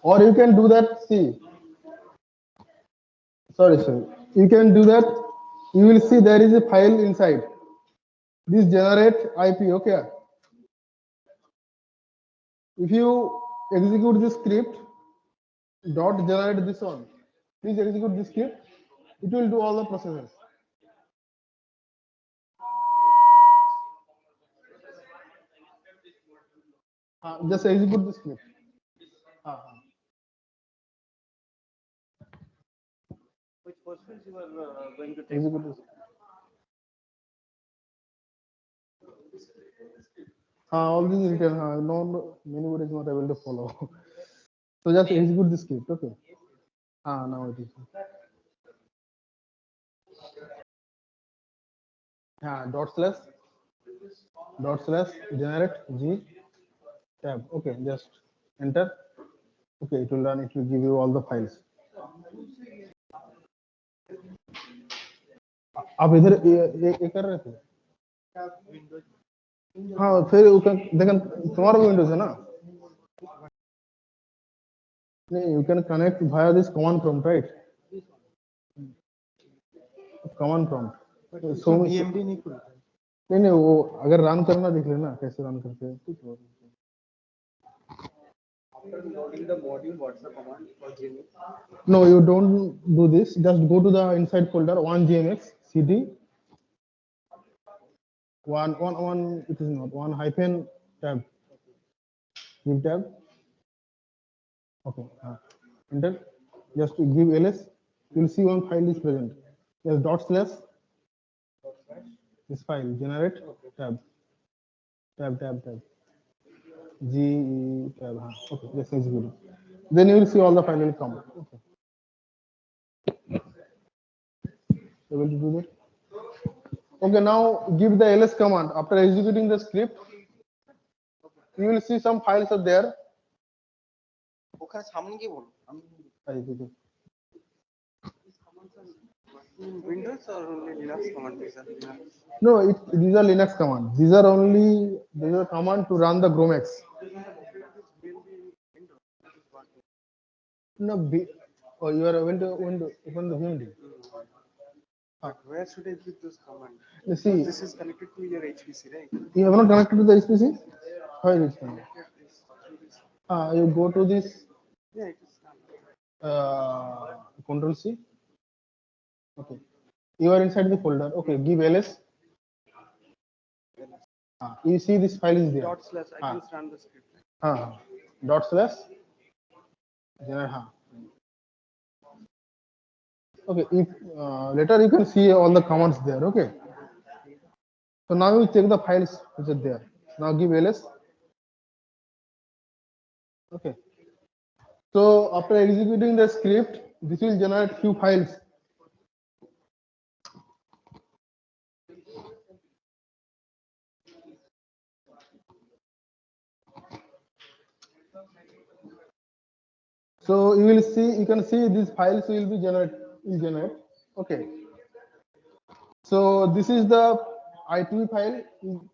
Or you can do that, see, sorry, you can do that, you will see there is a file inside, this generate IP, okay. If you execute this script, dot generate this one, please execute this script, it will do all the processes. Just execute the script. Which process you are going to take? Execute this. All this is written. No, anybody is not able to follow. So just execute the script. Okay. Now it is. Dot slash generate G tab. Okay, just enter. Okay, it will run. It will give you all the files. आप इधर ये कर रहे थे? हाँ, फिर देखन तुम्हारा विंडोज है ना? नहीं, you can connect via this command prompt, right? Command prompt. So DMD नहीं खुलता है। नहीं वो अगर रन करना देख लेना कैसे रन करते हैं कुछ और After loading the module, what's the command for GMX? No, you don't do this. Just go to the inside folder one GMX cd one. It is not one hyphen tab. Give tab. Okay. Enter. Just give ls. You'll see one file is present. Yes. Dot slash. This file generate tab. Tab. G tab. Okay. Let's execute it. Then you will see all the file will come. Okay. Able to do that? Okay, now give the ls command. After executing the script, you will see some files are there. ওখানে সামনে গিয়ে বলো Windows or only Linux command? Linux. No, these are Linux commands. These are command to run the Gromex. No, you are window open the window. Where should I put this command? You see, This is connected to your HPC, right? you have not connected to the HPC? How is it? You go to this Yeah, it is. Control C. Okay. You are inside the folder. Okay, give ls. You see this file is there. Dot slash. I can run the script. Dot slash. Okay, if later you can see all the commands there. Okay, so now we check the files which are there. Now give ls. Okay, so after executing the script, this will generate few files. So you can see these files will be generate. Okay, so this is the ITV file.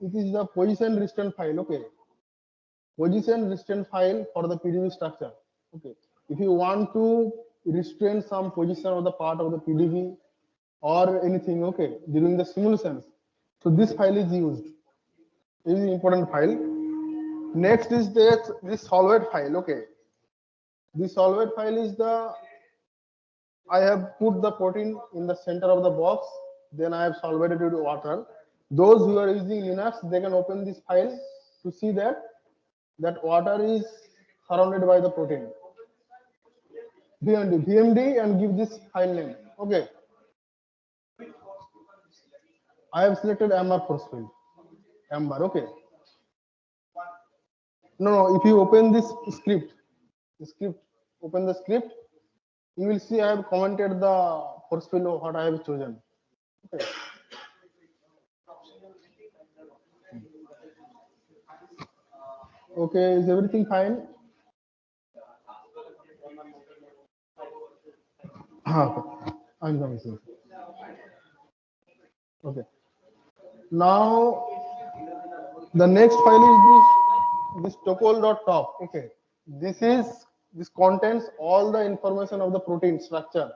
It is the position restraint file. Okay, position restraint file for the PDB structure. Okay, if you want to restrain some position of the part of the PDB or anything, okay, during the simulations, so this file is used. This is important file. Next is this solved file. Okay, this solved file is the I have put the protein in the center of the box. Then I have solved it with water. Those who are using Linux, they can open this file to see that water is surrounded by the protein. VMD and give this file name. Okay. I have selected Amber force field. Amber. Okay. No. If you open this script, open the script, you will see I have commented the force field of what I have chosen. Okay. Okay. Is everything fine? Okay. I'm coming soon. Okay. Now the next file is this topol.top. Okay. This contains all the information of the protein structure.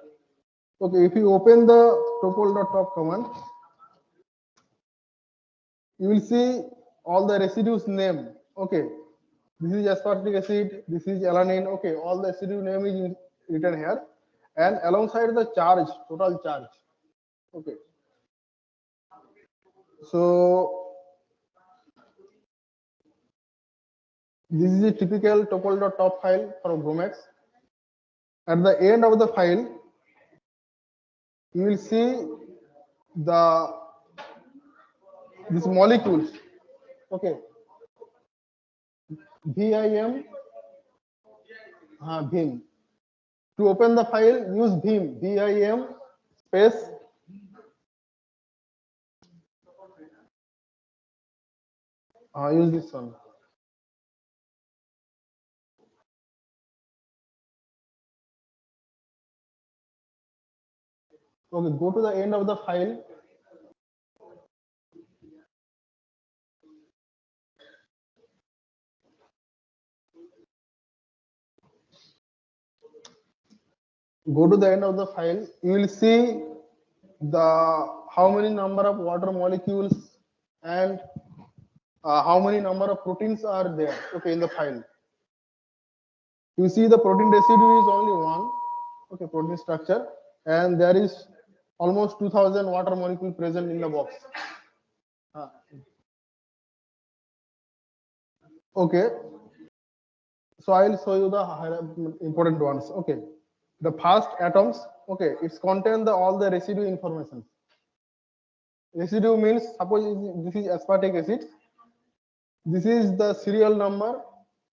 Okay. If you open the topol.top command, you will see all the residues name. Okay. This is aspartic acid. This is alanine. Okay. All the residue name is written here, and alongside the charge, total charge. Okay. So this is a typical topol.top file for Gromex. At the end of the file, you will see these molecules. Okay, VIM, Vim. To open the file, use VIM space. Use this one. Okay, go to the end of the file. Go to the end of the file. You will see how many number of water molecules and how many number of proteins are there. Okay, in the file. You see the protein residue is only one. Okay, protein structure, and there is almost 2000 water molecule present in the box. Okay, so I'll show you the important ones. Okay, the first atoms. Okay, it's contain all the residue information. Residue means, suppose this is aspartic acid. This is the serial number,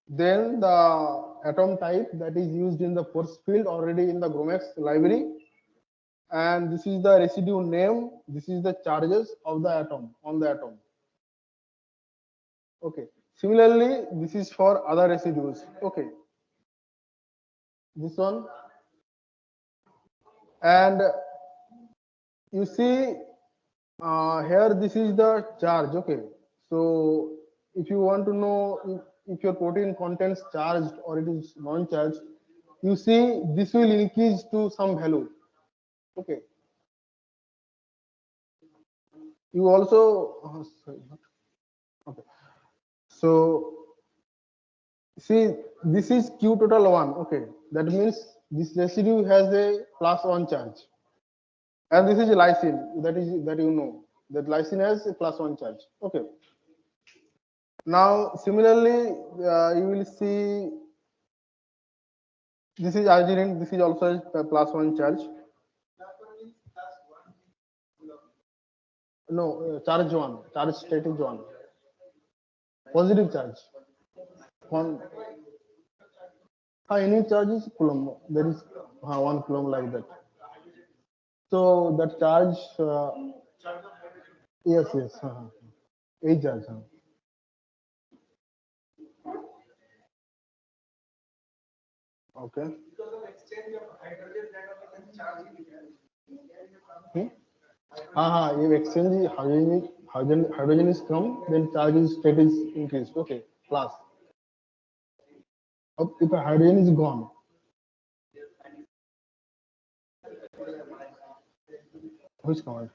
then the atom type that is used in the force field already in the Gromex library, and this is the residue name. This is the charges of the atom on the atom. Okay. Similarly, this is for other residues. Okay. This one, and you see here this is the charge. Okay. So if you want to know if your protein contains charged or it is non-charged, you see this will increase to some value. Okay. You also sorry. Okay. So see, this is Q total 1. Okay, that means this residue has a +1 charge, and this is lysine. That you know that lysine has a +1 charge. Okay. Now, similarly, you will see this is arginine. This is also a +1 charge. No, charge 1, charge state is 1. Positive charge. Any charge is coulomb. There is 1 coulomb like that. So that charge, yes, yes, a charge. Okay. If exchange hydrogen is come, then charge is state is increased. Okay, plus. If a hydrogen is gone, which command?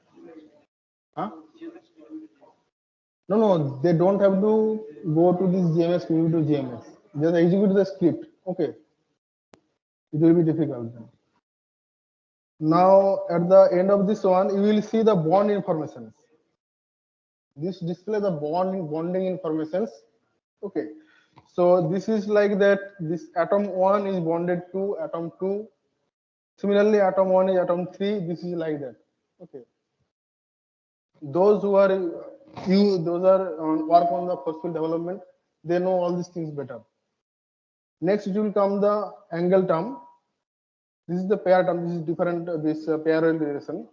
Huh? No, they don't have to go to this GMS, move to GMS. Just execute the script. Okay, it will be difficult. Now, at the end of this one, you will see the bond informations. This displays the bonding informations. Okay, so this is like that. This atom 1 is bonded to atom 2. Similarly, atom 1 is atom 3. This is like that. Okay. Those who are those are work on the phosphate development, they know all these things better. Next, it will come the angle term. This is the pair term. This is different. This parallel relation.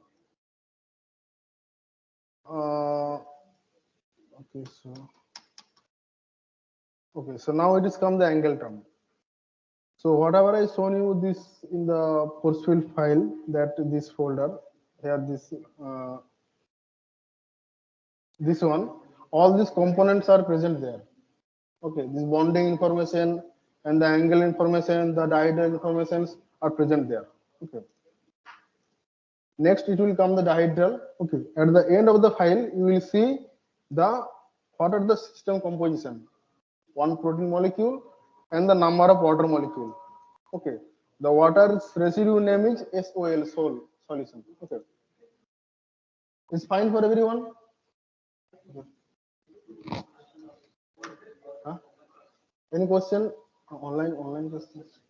Okay, so now it is come the angle term. So whatever I shown you this in the force field file, that this folder here, this one, all these components are present there. Okay, this bonding information and the angle information, the dihedral informations are present there. Okay. Next, it will come the dihedral. Okay. At the end of the file, you will see what are the system composition, one protein molecule and the number of water molecule. Okay. The water's residue name is SOL, solution. Okay. It's fine for everyone. Huh? Any question? Online questions.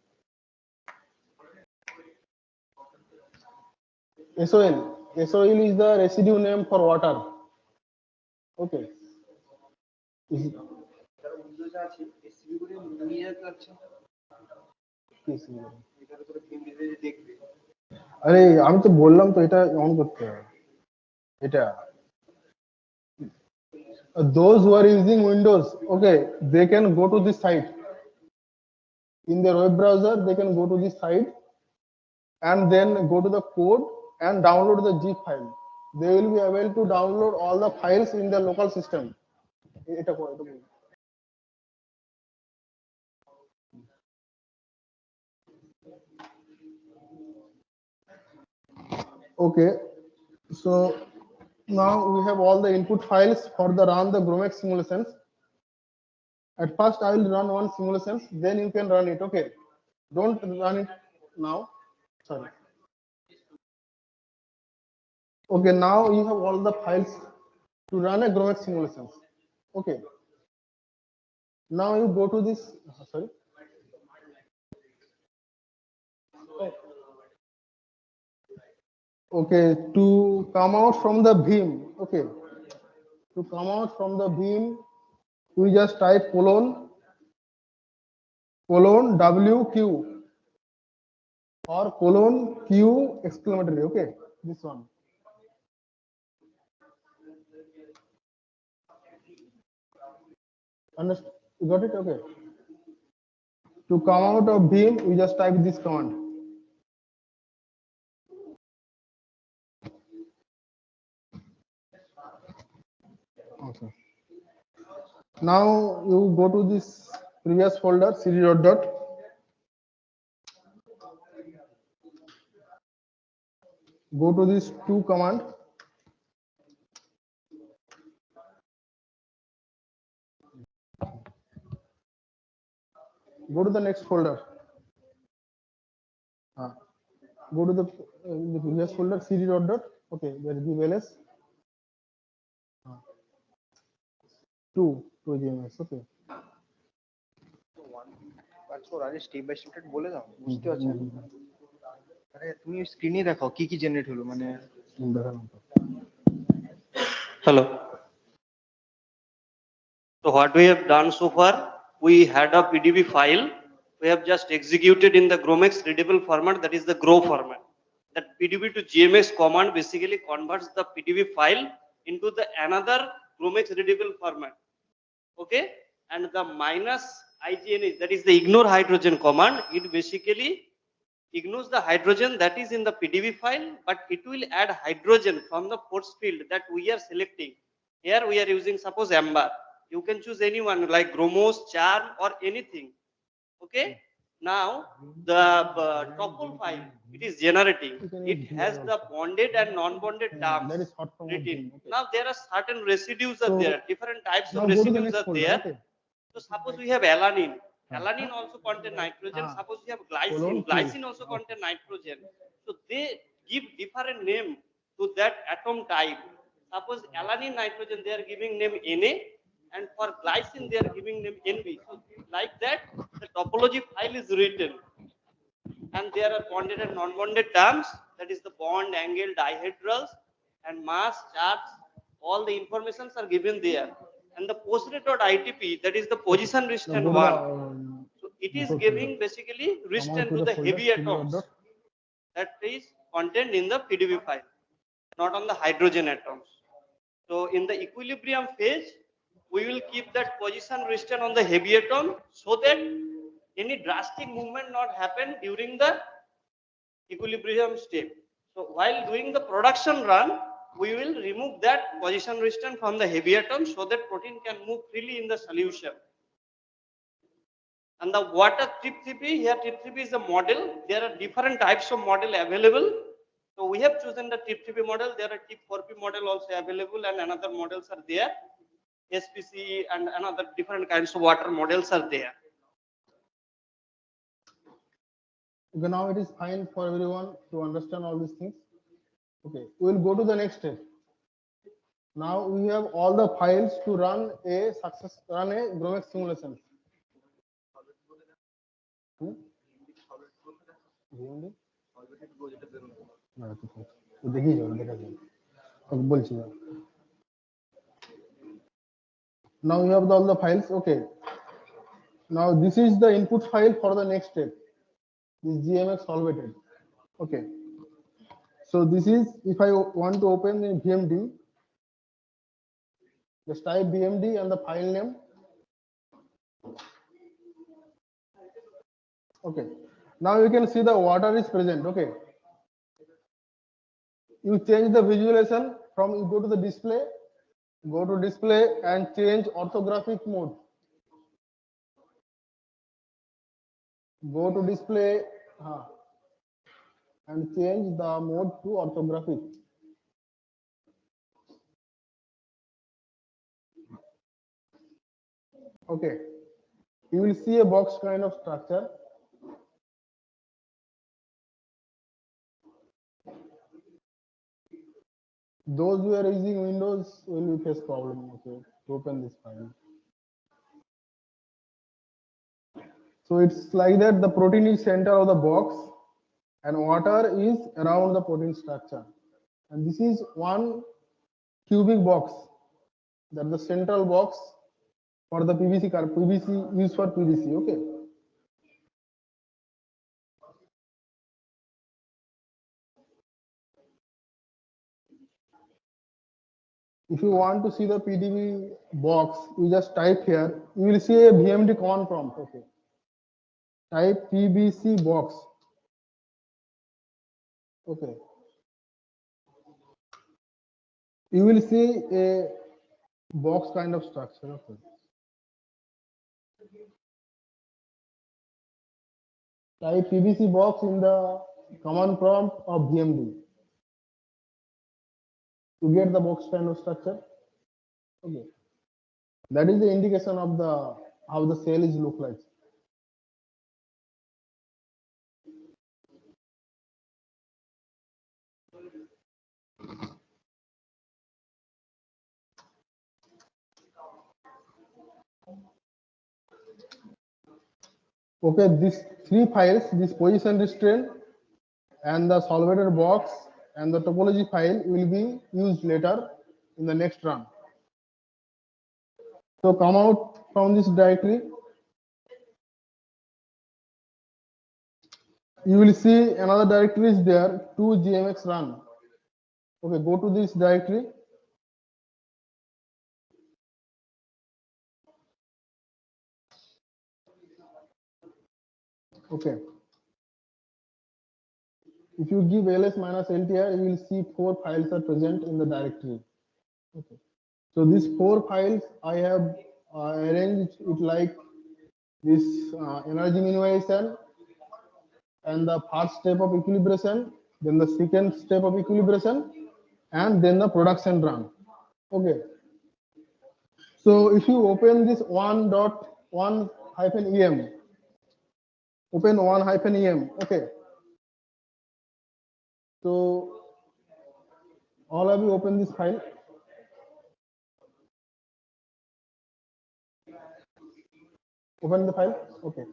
SOL is the residue name for water. Okay. আরে আমি তো বললাম তো এটা on করতে হবে এটা those who are using Windows, okay, they can go to this site in their web browser. They can go to this site and then go to the code and download the zip file. They will be able to download all the files in their local system. Okay, so now we have all the input files for the run the Gromex simulations. At first, I will run one simulation, then you can run it. Okay, don't run it now. Sorry. Okay, now you have all the files to run a Gromex simulations. Okay. Now you go to this. Sorry. Okay, to come out from the beam. Okay, to come out from the beam, we just type colon WQ or colon Q exclamatory. Okay, this one. Understand? You got it? Okay. To come out of beam, we just type this command. Okay. Now you go to this previous folder cd dot. Go to this two command. Go to the next folder. Go to the previous folder cd dot. Okay, there is ls. Two GMS. Okay. আরে step by step বলে দাও, বুঝতে পারছি না। আরে তুমি স্ক্রিনে দেখাও কি কি জেনারেট হলো, মানে Hello. So what we have done so far, we had a PDB file. We have just executed in the GROMEX readable format, that is the GROW format. That PDB to GMX command basically converts the PDB file into the another GROMEX readable format. Okay, and the minus IGNH, that is the ignore hydrogen command, it basically ignores the hydrogen that is in the PDB file, but it will add hydrogen from the force field that we are selecting. Here we are using suppose amber. You can choose anyone like Gromos, Charm or anything. Okay. Now the tuple file, it is generating. It has the bonded and non-bonded terms That is hot from written. thing. Okay. Now there are certain residues are So, there, different types now of go to the residues next are folder. there. Okay. So suppose we have alanine. Alanine also contain nitrogen. Suppose we have Colon glycine. Glycine also contain nitrogen. So they give different name to that atom type. Suppose alanine nitrogen, they are giving name Na, and for glycine they are giving name Nb. So like that, the topology file is written, and there are bonded and non-bonded terms. That is the bond, angle, dihedrals, and mass, charge. All the informations are given there. And the post-rate.itp, that is the position restraint one. So it is giving basically restraint to the heavy atoms that is contained in the PDB file, not on the hydrogen atoms. So in the equilibrium phase, we will keep that position restraint on the heavy atom so that any drastic movement not happen during the equilibrium step. So while doing the production run, we will remove that position restraint from the heavy atom so that protein can move freely in the solution. And the water TRIP3P, here TRIP3P is a model. There are different types of model available. So we have chosen the TRIP3P model. There are TIP4P model also available, and another models are there. SPC and another different kinds of water models are there. Okay, now it is fine for everyone to understand all these things. Okay, we will go to the next step. Now we have all the files to run a GROMEX simulation. Now we have all the files. Okay. Now this is the input file for the next step. This GMX solvated. Okay. So this is, if I want to open the BMD, just type BMD and the file name. Okay. Now you can see the water is present. Okay. You change the visualization from, you go to the display, and change orthographic mode. Go to display and change the mode to orthographic. Okay. You will see a box kind of structure. Those who are using Windows will face problem. Okay, to open this file. So it's like that. The protein is center of the box, and water is around the protein structure. And this is one cubic box. That's the central box for the PVC card. PVC used for PVC. Okay. If you want to see the PDB box, you just type here. You will see a BMD command prompt. Okay. Type PBC box. Okay. You will see a box kind of structure. Okay. Type PBC box in the command prompt of BMD to get the box kind of structure. Okay. That is the indication of the how the cell is look like. Okay, these three files, this position restraint and the solvator box and the topology file will be used later in the next run. So come out from this directory. You will see another directory is there, 2gmx run. Okay, go to this directory. Okay. If you give ls minus ltr, you will see 4 files are present in the directory. Okay. So these 4 files I have arranged it like this: energy minimization, and the first step of equilibration, then the second step of equilibration, and then the production run. Okay. So if you open this 1.1-em, open 1-em. Okay. So all of you open this file. Open the file. Okay.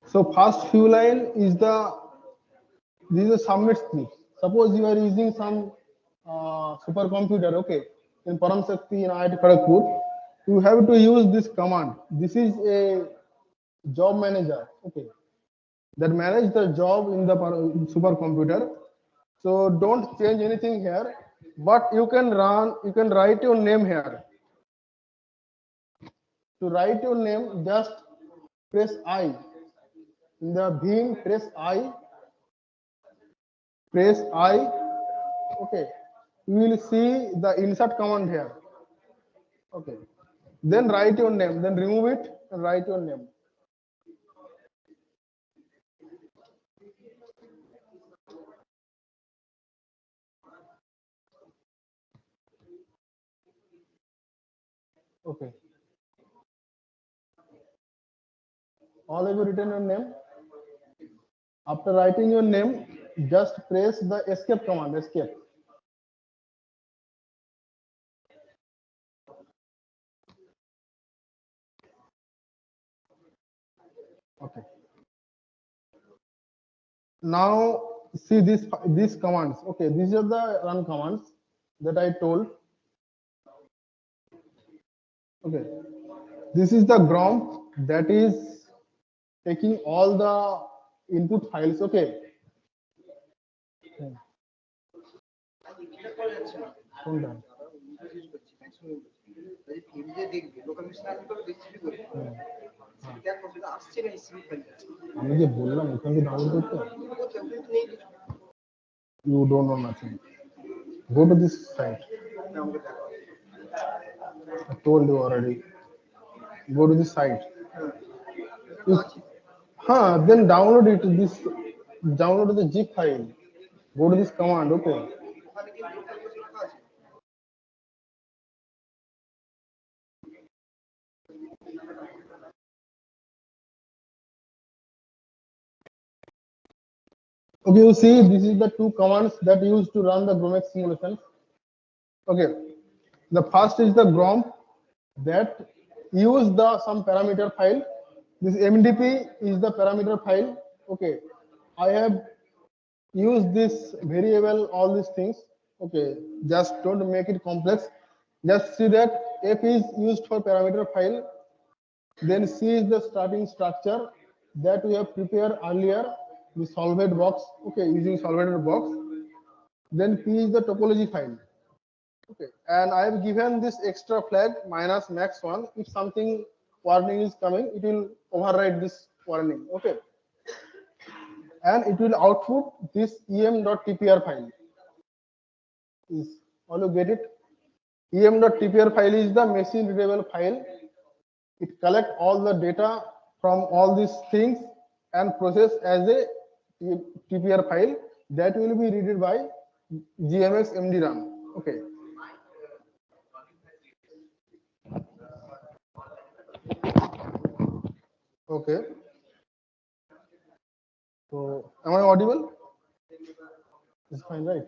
So first few line is this is a submit script. Suppose you are using some supercomputer, okay, in Param Shakti in IIT Kharagpur, you have to use this command. This is a job manager, okay, that manage the job in the supercomputer. So don't change anything here, but you can write your name here. To write your name, just press I. In the Vim, press I. Press I. Okay. You will see the insert command here. Okay. Then write your name. Then remove it and write your name. Okay. All of you written your name. After writing your name, just press the escape command. Escape. Okay. Now see these commands. Okay, these are the run commands that I told. Okay, this is the GROM that is taking all the input files. Okay. আমি যে বললাম ওখান থেকে download করতে, you don't know nothing. Go to this site. I told you already. Go to this site. Then download it. Download the zip file. Go to this command. Okay. Okay, you see, this is the 2 commands that used to run the GROMX simulations. Okay, the first is the GROM that use the some parameter file. This MDP is the parameter file. Okay, I have used this variable, all these things. Okay, just don't make it complex. Just see that F is used for parameter file. Then C is the starting structure that we have prepared earlier, the solved box, okay, using solved box. Then P is the topology file. Okay, and I have given this extra flag minus max 1. If something warning is coming, it will override this warning. Okay, and it will output this em.tpr file. Is all you get it? em.tpr file is the machine readable file. It collects all the data from all these things and process as a TPR file that will be read by GMX MD run. Okay. Okay. So, am I audible? It's fine, right?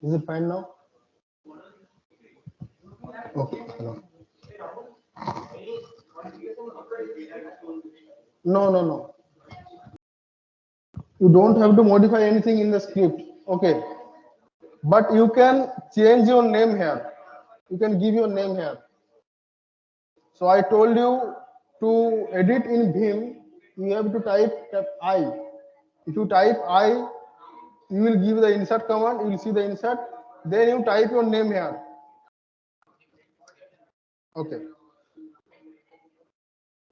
Is it fine now? Okay. Hello. No. You don't have to modify anything in the script. Okay. But you can change your name here. You can give your name here. So I told you to edit in Vim, you have to type I. If you type I, you will give the insert command, you will see the insert. Then you type your name here. Okay.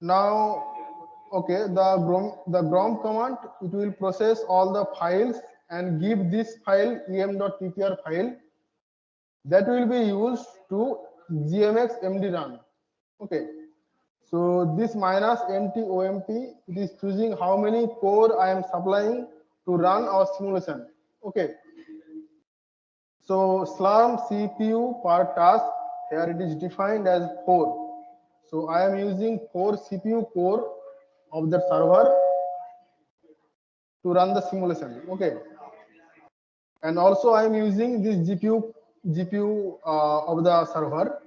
Now, okay, the grom command, it will process all the files and give this file em.ppr file that will be used to gmx md run. Okay. So this minus NTOMP, it is choosing how many core I am supplying to run our simulation. Okay. So slam CPU per task, here it is defined as 4. So I am using 4 CPU core of the server to run the simulation. Okay. And also I am using this GPU of the server.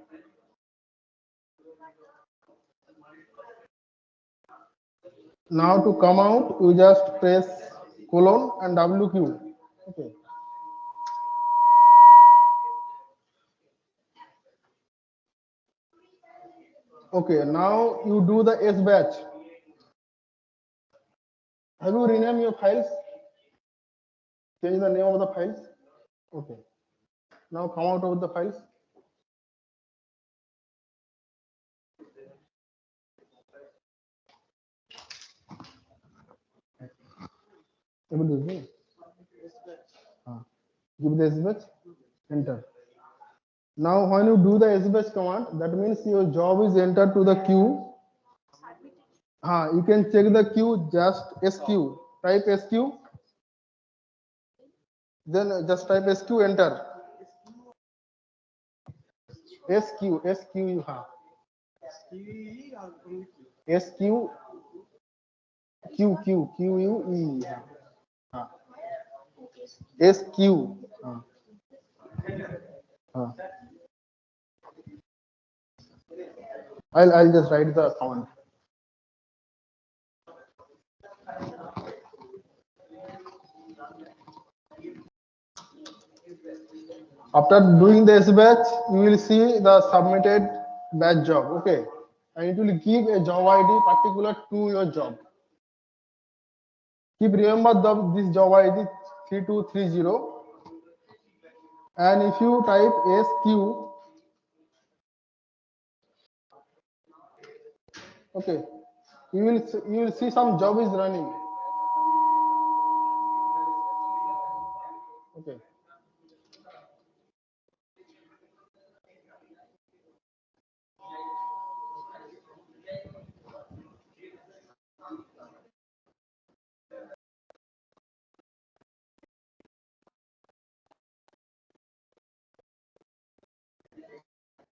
Now to come out, you just press colon and WQ. Okay. Okay, now you do the S batch. Have you renamed your files? Change the name of the files. Okay. Now come out of the files. Able to do it? Give the S batch. Enter. Now when you do the S batch command, that means your job is entered to the queue. You can check the queue, just SQ. Type SQ. Then just type SQ, enter. SQ you have. SQ QUE. SQ. I'll just write the command. After doing the S batch, you will see the submitted batch job. Okay, and it will give a job ID particular to your job. Keep remember this job ID 3230, and if you type SQ, okay, you will see some job is running. Okay.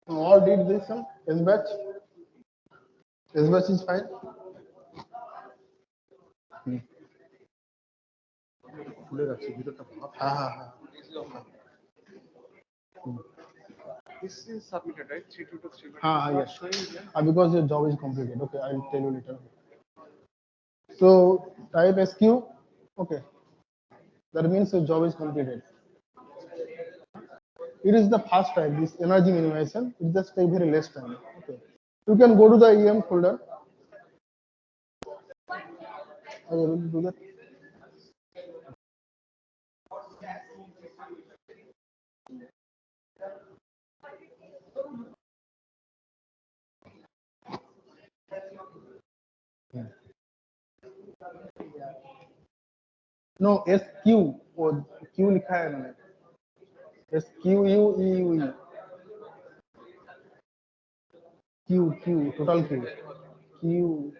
All did this one S batch. S batch is fine. This is submitted, right? 3223. Yes. Because your job is completed. Okay, I'll tell you later. So type SQ. Okay. That means your job is completed. It is the fast type, this energy minimization. It just take very less time. Okay. You can go to the EM folder. Are you able to do that? No, SQ और Q लिखा है मैंने. SQUEUE. Q total Q. QU.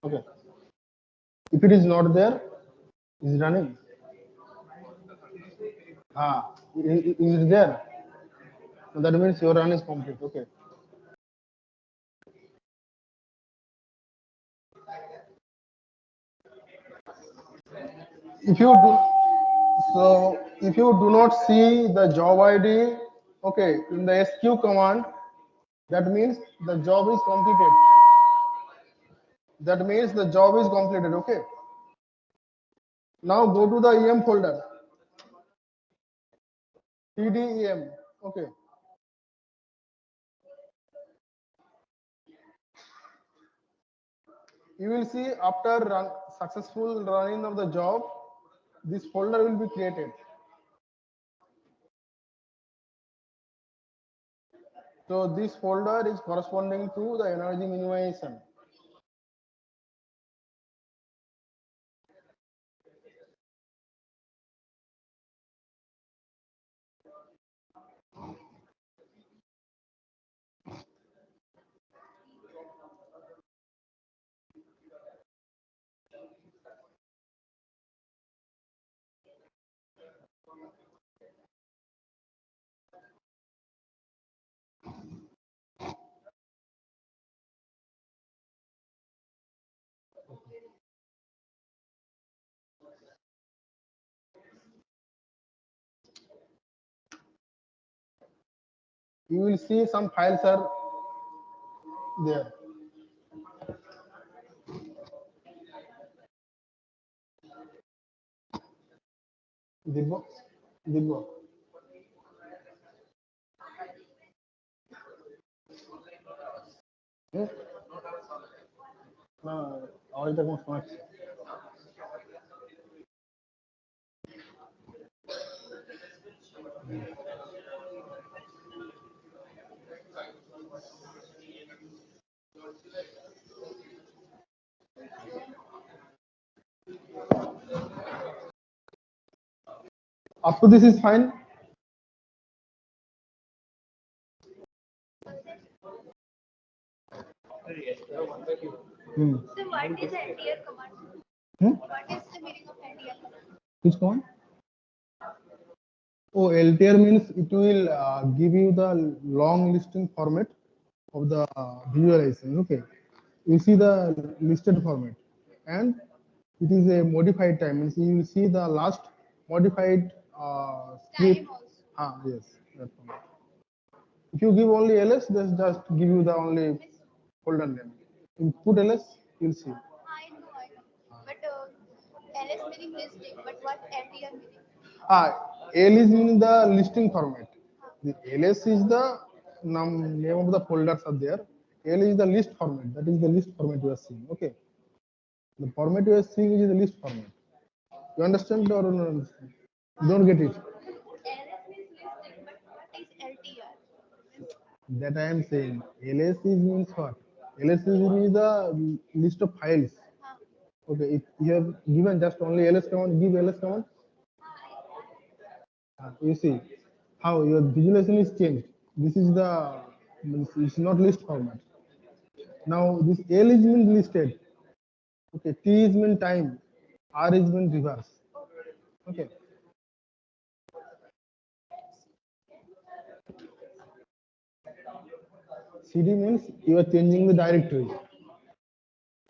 Okay. If it is not there, is running. Is it there? That means your run is complete. Okay. If you do, So if you do not see the job ID, okay, in the SQ command, that means the job is completed. That means the job is completed. Okay. Now go to the EM folder. TDEM. Okay. You will see after successful running of the job, this folder will be created. So this folder is corresponding to the energy minimization. You will see some files are there. Dibbo, Dibbo. Hmm? No, ahorita como smart. Up to this is fine. Hmm. So what is LTR command? Hmm? What is the meaning of LTR command? Which one? Oh, LTR means it will give you the long listing format of the visualization. Okay, you see the listed format, and it is a modified time. Means you will see the last modified script. Time also. Yes, that format. If you give only ls, just give you the only folder name. If you put ls, you'll see. I know. But LS meaning listing, but what LTR meaning? L is meaning the listing format. The ls is the name of the folders are there. L is the list format. That is the list format you are seeing. Okay. The format you are seeing is the list format. You understand or not understand? You don't get it. LS means listing, but what is LTR? That I am saying. Ls is means what? Ls is means the list of files. Okay. If you have given just only ls command, give ls command. You see how your visualization is changed. This is the it's not list format. Now this L is mean listed. Okay, T is mean time, R is mean reverse. Okay. CD means you are changing the directory.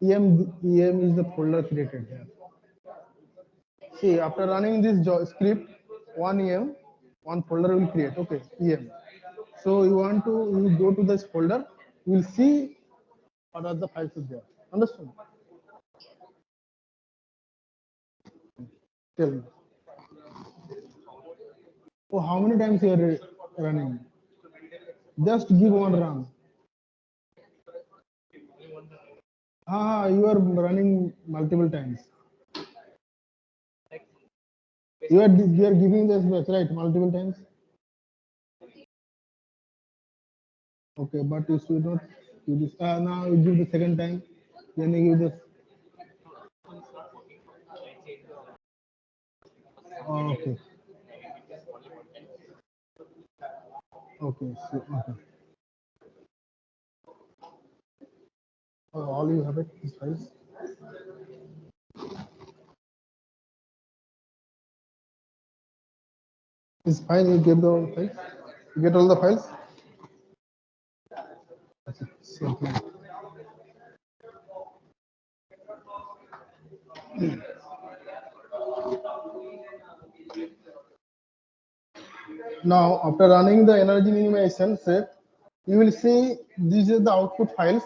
EM is the folder created here. See, after running this script, one EM, one folder will create. Okay, EM. So you go to this folder, you will see what are the files there. Understand? Tell me. Oh, how many times you are running? Just give one run. You are running multiple times. You are giving this batch right multiple times. Okay, but you should not do this. Now you give the second time. Then you give this. Okay. Okay. Okay. All you have it is files. Is fine. You get the files. You get all the files. Okay. Same thing. Now, after running the energy minimization step, you will see these are the output files.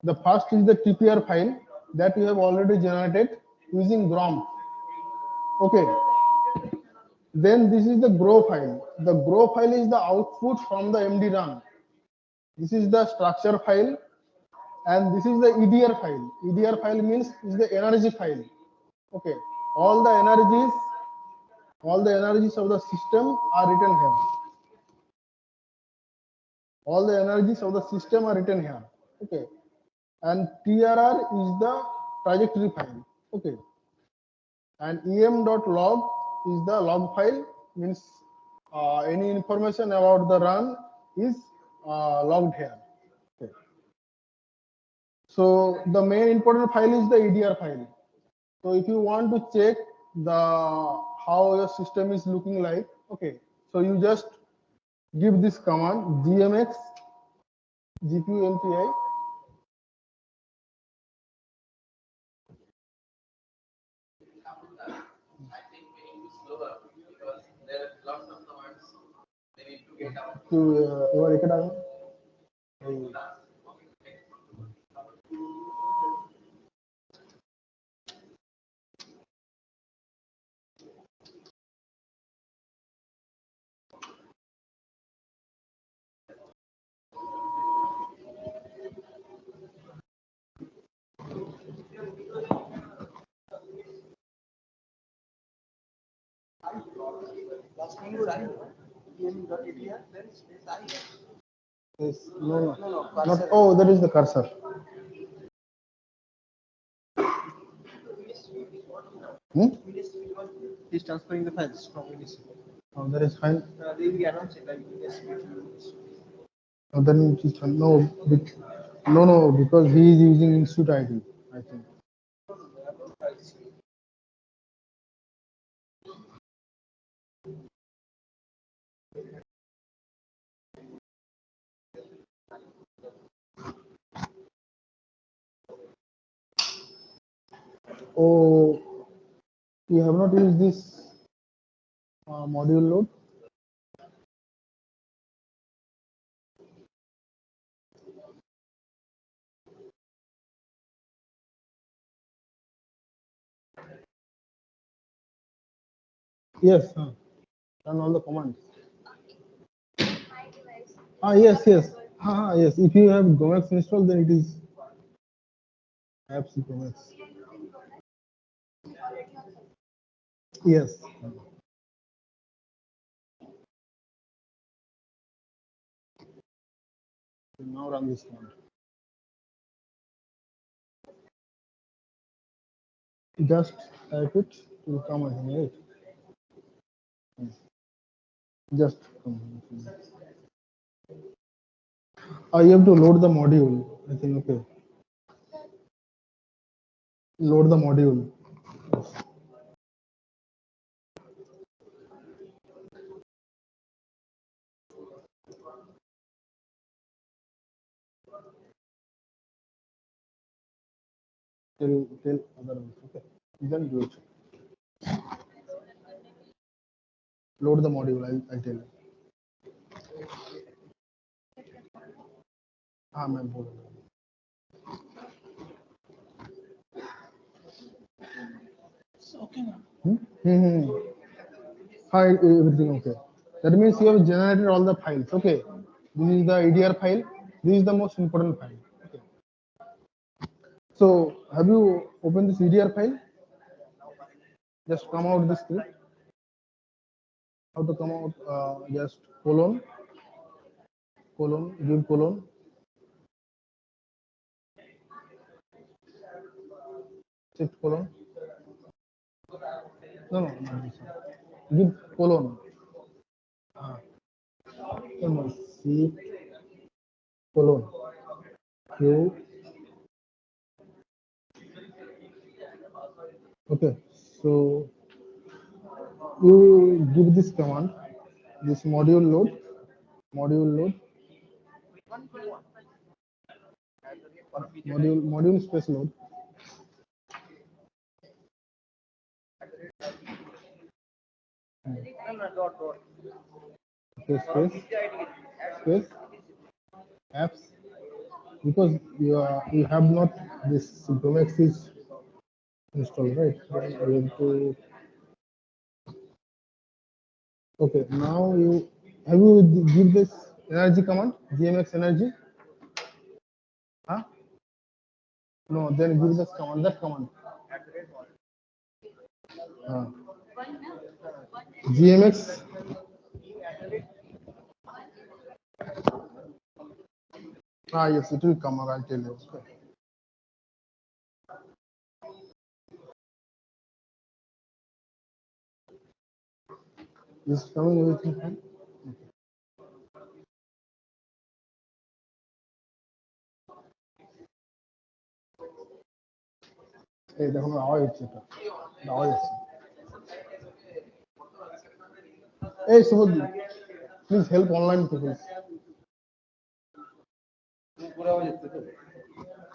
The first is the TPR file that we have already generated using GROM. Okay. Then this is the GROW file. The GROW file is the output from the MD run. This is the structure file, and this is the EDR file. EDR file means is the energy file. Okay. All the energies of the system are written here. All the energies of the system are written here. Okay. And TRR is the trajectory file. Okay. And em.log is the log file, means any information about the run is logged here. Okay. So the main important file is the EDR file. So if you want to check the how your system is looking like, okay, so you just give this command gmx gpu mpi. I think we need to slower because there are lots of commands. They need to get out. To Last one you write em.etr, then space I. Yes, no, not. Oh, that is the cursor. Hmm? He's transferring the files from Windows. Oh, that is fine. They will announce it like yes. Oh, then it is fine. No, no, because he is using Institute ID, I think. Oh, you have not used this module load. Yes, run all the commands. Yes. Yes. If you have GOMEX installed, then it is apps GOMEX. Yes. Now run this command. Just type it to come again, right? Just come. You have to load the module. I think okay. Load the module. Tell other ones. Okay. Then do it. Load the module. I'll tell you. मैं बोल रहा हूँ. Okay, ma'am. Hi, everything okay. That means you have generated all the files. Okay. This is the EDR file. This is the most important file. Okay. So have you opened this EDR file? Just come out this script. How to come out? Just colon, give colon. Shift colon. No, not this one. Give colon. No, shift colon. Q. Okay. So you give this command, this module load, module space load. Okay, space apps, because you have not this Symptomax is installed, right? Then you have to. Okay, now you have you give this energy command, gmx energy. Huh? No, then give this command, that command. Uh, gmx. Yes, it will come. I'll tell you. Okay. Is coming everything fine? এই দেখুন আওয়াজ হচ্ছে, এটা আওয়াজ হচ্ছে। এই Subhadip, please help online people.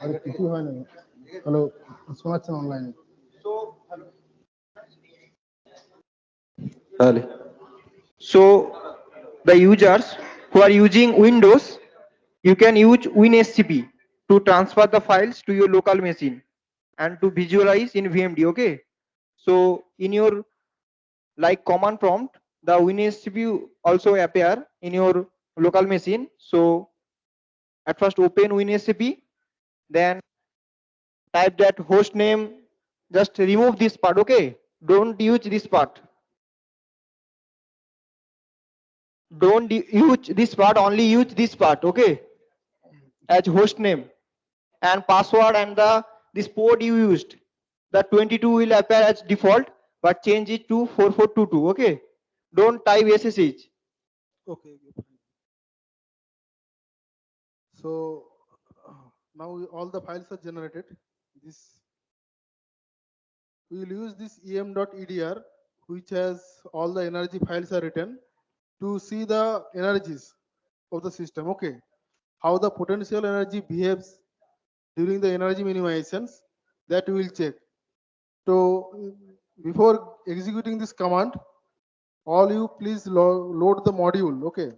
আরে কিছু হয় না, হ্যালো, শোনাচ্ছেন অনলাইনে? So the users who are using Windows, you can use WinSCP to transfer the files to your local machine and to visualize in VMD. Okay, so in your like command prompt, the WinSCP also appear in your local machine. So at first open WinSCP, then type that host name, just remove this part. Okay, don't use this part, don't use this part, only use this part. Okay, as host name and password, and the this port you used, the 22 will appear as default, but change it to 4422. Okay, don't type SSH. Okay. So now all the files are generated. This we will use this em.edr, which has all the energy files are written, to see the energies of the system. Okay, how the potential energy behaves during the energy minimizations, that we will check. So before executing this command, all you please load the module. Okay,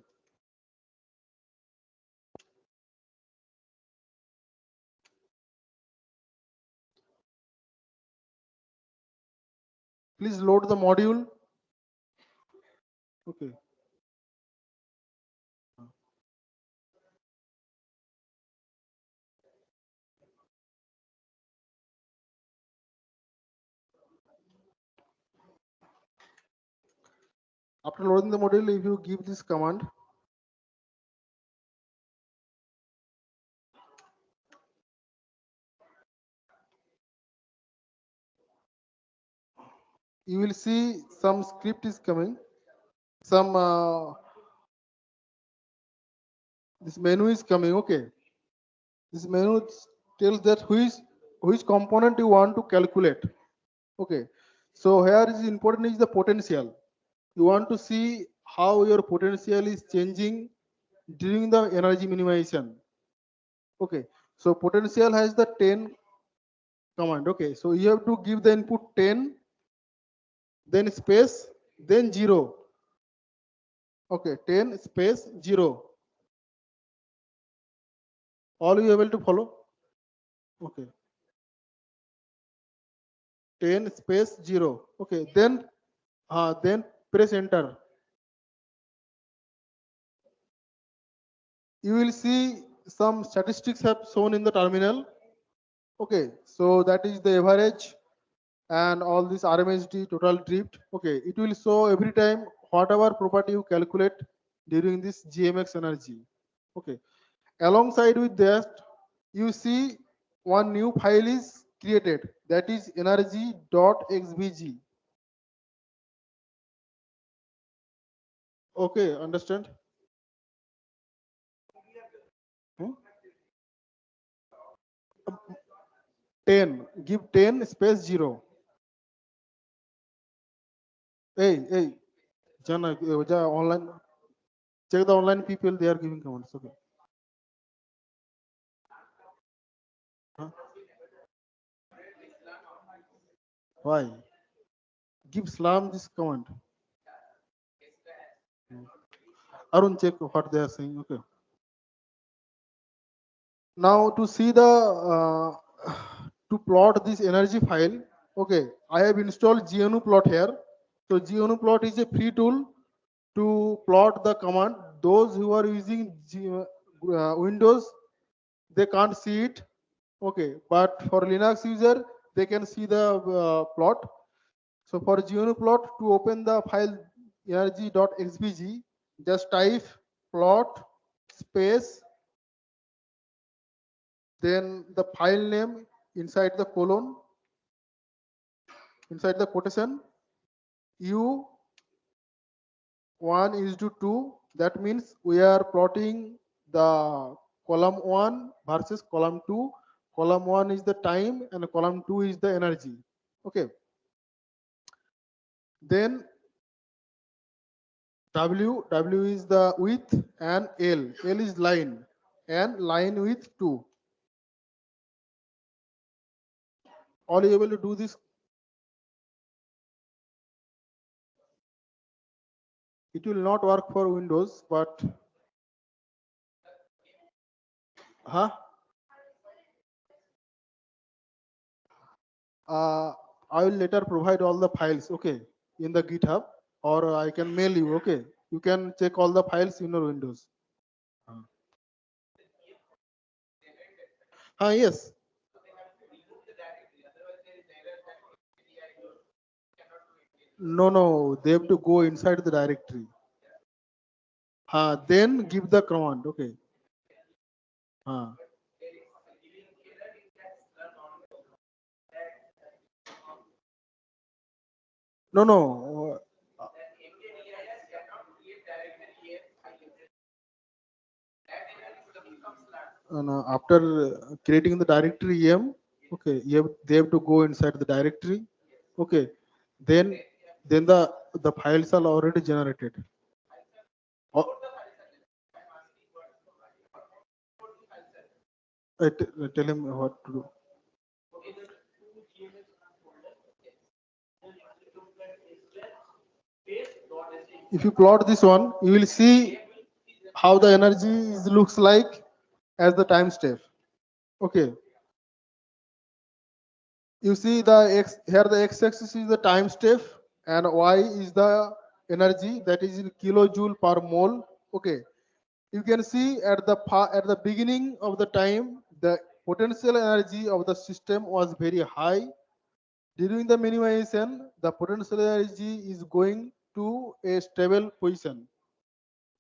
please load the module. Okay. After loading the module, if you give this command, you will see some script is coming, some this menu is coming. Okay, this menu tells that which component you want to calculate. Okay, so here is important is the potential. You want to see how your potential is changing during the energy minimization. Okay, so potential has the 10 command. Okay, so you have to give the input 10, then space, then 0. Okay, 10 space 0. All you able to follow? Okay, 10 space 0. Okay, then press enter. You will see some statistics have shown in the terminal. Okay, so that is the average and all this RMSD total drift. Okay, it will show every time whatever property you calculate during this GMX energy. Okay, alongside with that, you see one new file is created, that is energy.xvg. Okay, understand? Hmm? 10, give 10 space 0. Hey, Jana, online, check the online people, they are giving comments. Okay. Huh? Why? Give Slam this command. Arun, check what they are saying. Okay. Now to see the to plot this energy file, okay, I have installed GNU plot here. So GNU plot is a free tool to plot the command. Those who are using Windows, they can't see it. Okay, but for Linux user, they can see the plot. So for GNU plot, to open the file energy.xbg, just type plot space, then the file name inside the colon, inside the quotation, u1 is to 2. That means we are plotting the column 1 versus column 2. Column 1 is the time and column 2 is the energy. Okay. Then W is the width and L is line and line width 2. Are you able to do this? It will not work for Windows, but I will later provide all the files, okay, in the GitHub, or I can mail you, okay. You can check all the files in your Windows. Yes. No, they have to go inside the directory. Then give the command, okay. No. No, after creating the directory em, okay, they have to go inside the directory, okay. Then the files are already generated. Tell him what to do. If you plot this one, you will see how the energy looks like as the time step. Okay. You see the x here, the x-axis is the time step and y is the energy, that is in kilojoule per mole. Okay. You can see at the beginning of the time, the potential energy of the system was very high. During the minimization, the potential energy is going to a stable position.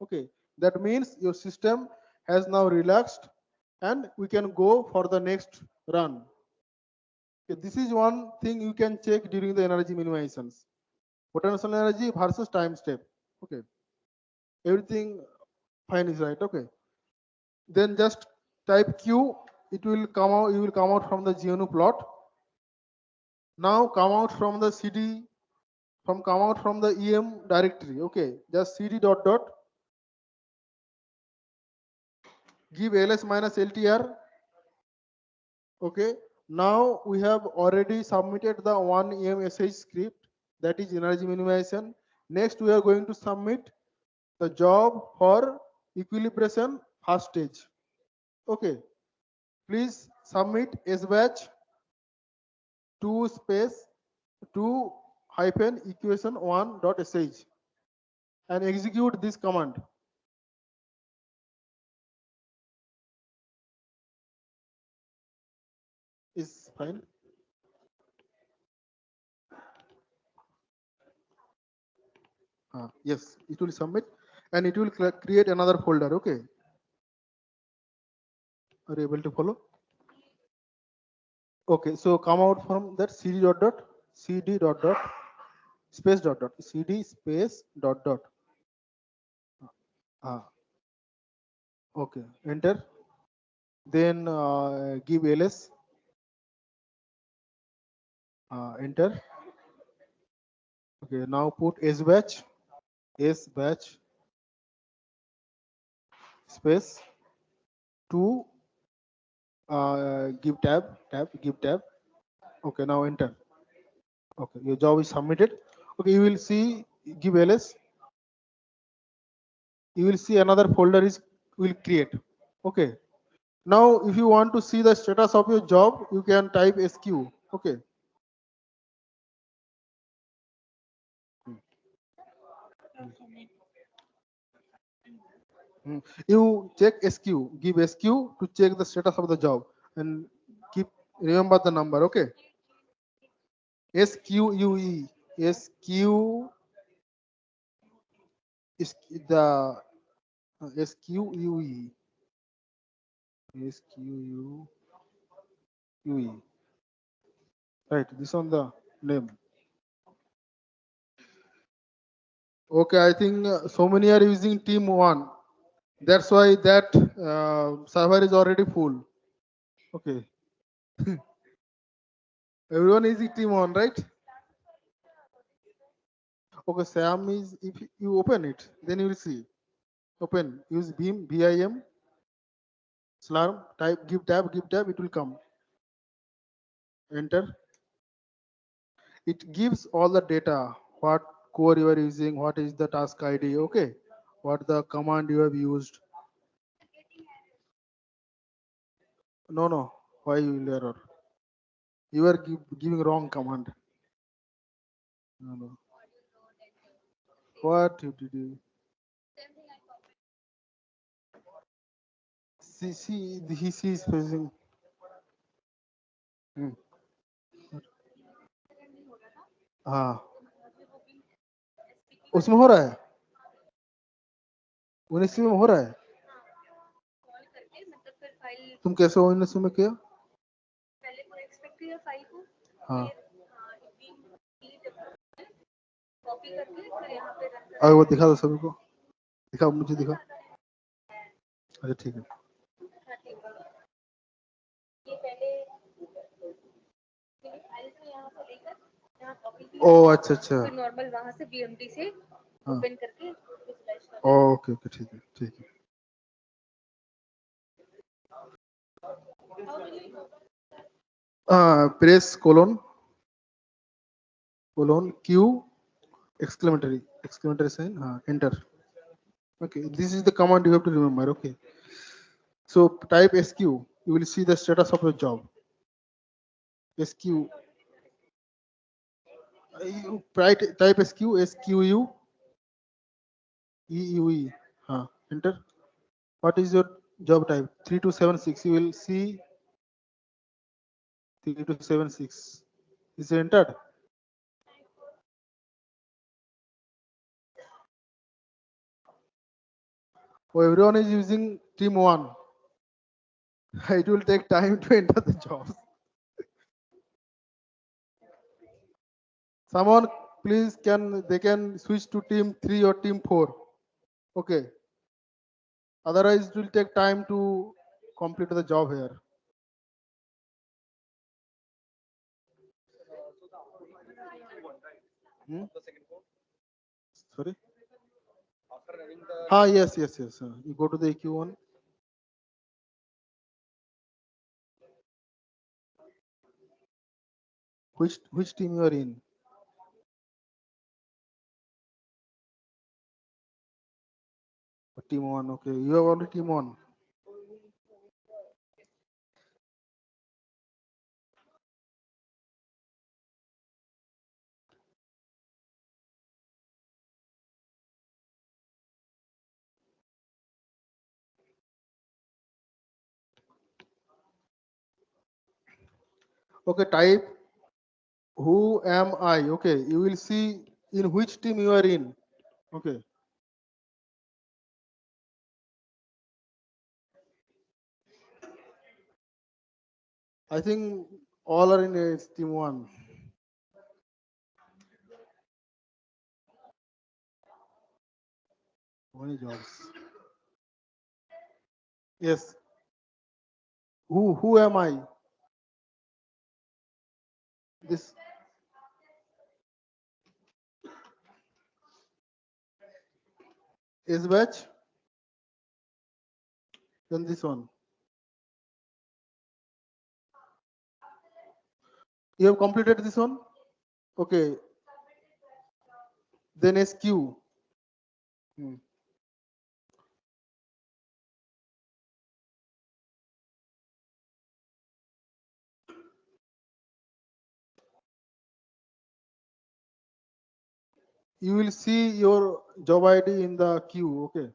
Okay, that means your system has now relaxed and we can go for the next run. Okay, this is one thing you can check during the energy minimizations. Potential energy versus time step. Okay, everything fine is right. Okay, then just type Q. It will come out. You will come out from the GNU plot. Now come out from the CD. Come out from the EM directory. Okay, just CD dot dot. Give ls minus ltr. Okay, now we have already submitted the one EMSH script, that is energy minimization. Next, we are going to submit the job for equilibration first stage. Okay, please submit sbatch 2 space 2 hyphen equation 1 dot sh and execute this command. Is fine. Yes, it will submit and it will create another folder. Okay, are you able to follow? Okay, so come out from that cd dot dot cd dot dot space dot dot cd space dot dot. Okay, enter. Then give ls. Enter. Okay, now put sbatch space 2 give give tab. Okay, now enter. Okay, your job is submitted. Okay, you will see give ls. you will see another folder is will create. Okay. Now, if you want to see the status of your job, you can type SQ. Okay. You check SQ, give SQ to check the status of the job, and keep remember the number. Okay. SQUE. SQ is the SQUE. SQUE. Right. This on the name. Okay. I think so many are using team one. That's why that server is already full. Okay. Everyone is in team one, right? Okay, Sam is, if you open it, then you will see. Open, use Beam, BIM, slarm, type, give tab, it will come. Enter. It gives all the data, what core you are using, what is the task ID, okay? What the command you have used. No, why you will error? You are giving wrong command. No. What you did you? See, he is facing. हाँ उसमें हो रहा है 19 में हो रहा है तुम कैसे हो 19 में किया हाँ अगर वो दिखा दो सभी को दिखा मुझे दिखा अच्छा ठीक है ओ अच्छा अच्छा नॉर्मल वहां से बीएमटी से ओपन करके ओके ओके ठीक है press colon Q exclamatory sign enter. Okay, this is the command you have to remember. Okay, so type SQ, you will see the status of your job. SQ, you type SQ, SQU, EUE, enter. What is your job type? 3276, you will see 3276 is entered. Oh, everyone is using team one. It will take time to enter the jobs. Someone please they can switch to team 3 or team 4. Okay. Otherwise it will take time to complete the job here. Sorry. Yes. You go to the EQ1. Which team you are in? Team 1. Okay. You have only team 1. Okay. Type who am I? Okay. You will see in which team you are in. Okay. I think all are in team 1. Many jobs. Yes. Who am I? This is batch. Then this one. You have completed this one? Okay. Then SQ. you will see your job ID in the queue. Okay.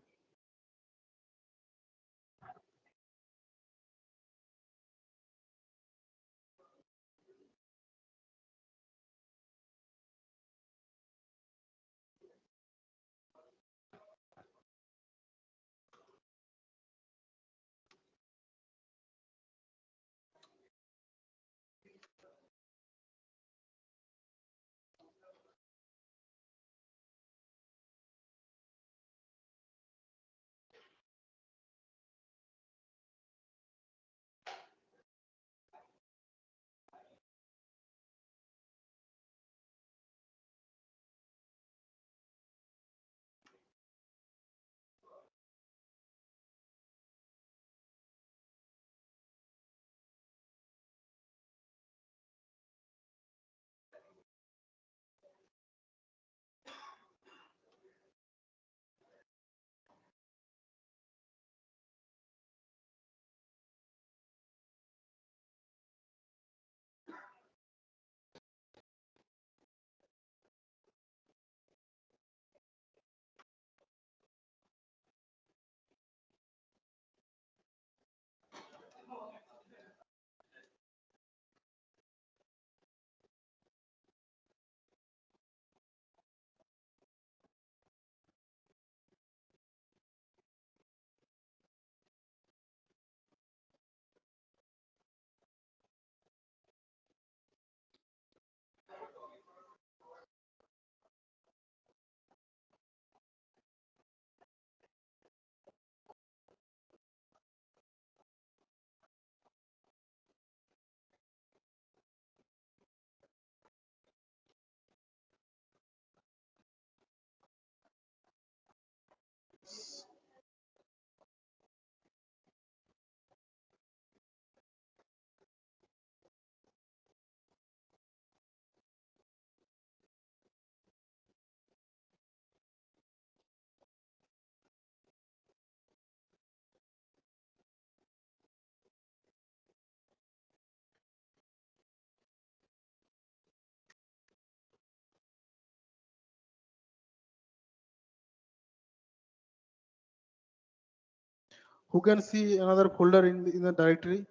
Who can see another folder in the directory?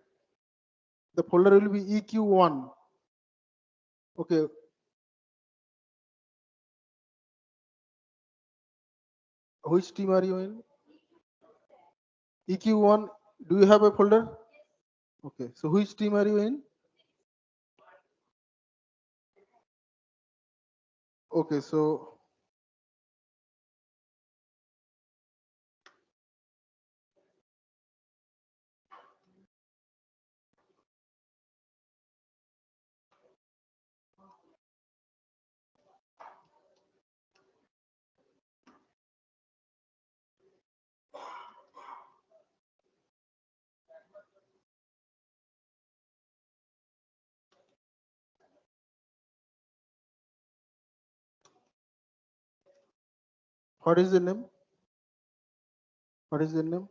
The folder will be EQ1. Okay. Which team are you in? EQ1. Do you have a folder? Okay. So which team are you in? Okay. So what is the name? What is the name?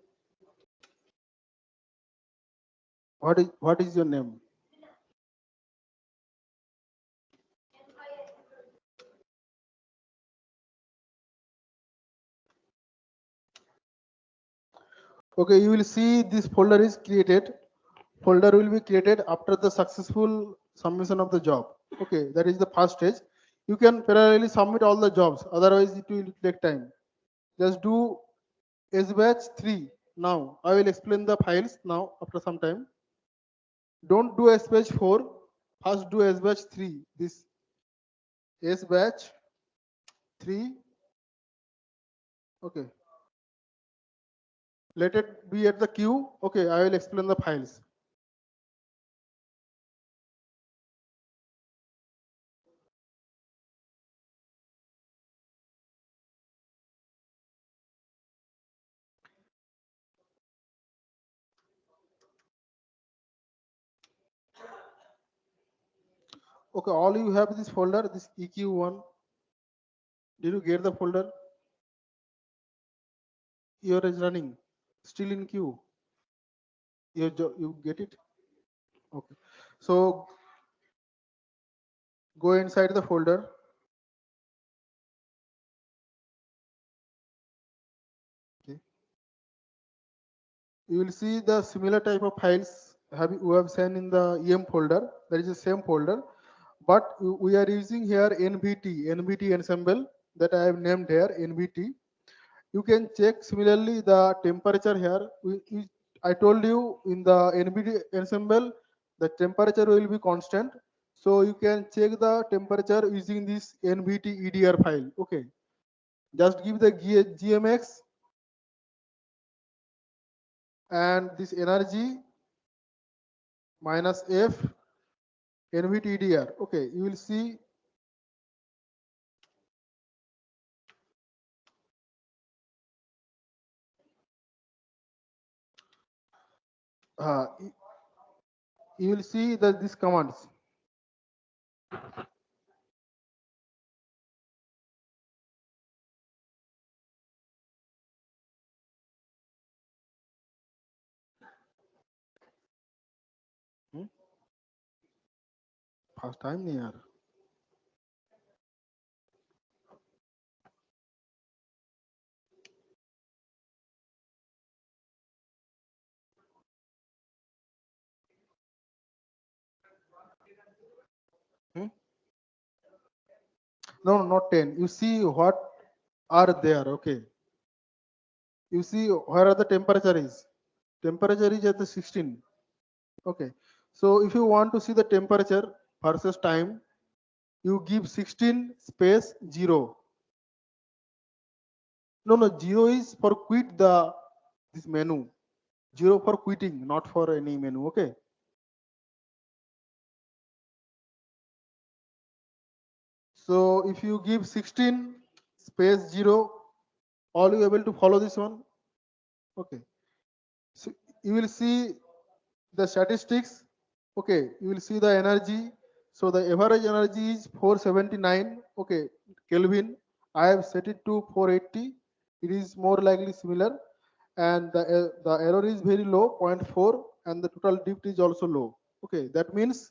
What is your name? Okay, you will see this folder is created. Folder will be created after the successful submission of the job. Okay, that is the first stage. You can parallelly submit all the jobs, otherwise it will take time. Just do S batch 3 now. I will explain the files now after some time. Don't do S batch 4. First do S batch 3. This S batch 3. Okay. Let it be at the queue. Okay, I will explain the files. Okay, all you have this folder, this EQ1. Did you get the folder? Your is running, still in queue. You get it? Okay. So go inside the folder. you will see the similar type of files we have sent in the EM folder. That is the same folder, but we are using here NVT ensemble that I have named here NVT. You can check similarly the temperature here. I told you in the NVT ensemble the temperature will be constant, so you can check the temperature using this NVT EDR file. Okay, just give the GMX and this energy minus F NVTDR. Okay, you will see uh, you will see that these commands. First time नहीं यार. No, not 10. You see what are there. Okay. You see where are the temperature is. Temperature is at the 16. Okay. So if you want to see the temperature versus time, you give 16 space 0. No, 0 is for quit this menu. 0 for quitting, not for any menu. Okay. So if you give 16 space 0, all you able to follow this one. Okay. So you will see the statistics. Okay. You will see the energy. So the average energy is 479. Okay. Kelvin. I have set it to 480. It is more likely similar. And the error is very low, 0.4, and the total depth is also low. Okay. That means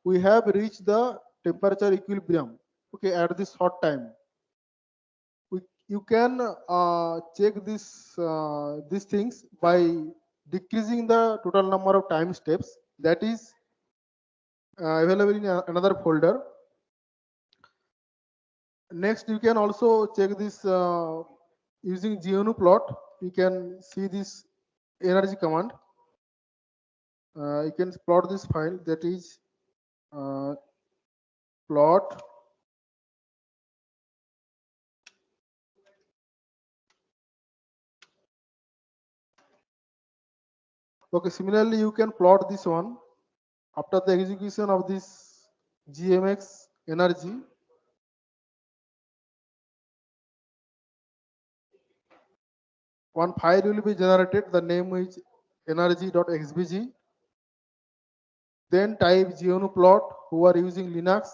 we have reached the temperature equilibrium. Okay. At this hot time. You can check these things by decreasing the total number of time steps. That is available in another folder. Next, you can also check this using GNU plot. You can see this energy command. You can plot this file, that is plot Okay, similarly, you can plot this one after the execution of this GMX energy. One file will be generated. The name is energy.xbg. Then type GNU plot who are using Linux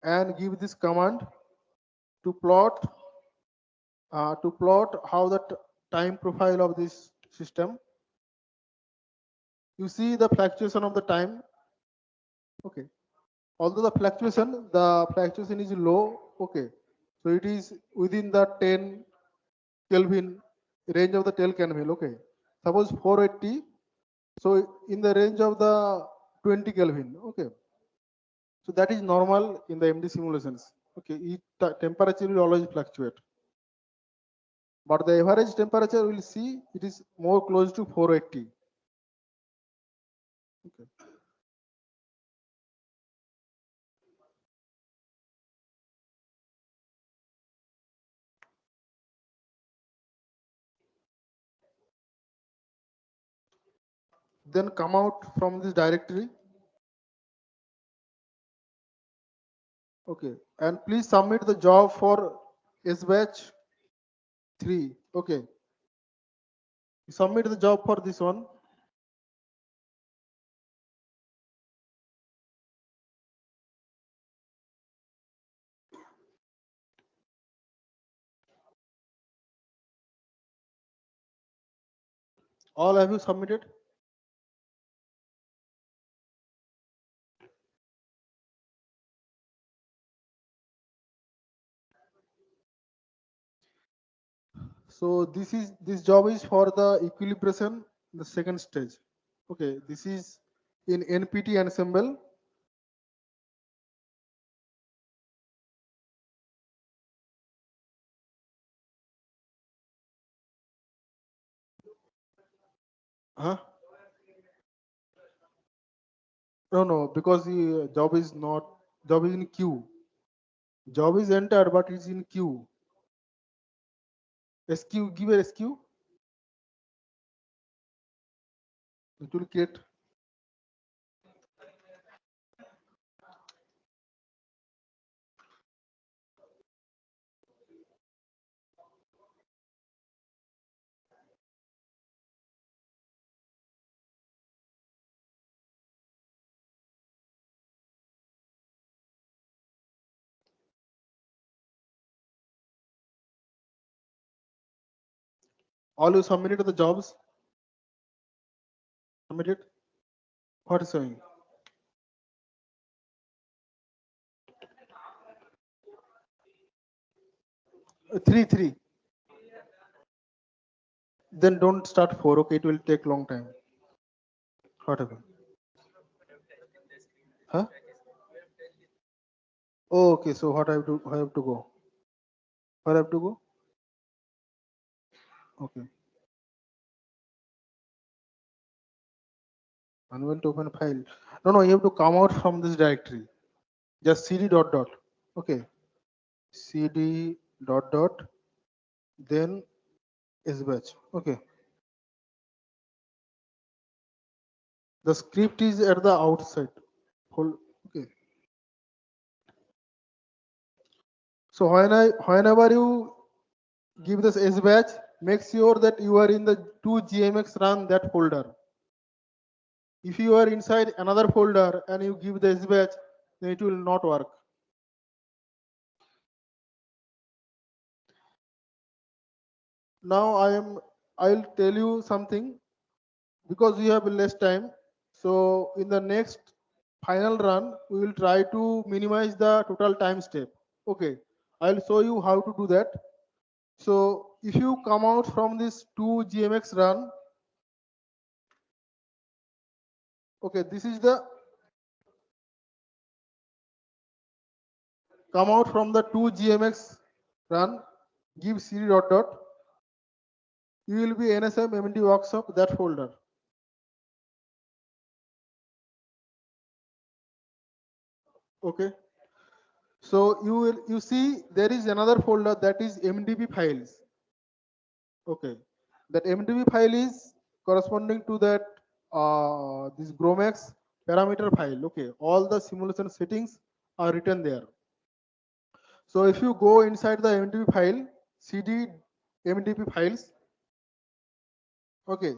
and give this command to plot how the time profile of this system. You see the fluctuation of the time. Okay. Although the fluctuation is low. Okay. So it is within the 10 Kelvin range of the 10 Kelvin. Okay. Suppose 480. So in the range of the 20 Kelvin. Okay. So that is normal in the MD simulations. Okay. Temperature will always fluctuate. But the average temperature we'll see it is more close to 480. Okay. Then come out from this directory. Okay. And please submit the job for SBatch 3. Okay. Submit the job for this one. All have you submitted? So this job is for the equilibration, the second stage. Okay, this is in npt ensemble. Huh? No, because the job is not, job is in queue. Job is entered, but it's in queue. SQ, give a SQ. It will get. All you submitted the jobs. Submitted. What is showing? 3. Then don't start 4. Okay, it will take long time. Whatever. Huh? Oh, okay, so what I have to go? Where I have to go? Okay. Unable to open file. No, you have to come out from this directory. Just cd dot dot. Okay. Cd dot dot. Then sbatch. Okay. The script is at the outside. Okay. So whenever you give this sbatch, make sure that you are in the 2gmx run that folder. If you are inside another folder and you give the sbatch, then it will not work. Now I'll tell you something, because we have less time. So in the next final run, we will try to minimize the total time step. Okay, I'll show you how to do that. So if you come out from this 2gmx run, okay, this is the come out from the 2gmx run, give cd dot dot, you will be nsm md workshop, that folder. Okay, so you see there is another folder, that is mdb files. Okay, that mdb file is corresponding to that this gromax parameter file. Okay, all the simulation settings are written there. So if you go inside the mdb file, cd mdb files, okay,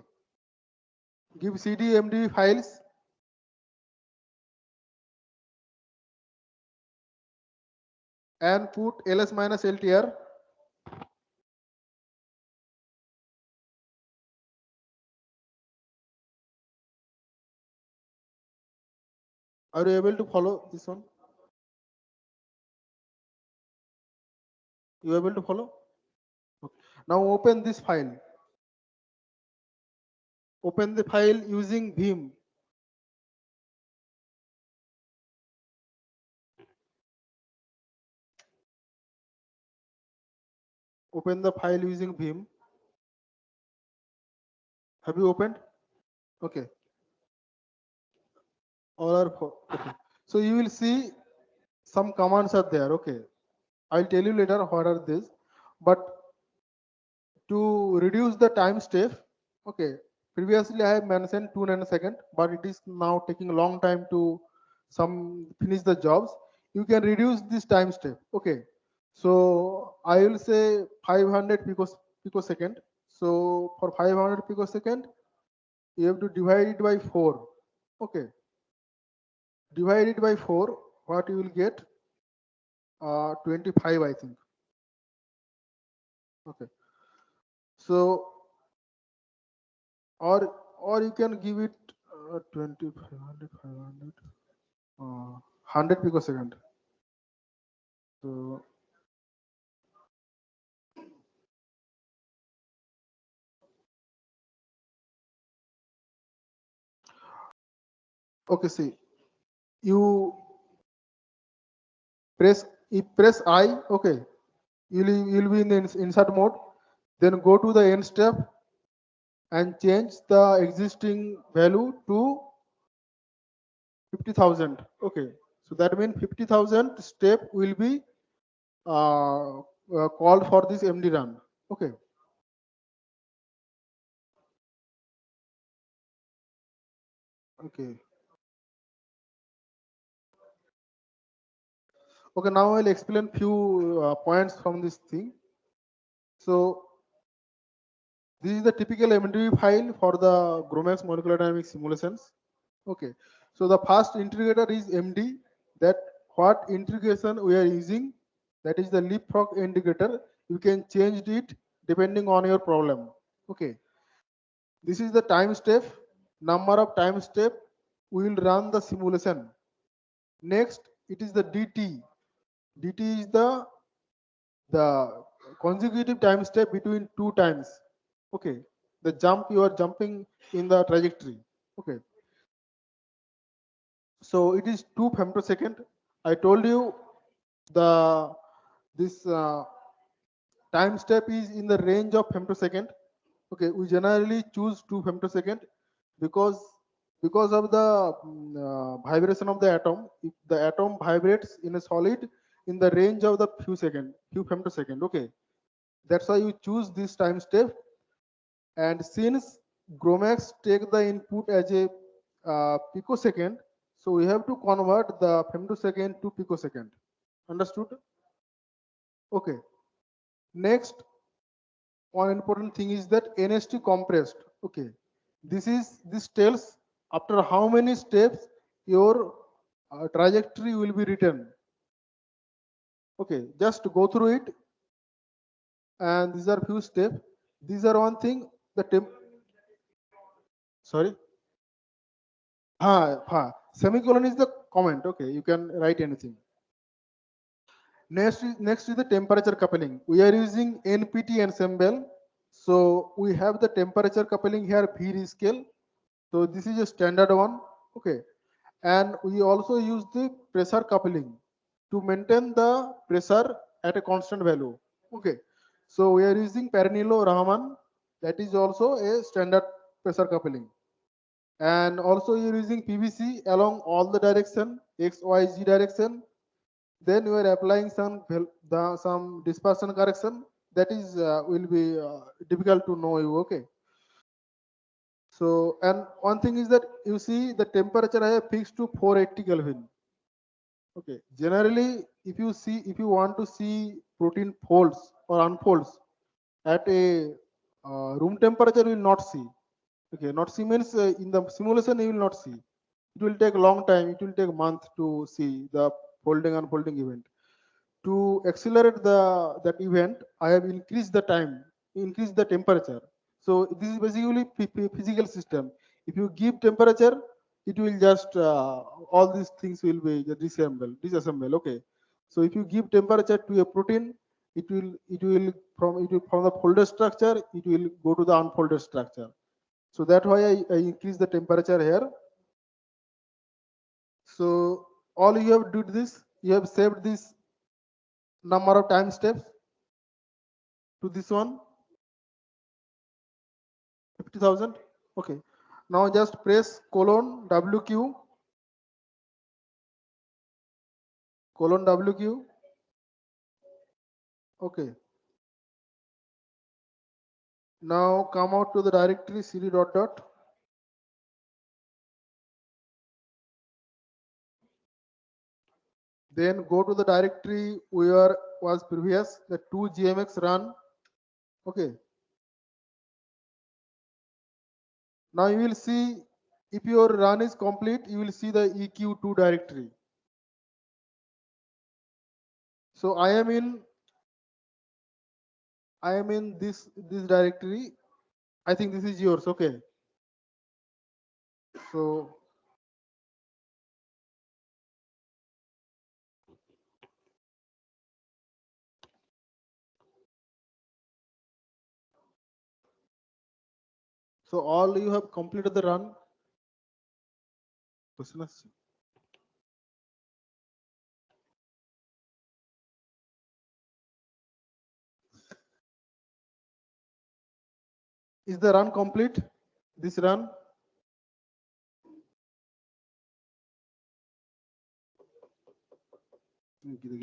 give cd mdb files, and put ls minus ltr. Are you able to follow this one? You able to follow? Okay. Now open this file. Open the file using vim. Open the file using vim. Have you opened? Okay. All are okay. So you will see some commands are there. Okay. I'll tell you later what are these. But to reduce the time step, okay. Previously I have mentioned 2 nanoseconds, but it is now taking a long time to finish the jobs. You can reduce this time step. Okay. So I will say 500 picosecond. So for 500 picosecond, you have to divide it by 4. Okay. Divide it by 4. What you will get? 25, I think. Okay. So or you can give it 2500, 100 picosecond. So Okay, see, you press I, okay, you'll be in the insert mode. Then go to the end step and change the existing value to 50,000. Okay, so that means 50,000 step will be called for this MD run. Okay. Okay. Okay, now I'll explain few points from this thing. So this is the typical MDB file for the GROMAX molecular dynamics simulations. Okay, so the first integrator is MD. That what integration we are using, that is the leapfrog integrator. You can change it depending on your problem. Okay, this is the time step, number of time step we will run the simulation. Next, it is the DT. DT is the consecutive time step between two times. Okay, the jump you are jumping in the trajectory. Okay, so it is 2 femtosecond. I told you the this time step is in the range of femtosecond. Okay, we generally choose 2 femtosecond because of the vibration of the atom. If the atom vibrates in a solid in the range of the few femtosecond. Okay, that's why you choose this time step. And since GROMAX take the input as a picosecond, so we have to convert the femtosecond to picosecond. Understood? Okay. Next, one important thing is that NST compressed. Okay. This tells after how many steps your trajectory will be written. Okay, just go through it, and these are few steps. These are one thing. The temp. Sorry. Semicolon is the comment. Okay, you can write anything. Next is the temperature coupling. We are using NPT ensemble. So we have the temperature coupling here, V scale. So this is a standard one. Okay. And we also use the pressure coupling to maintain the pressure at a constant value. Okay. So we are using Pernilo Rahman. That is also a standard pressure coupling. And also you're using PVC along all the direction, X, Y, Z direction. Then you are applying some dispersion correction. That is will be difficult to know you. Okay. So, and one thing is that you see the temperature I have fixed to 480 Kelvin. Okay. Generally, if you want to see protein folds or unfolds at a room temperature, you will not see. Okay. Not see means in the simulation you will not see. It will take a long time. It will take a month to see the folding unfolding event. To accelerate that event, I have increased the time, increased the temperature. So this is basically physical system. If you give temperature, it will just all these things will be disassemble. Okay. So if you give temperature to a protein, it will from the folded structure, it will go to the unfolded structure. So that's why I increase the temperature here. So all you have did this, you have saved this number of time steps to this one, 50,000. Okay. Now just press colon WQ, colon WQ. Okay. Now come out to the directory cd dot dot. Then go to the directory where was previous, the 2GMX run. Okay. Now you will see if your run is complete, you will see the EQ2 directory. So I am in this directory. I think this is yours. Okay. So all you have completed the run. Question আসছে? Is the run complete? This run?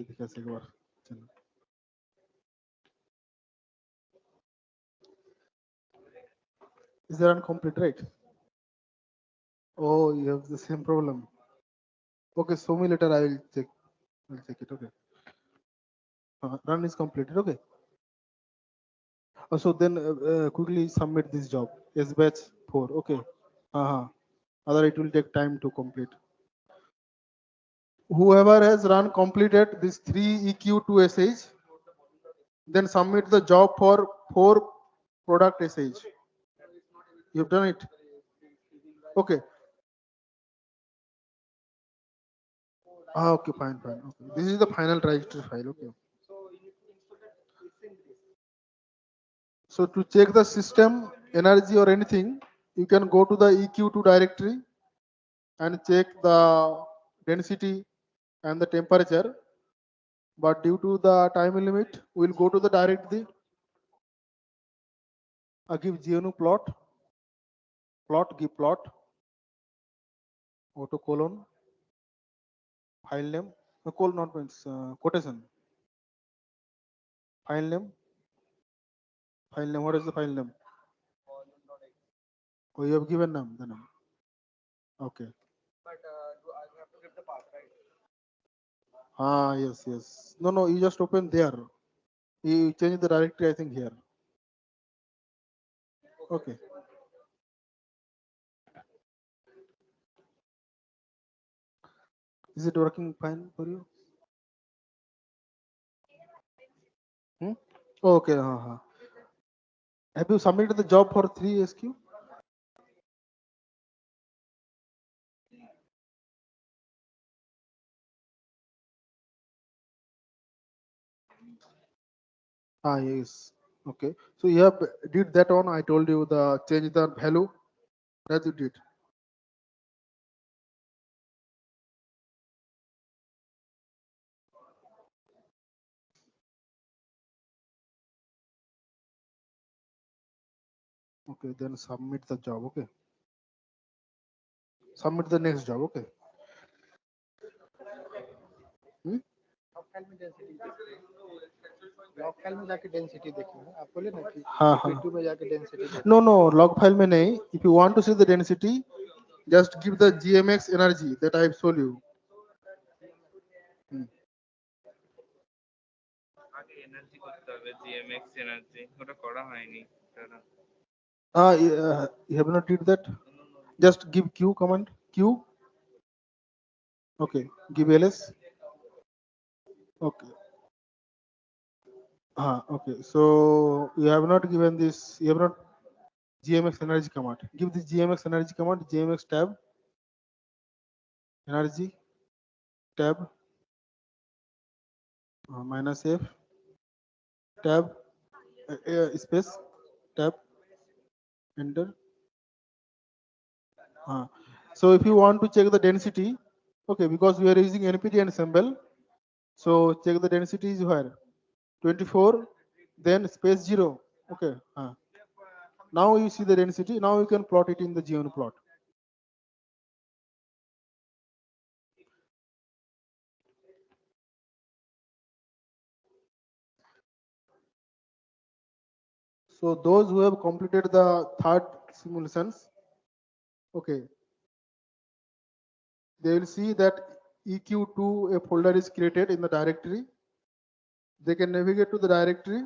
দেখে আসি একবার। চলো। Is the run complete, right? Oh, you have the same problem. Okay, show me later. I will check. I'll check it. Okay. Run is completed. Okay. So then quickly submit this job. S batch 4. Okay. Other it will take time to complete. Whoever has run completed this 3 EQ to SH, then submit the job for 4 product SH. You've done it. Okay. Okay, fine. Okay. This is the final registry file. Okay. So to check the system energy or anything, you can go to the EQ2 directory and check the density and the temperature. But due to the time limit, we'll go to the directory. I give GNU plot, give plot, auto colon, file name, colon not means quotation, file name, what is the file name? Oh, you have given name, the name. Okay. But do I have to give the path, right? Yes. No, you just open there. You change the directory, I think, here. Okay. Is it working fine for you? Okay. Have you submitted the job for 3 SQ? Yes. Okay. So you have did that one. I told you the change the value that you did. Okay, then submit the job. Okay. Submit the next job. Okay. Log file में जाके density देखिए ना आप बोले ना कि हाँ P2 में जाके डेंसिटी No, log file में नहीं. If you want to see the density, just give the GMX energy that I have shown you. আগে এনার্জি করতে হবে জিএমএক্স এনার্জি ওটা করা হয়নি দাদা You have not did that. Just give Q command. Q. Okay. Give ls. Okay. Okay. So you have not given this. You have not GMX energy command. Give this GMX energy command. GMX tab. Energy tab. -F. Tab. Space. Tab. Enter. So if you want to check the density, okay, because we are using NPT and symbol, so check the density is where 24, then space 0. Okay. Now you see the density. Now you can plot it in the GNU plot. So those who have completed the third simulations, okay, they will see that EQ2 a folder is created in the directory. They can navigate to the directory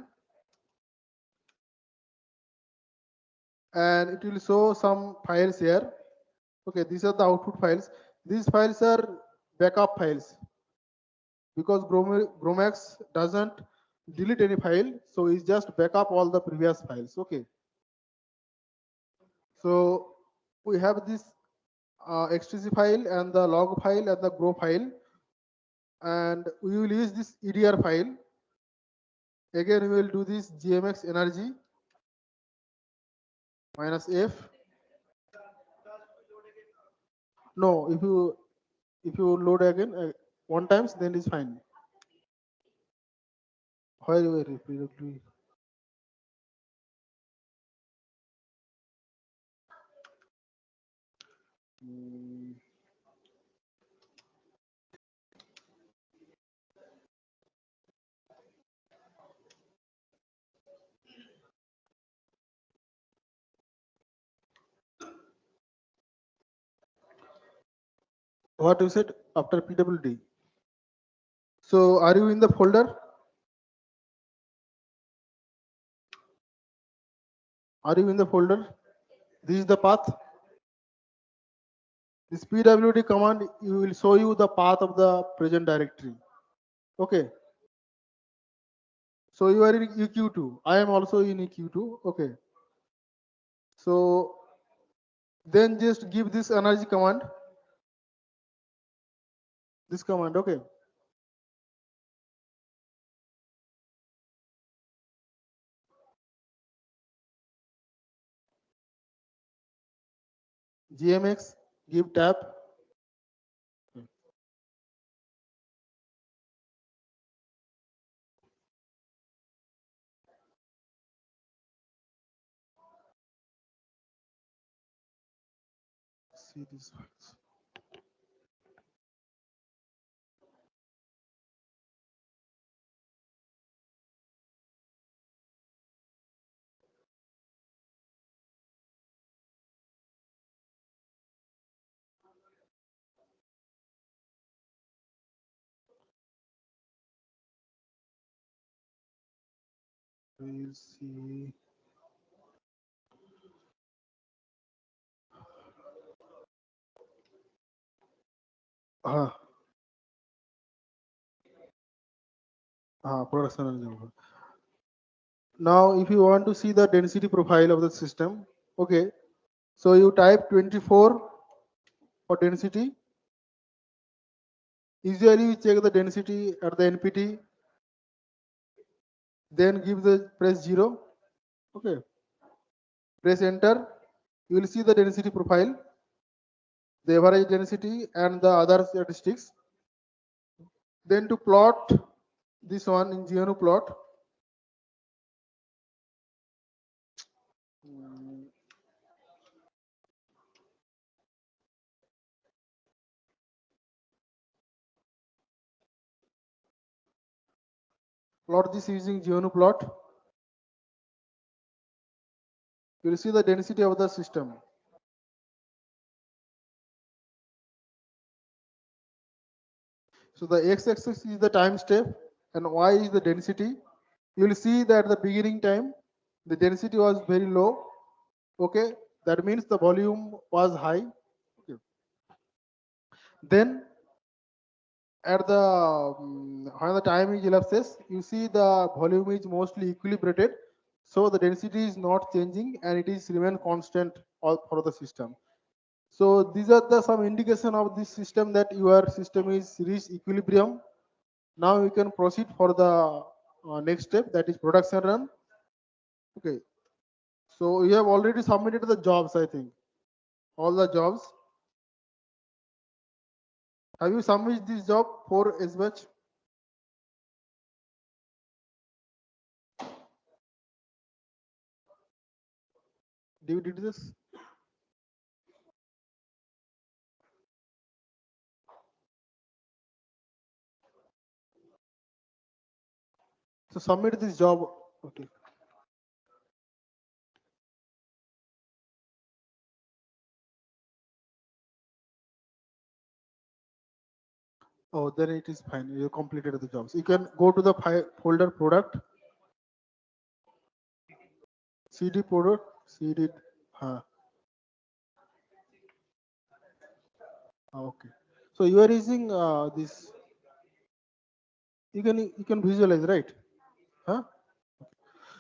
and it will show some files here. Okay, these are the output files. These files are backup files because Bromax doesn't delete any file, so it's just backup all the previous files. Okay. So we have this XTC file and the log file and the grow file, and we will use this EDR file. Again, we will do this GMX energy -F. No, if you load again one times, then it's fine. Where you were repeatedly. Mm, what you said after PWD? So are you in the folder? Are you in the folder? This is the path. This PWD command you will show you the path of the present directory. Okay. So you are in EQ2. I am also in EQ2. Okay. So then just give this energy command. This command. Okay. GMX give tab. See this. We'll see. Production energy. Now, if you want to see the density profile of the system, okay, so you type 24 for density. Usually you check the density at the NPT, then give the press 0. Okay, press enter. You will see the density profile, the average density and the other statistics. Then to plot this one in GNU plot, plot this using GNU plot. You will see the density of the system. So the x-axis is the time step and y is the density. You will see that the beginning time, the density was very low. Okay, that means the volume was high. Okay. Then at the when the time is elapses, you see the volume is mostly equilibrated. So the density is not changing and it is remain constant all for the system. So these are the some indication of this system that your system is reached equilibrium. Now you can proceed for the next step, that is production run. Okay. So you have already submitted the jobs, I think. All the jobs. Have you submitted this job for as much? Do you did this? So submit this job. Okay. Oh, then it is fine. You completed the jobs. You can go to the folder product, CD product, CD. Okay. So you are using this. You can visualize, right? Huh?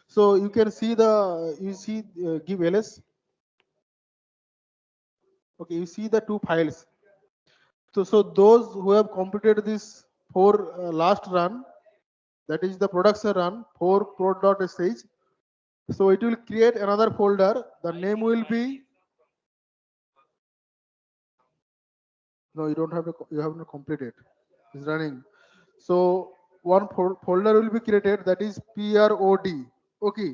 So you can see give ls. Okay, you see the two files. So those who have completed this for last run, that is the production run for prod.sh. So it will create another folder. The name will be No, you don't have to. You have to complete it. It's running. So one folder will be created, that is PROD. Okay.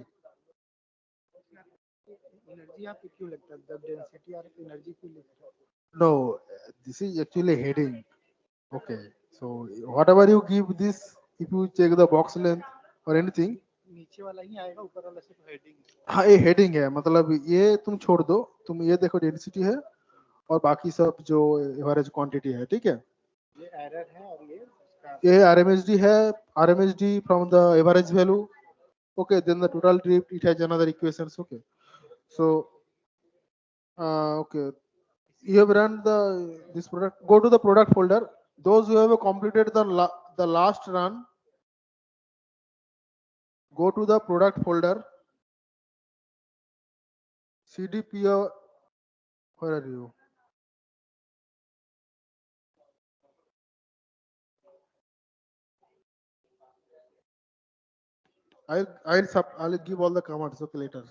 Energy यहाँ पे क्यों लगता है जब density और energy क्यों लिखता है No, this is actually heading. Okay. So whatever you give this, if you check the box length or anything, नीचे वाला ही आएगा ऊपर वाला सिर्फ हेडिंग हाँ ये हेडिंग है, मतलब ये तुम छोड़ दो, तुम ये देखो डेंसिटी है और बाकी सब जो एवरेज क्वांटिटी है, ठीक है। ये एरर है और ये RMSD है, RMSD from the average value. Okay, then the total drift, it has another equations. Okay, so okay, you have run this product. Go to the product folder. Those who have completed the last run, go to the product folder. CDP, where are you? I'll give all the commands. Okay, later.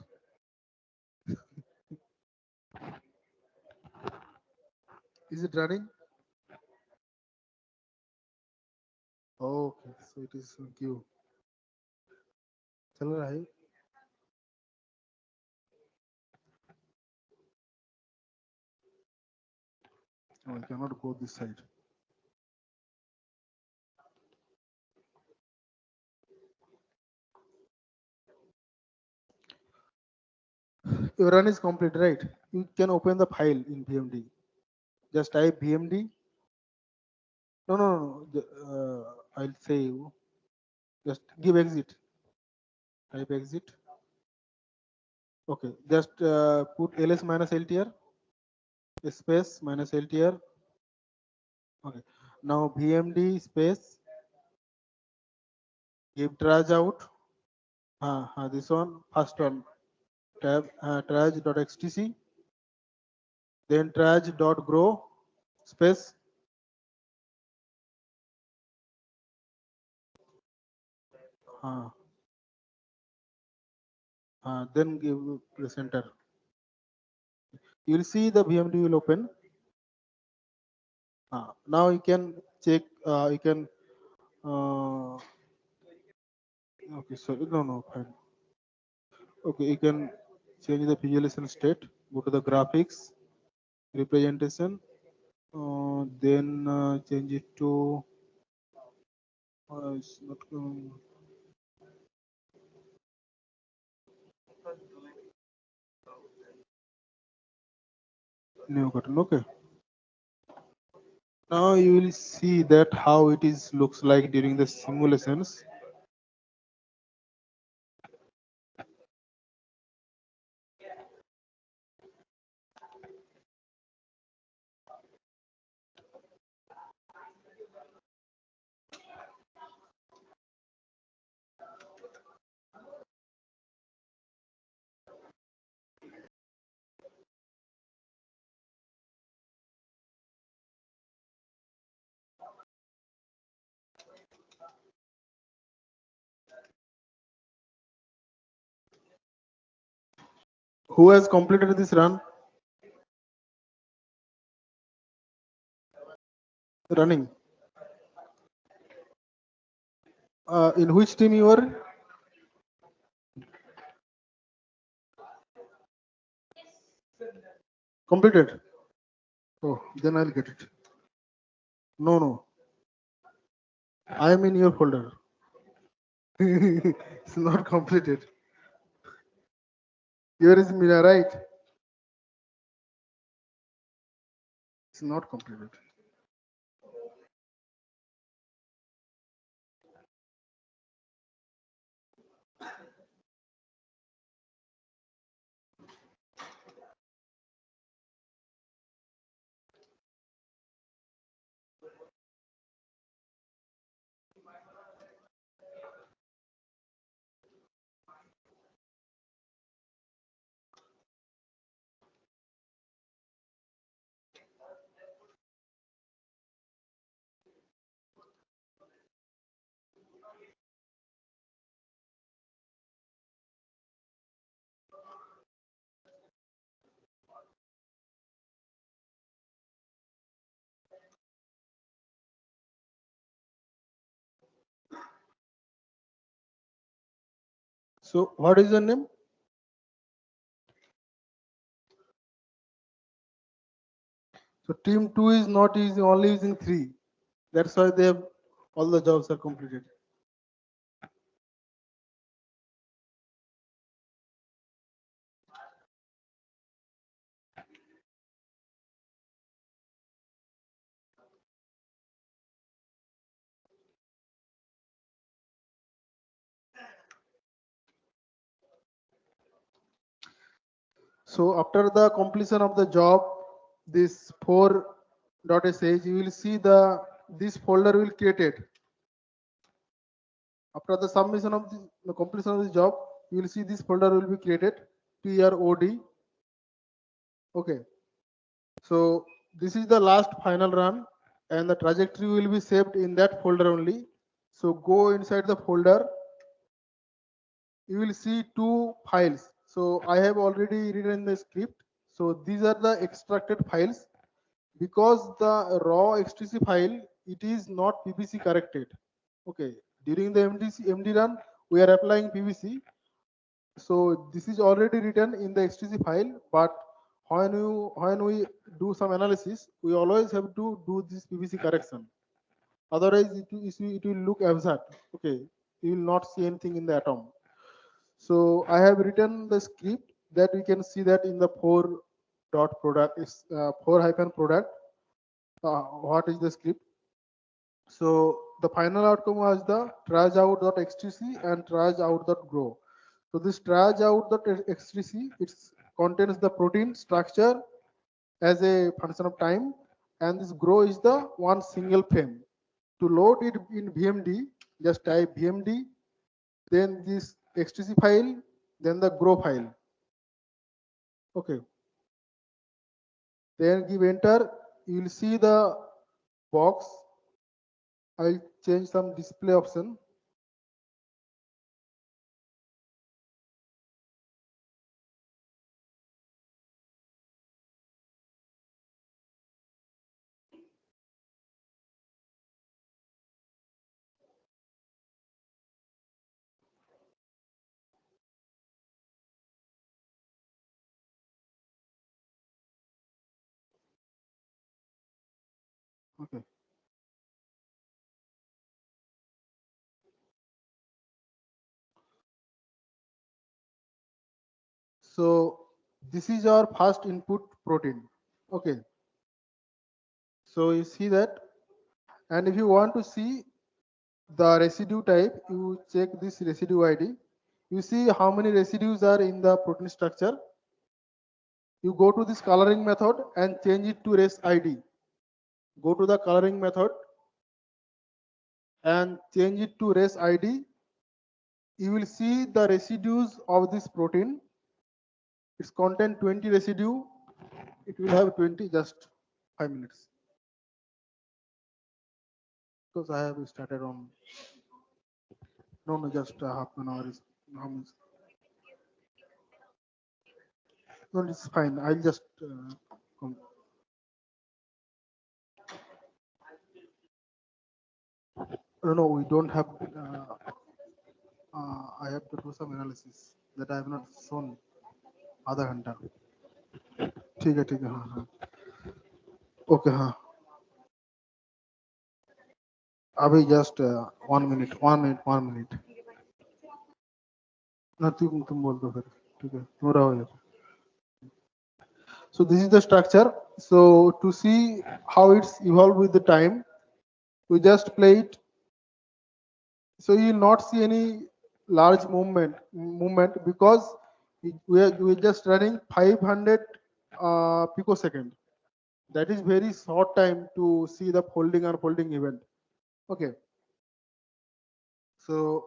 Is it running? Okay, so it is queue. चल रहा है. Oh, I cannot go this side. Your run is complete, right? You can open the file in VMD. Just type VMD. No. I'll say you. Just give exit. Type exit. Okay. Just put ls minus ltr space minus ltr. Okay. Now VMD space give trash out. This one first one. Tab trash.xtc. Then trash.grow space. Then give press enter. You will see the VMD will open. Now you can check. You can. Okay, so no, fine. Okay, you can change the visualization state. Go to the graphics, representation. Then change it to. It's not. New button. Okay. Now you will see that how it is looks like during the simulations. Who has completed this run? Running. In which team you are? Completed. Oh, then I'll get it. No. I am in your folder. It's not completed. Here is Mina, right? It's not completed. So what is the name? So team 2 is not using, only using 3. That's why they have all the jobs are completed. So after the completion of the job, this 4.sh, you will see this folder will created. After the submission of the completion of the job, you will see this folder will be created, PROD. Okay. So this is the last final run, and the trajectory will be saved in that folder only. So go inside the folder. You will see 2 files. So I have already written the script. So these are the extracted files. Because the raw XTC file, it is not PVC corrected. Okay, during the MD run, we are applying PVC. So this is already written in the XTC file, but when we do some analysis, we always have to do this PVC correction. Otherwise, it will look absurd. Okay, you will not see anything in the atom. So I have written the script that we can see that in the 4.product is 4-product. What is the script? So the final outcome was the trash out.xtc and trash out.grow. So this trash out.xtc, it contains the protein structure as a function of time, and this grow is the one single frame. To load it in VMD, just type VMD, then this XTC file, then the grow file. Okay. Then give enter. You will see the box. I'll change some display option. Okay. So this is our first input protein. Okay. So you see that, and if you want to see the residue type, you check this residue ID. You see how many residues are in the protein structure. You go to this coloring method and change it to res ID. Go to the coloring method and change it to res ID. You will see the residues of this protein. It's contain 20 residue. It will have 20, just 5 minutes. Because I have started on, no, just half an hour is how much? No, it's fine. I'll just no, we don't have. I have to do some analysis that I have not shown. आधा घंटा ठीक है हाँ हाँ okay हाँ अभी just 1 minute ना तुम बोल दो फिर ठीक है तुम रहो यार. So this is the structure. So to see how it's evolved with the time, we just play it. So you will not see any large movement because we're just running 500 picosecond. That is very short time to see the folding or folding event. Okay. So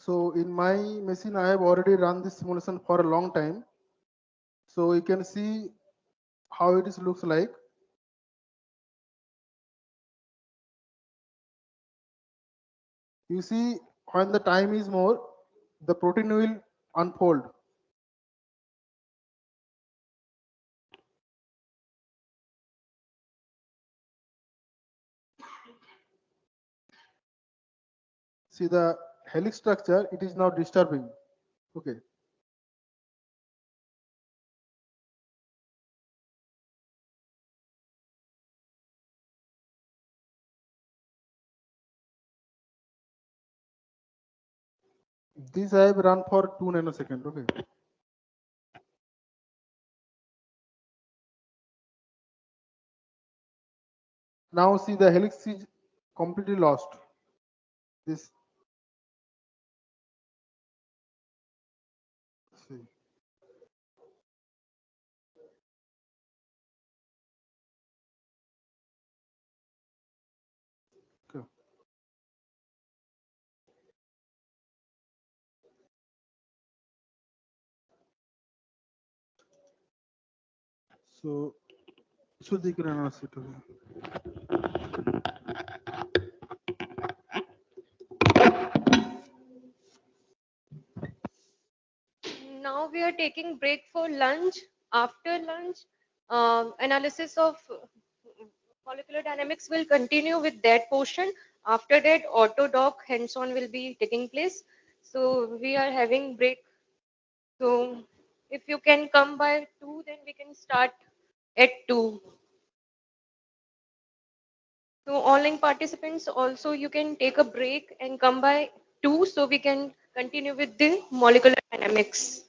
So in my machine, I have already run this simulation for a long time. So you can see how it is looks like. You see, when the time is more, the protein will unfold. See the helix structure, it is now disturbing. Okay. This I have run for 2 nanoseconds. Okay. Now see the helix is completely lost. This see. Okay. So Sudipta Dutta. Now we are taking break for lunch. After lunch, analysis of molecular dynamics will continue with that portion. After that, auto-doc hands-on will be taking place. So we are having break. So if you can come by 2, then we can start at 2. So online participants also, you can take a break and come by 2 so we can continue with the molecular dynamics.